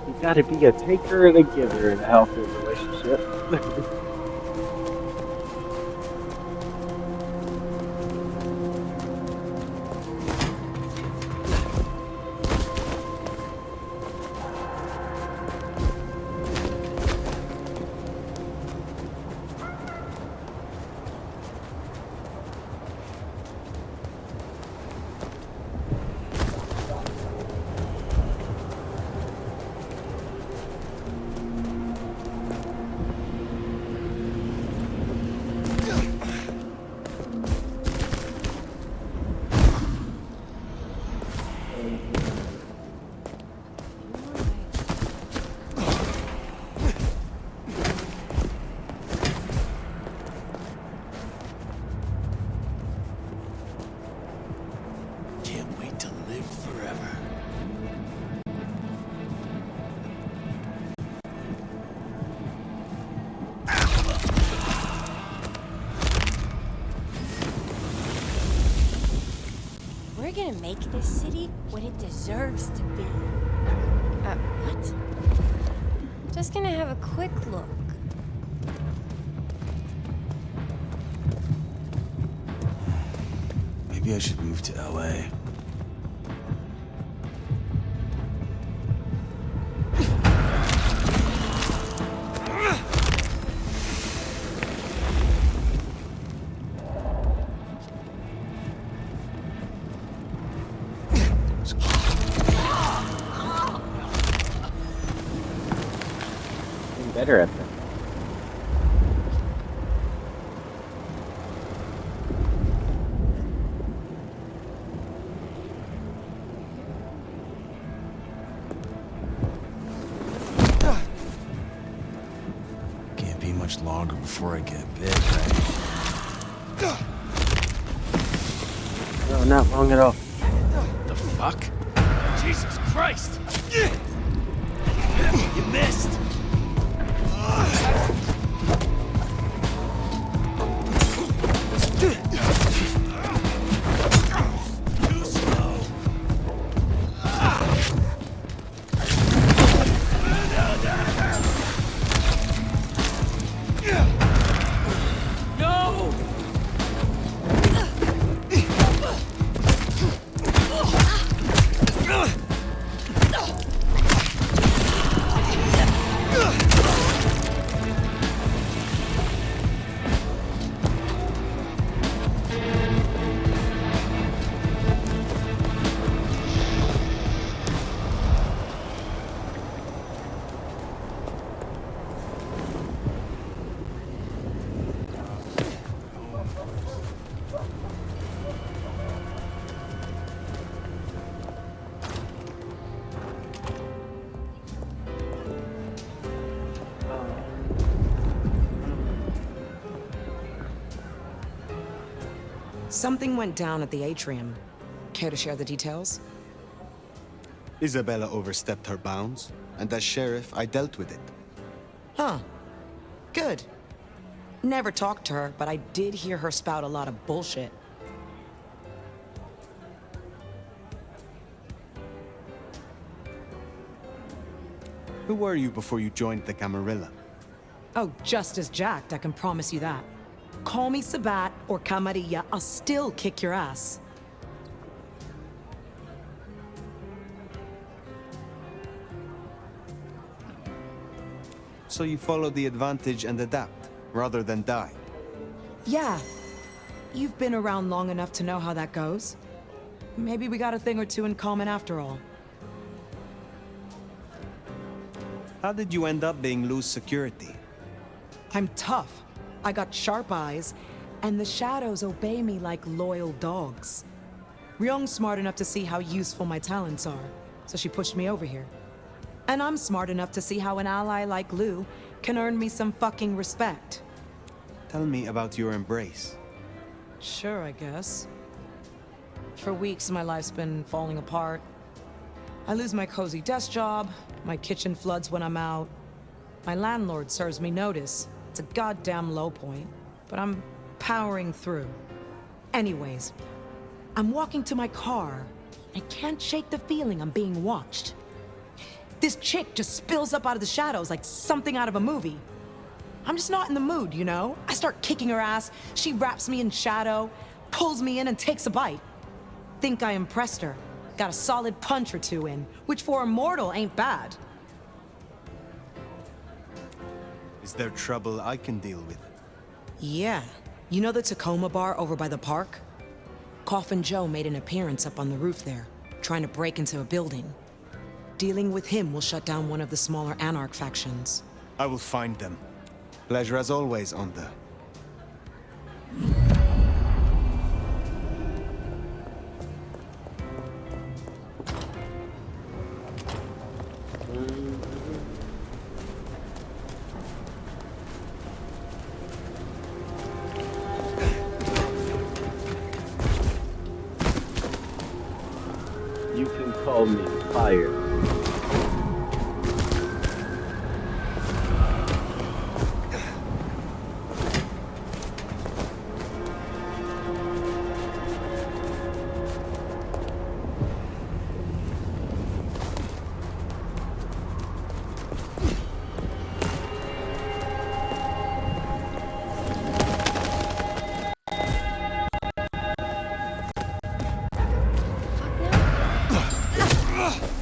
You gotta be a taker and a giver in a healthy relationship. Can't wait to live forever. We're gonna make this city what it deserves to be. What? Just gonna have a quick look. Maybe I should move to LA. Getting better at that. Can't be much longer before I get bit, right? No, not long at all. The fuck? Jesus Christ! You missed! Too slow. No! Something went down at the atrium. Care to share the details? Isabella overstepped her bounds, and as sheriff, I dealt with it. Huh. Good. Never talked to her, but I did hear her spout a lot of bullshit. Who were you before you joined the Camarilla? Oh, just as jacked, I can promise you that. Call me Sabat or Camarilla, I'll still kick your ass. So you follow the advantage and adapt, rather than die. Yeah. You've been around long enough to know how that goes. Maybe we got a thing or two in common after all. How did you end up being loose security? I'm tough. I got sharp eyes, And the shadows obey me like loyal dogs. Ryung's smart enough to see how useful my talents are, so she pushed me over here. And I'm smart enough to see how an ally like Lu can earn me some fucking respect. Tell me about your embrace. Sure, I guess. For weeks, my life's been falling apart. I lose my cozy desk job, my kitchen floods when I'm out. My landlord serves me notice. It's a goddamn low point, but I'm powering through. Anyways, I'm walking to my car. I can't shake the feeling I'm being watched. This chick just spills up out of the shadows like something out of a movie. I'm just not in the mood, you know? I start kicking her ass, she wraps me in shadow, pulls me in and takes a bite. Think I impressed her. Got a solid punch or two in, which for a mortal ain't bad. Is there trouble I can deal with? Yeah. You know the Tacoma bar over by the park? Coffin Joe made an appearance up on the roof there, trying to break into a building. Dealing with him will shut down one of the smaller Anarch factions. I will find them. Pleasure as always, Onda. You can call me fire.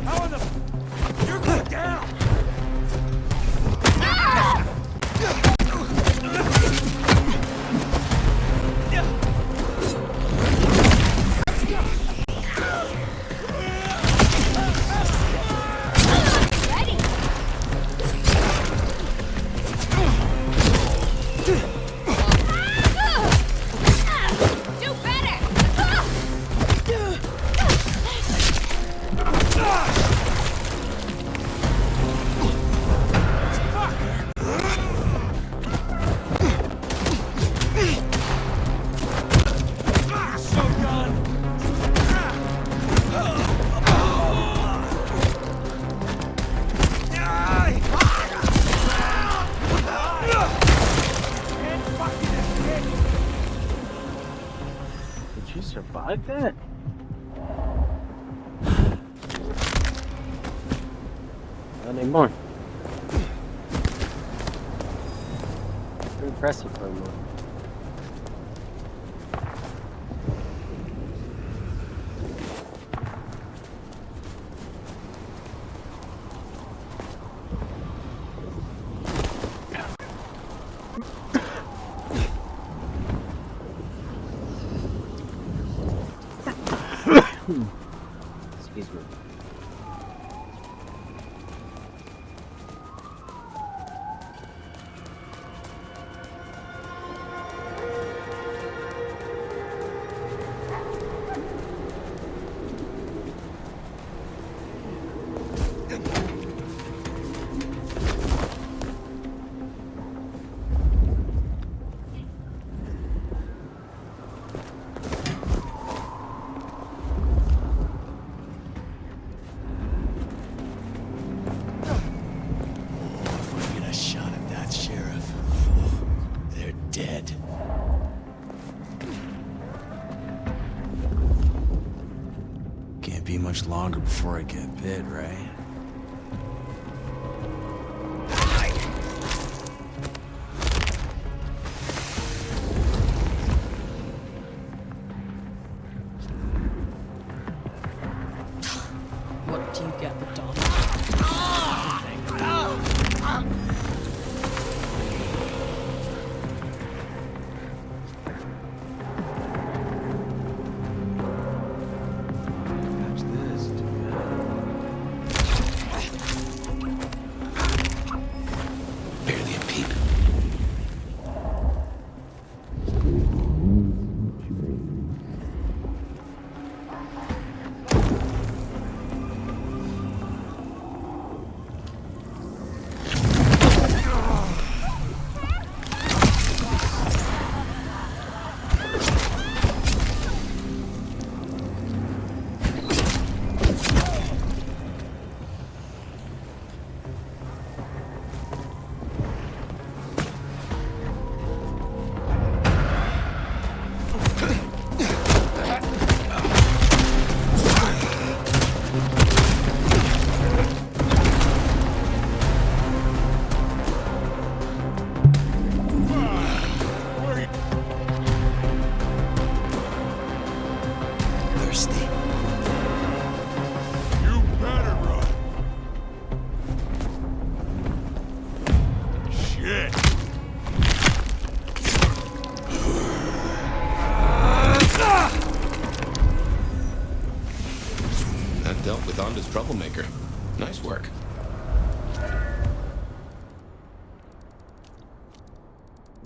How in the... You're going down! Did you survive that? Not anymore. Pretty impressive for a moment. Excuse me. Get a shot at that, Sheriff. They're dead. Can't be much longer before I get bit, right? What do you get, the dog? Catch this, dude. Shit! That dealt with Onda's troublemaker. Nice work.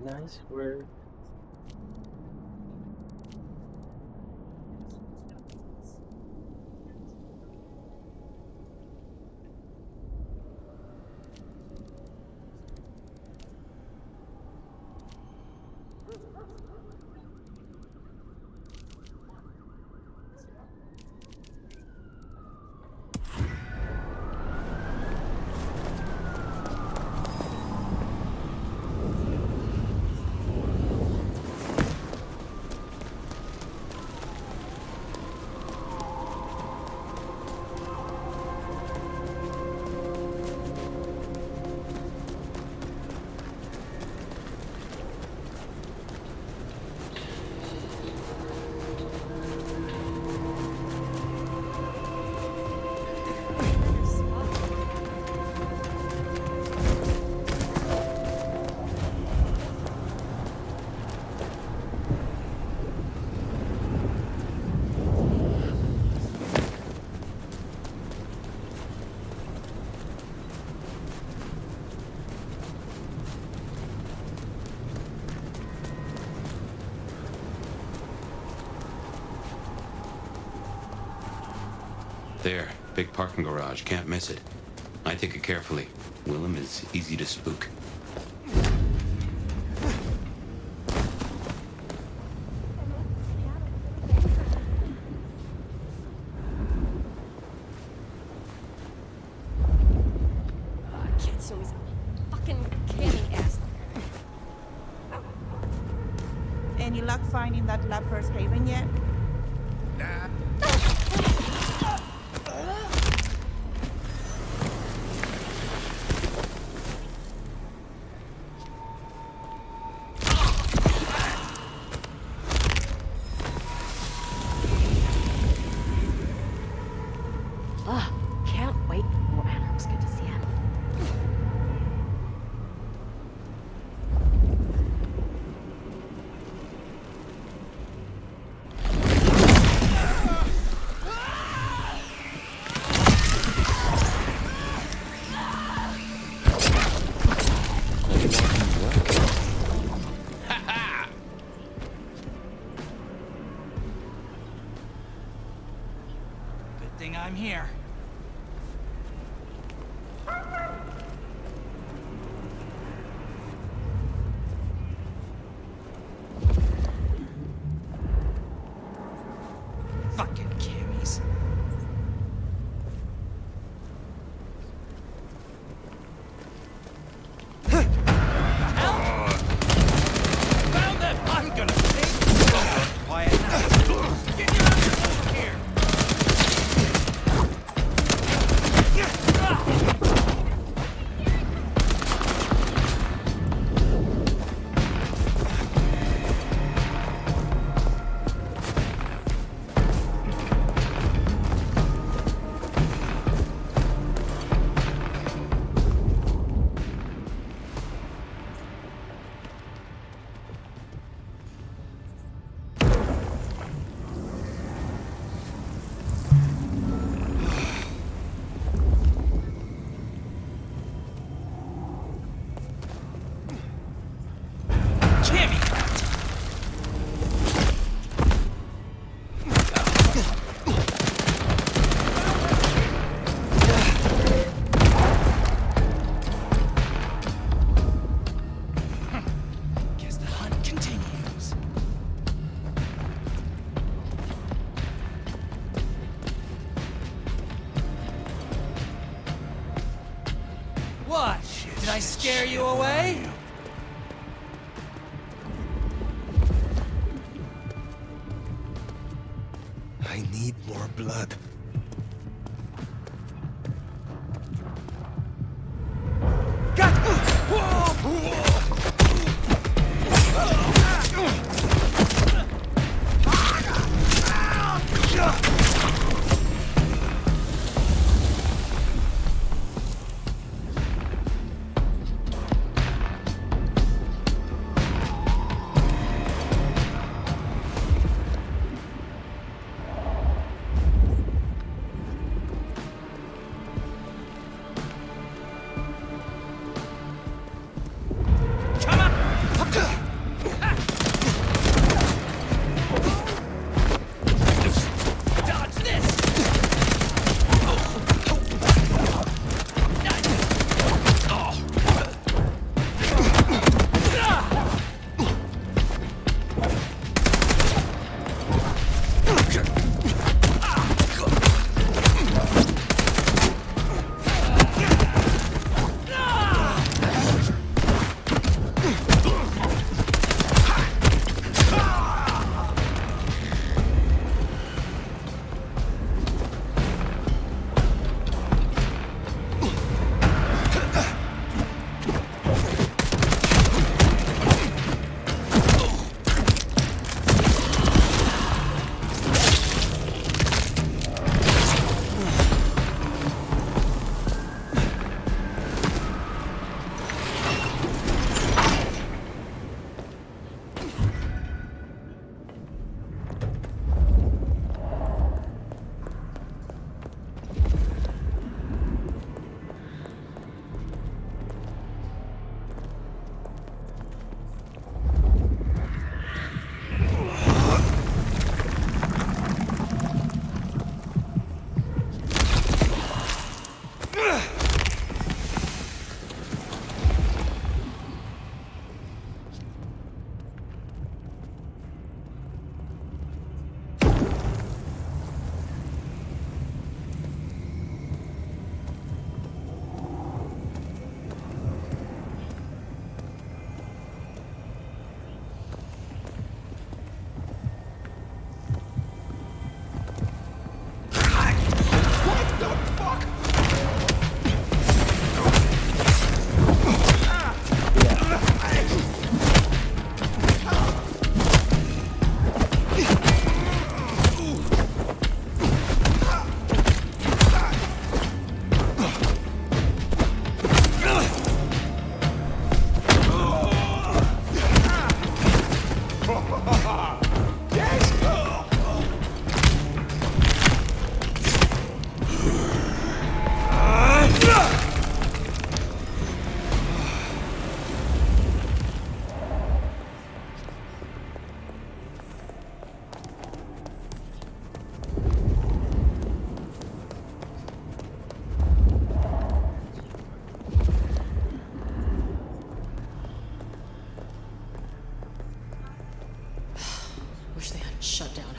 Nice work. There, big parking garage, can't miss it. I take it carefully. Willem is easy to spook. Kid, so he's fucking canny ass. Any luck finding that leper's haven yet? Nah. Ugh, can't wait for Anarchs get to see him. Good thing I'm here. Fucking cammies. Found them! I'm gonna take quiet now. Get your ass over here! Guess the hunt continues. What? Did I scare you away? I need more blood.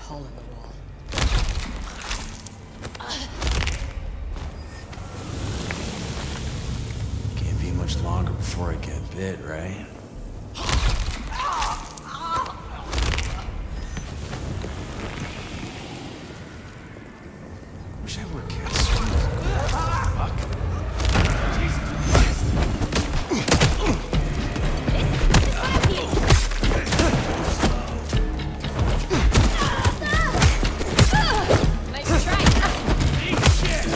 hole in the wall. Can't be much longer before I get bit, right? Wish I were cast. Fuck. Jesus Christ. Nice try. Eat shit!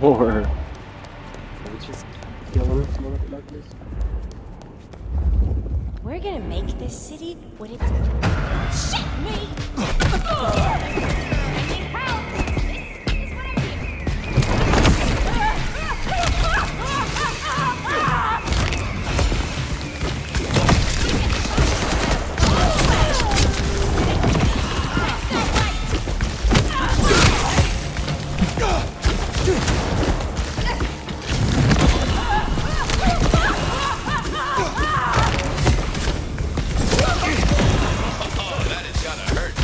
More. Can we just kill these motherfuckers? We're gonna make this city what it Shit me! I need help! This is what I hear. Oh, that is gotta hurt.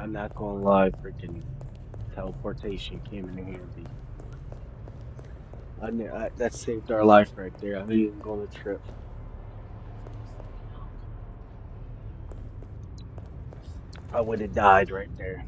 I'm not gonna lie, freaking teleportation came in handy. That saved our life right there. I didn't even go on a trip. I would have died right there.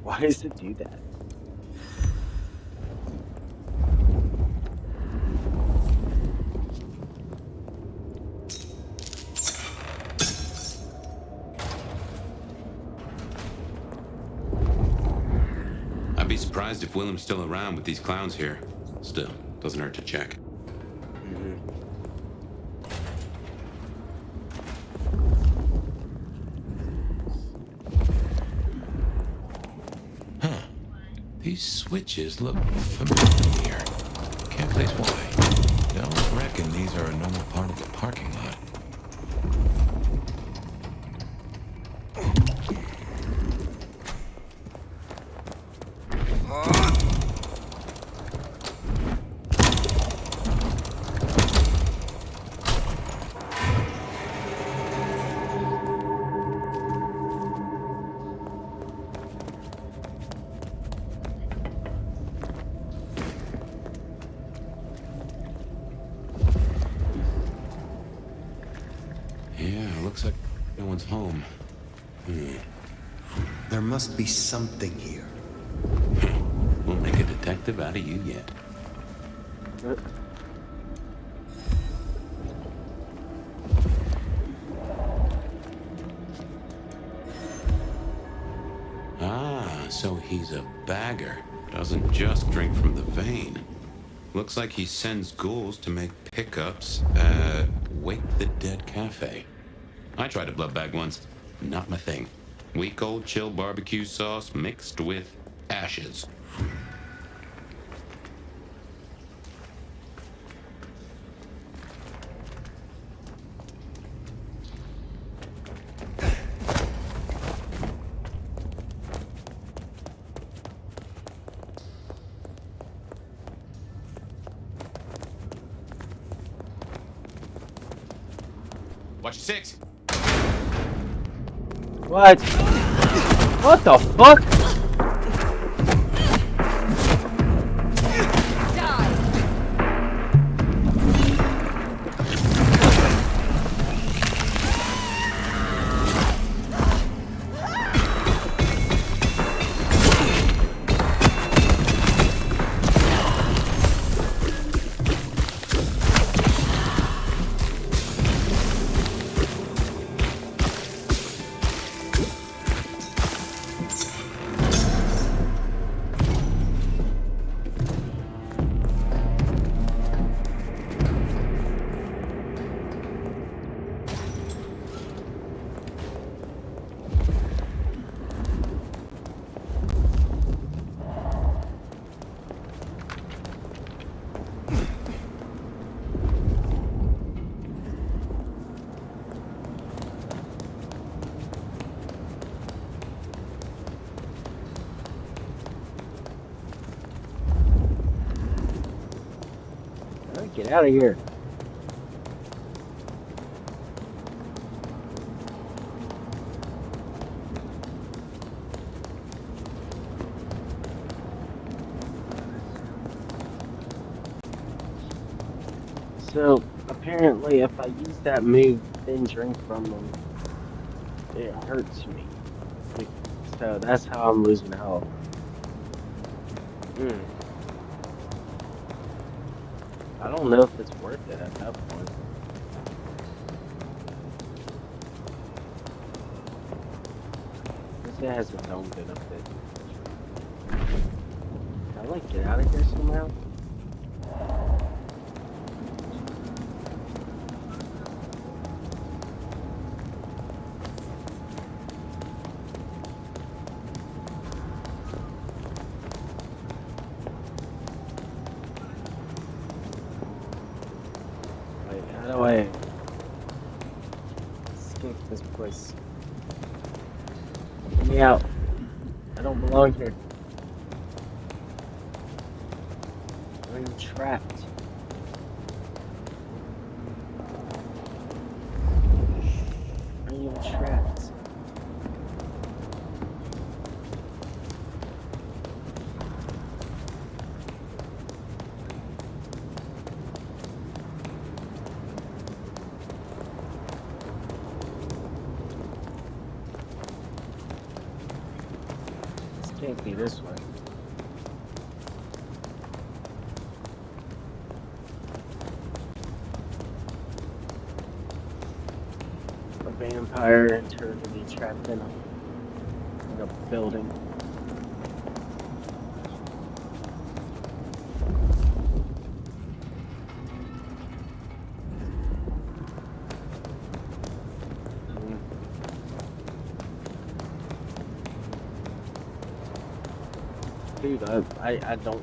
Why does it do that? I'd be surprised if Willem's still around with these clowns here. Still, doesn't hurt to check. These switches look familiar. Can't place why. Don't reckon these are a normal part of the parking lot. Yeah, looks like no one's home. There must be something here. We'll make a detective out of you yet. Ah, so he's a bagger. Doesn't just drink from the vein. Looks like he sends ghouls to make pickups at Wake the Dead Cafe. I tried a blood bag once. Not my thing. Weak old chill barbecue sauce mixed with ashes. Watch your six. What? What the fuck? Get out of here. So, apparently, if I use that move, then drink from them, it hurts me. So, that's how I'm losing health. I don't know if it's worth it at that point. This has its own benefit. Can I, like, get out of here somehow? How do I escape this place? Get me out. I don't belong here. I'm trapped. I am trapped. Can't be this way. A vampire eternity trapped in a building. Dude, I don't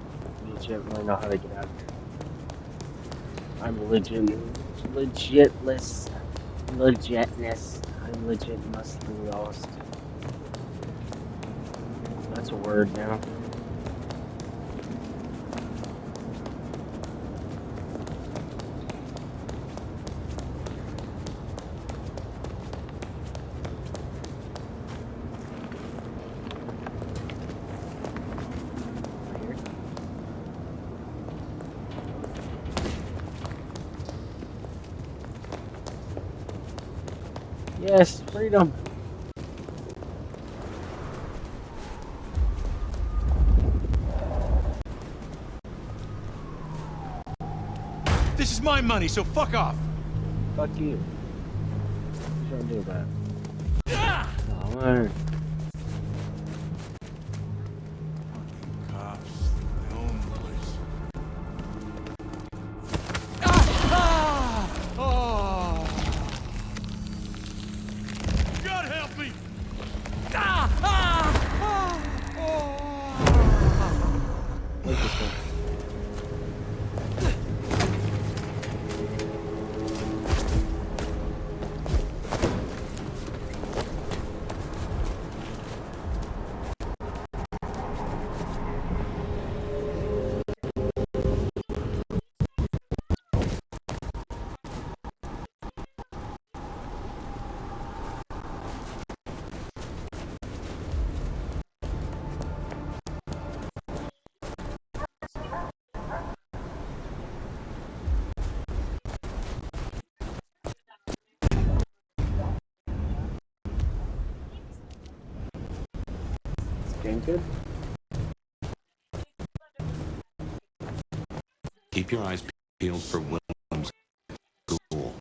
legitimately know how to get out of here. I'm legitness. I'm legit mostly lost. That's a word now. Yes, freedom. is my money, so fuck off. Fuck you. What you gonna do about it? Oh, learn. Cops, they own the place. Oh! God help me! Look at that. Is the game good? Keep your eyes peeled for Willem's ghoul.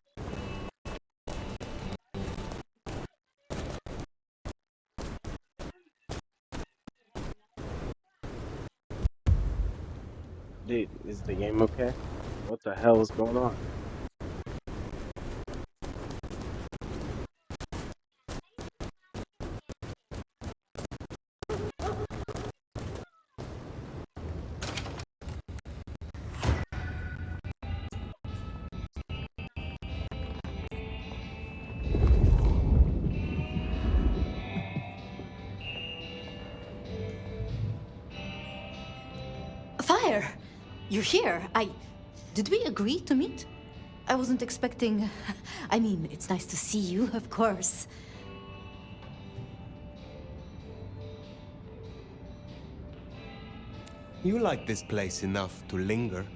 Dude, is the game okay? What the hell is going on? Fire! You're here. Did we agree to meet? I wasn't expecting... I mean, it's nice to see you, of course. You like this place enough to linger.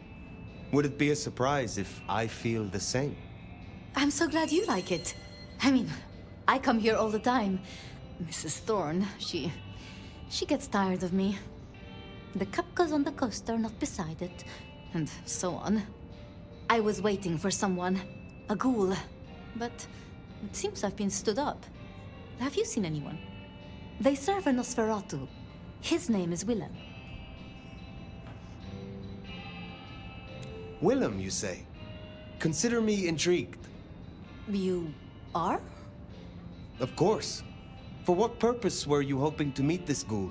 Would it be a surprise if I feel the same? I'm so glad you like it. I mean, I come here all the time. Mrs. Thorne, she gets tired of me. The cup goes on the coaster, not beside it, and so on. I was waiting for someone, a ghoul, but it seems I've been stood up. Have you seen anyone? They serve a Nosferatu. His name is Willem. Willem, you say? Consider me intrigued. You are? Of course. For what purpose were you hoping to meet this ghoul?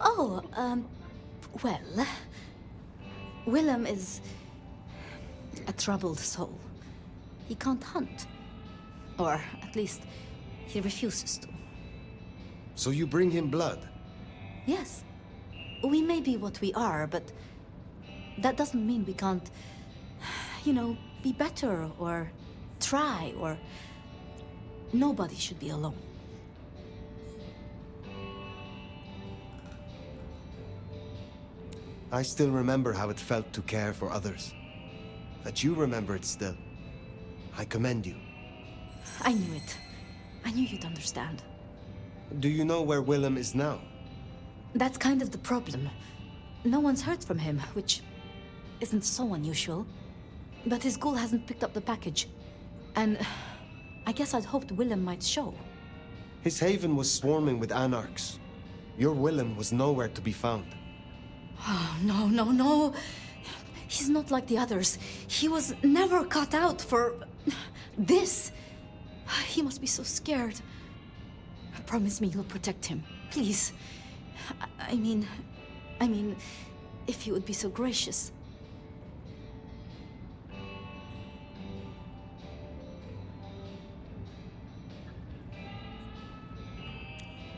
Oh, well... Willem is... a troubled soul. He can't hunt. Or, at least, he refuses to. So you bring him blood? Yes. We may be what we are, but... that doesn't mean we can't... you know, be better, or... try, or... nobody should be alone. I still remember how it felt to care for others. That you remember it still. I commend you. I knew it. I knew you'd understand. Do you know where Willem is now? That's kind of the problem. No one's heard from him, which isn't so unusual. But his ghoul hasn't picked up the package. And I guess I'd hoped Willem might show. His haven was swarming with anarchs. Your Willem was nowhere to be found. Oh, no. He's not like the others. He was never cut out for... this. He must be so scared. Promise me you'll protect him. Please. I mean, if you would be so gracious.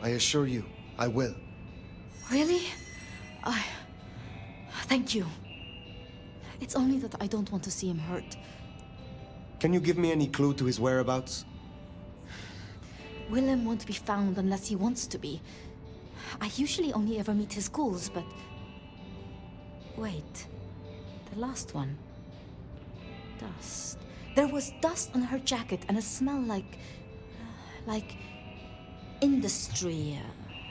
I assure you, I will. Really? Thank you. It's only that I don't want to see him hurt. Can you give me any clue to his whereabouts? Willem won't be found unless he wants to be. I usually only ever meet his ghouls, but... wait. The last one. Dust. There was dust on her jacket and a smell like... industry,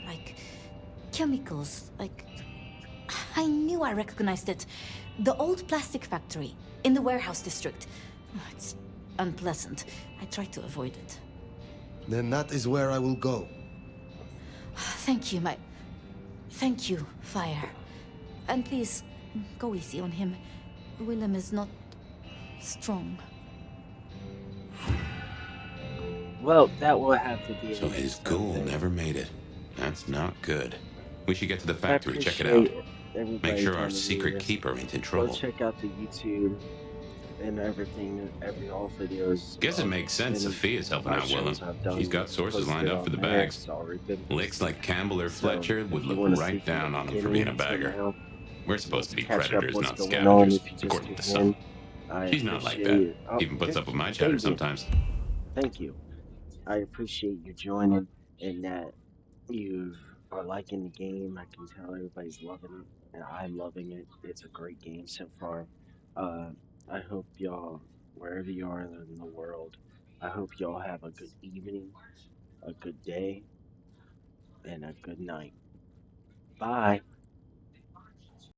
like chemicals, like... I knew I recognized it. The old plastic factory. In the warehouse district. It's unpleasant. I try to avoid it. Then that is where I will go. Thank you, Thank you, Fire. And please, go easy on him. Willem is not strong. Well, that will have to be a So his next time ghoul thing. never made it. That's not good. We should get to the I factory, check it out. appreciate Make everybody sure our coming secret here. keeper ain't in Go trouble. check out the YouTube and everything, all videos Guess it of makes sense any Sophia's helping live out Willem. shows I've She's done got sources lined posted up for on the there. bags. It's already been Licks posted. like Campbell or So Fletcher would if you look want to see right from the down on him for being a beginning to bagger. now, We're supposed to be catch up predators, what's not going on scavengers, if you just according to tune some. in. I She's not like that. appreciate. Oh, Even puts good. up with my chatter Thank you. sometimes. Thank you. I appreciate you joining and that you are liking the game. I can tell everybody's loving it, and I'm loving it. It's a great game so far. Uh, I hope y'all, wherever you are in the world, I hope y'all have a good evening, a good day, and a good night. Bye.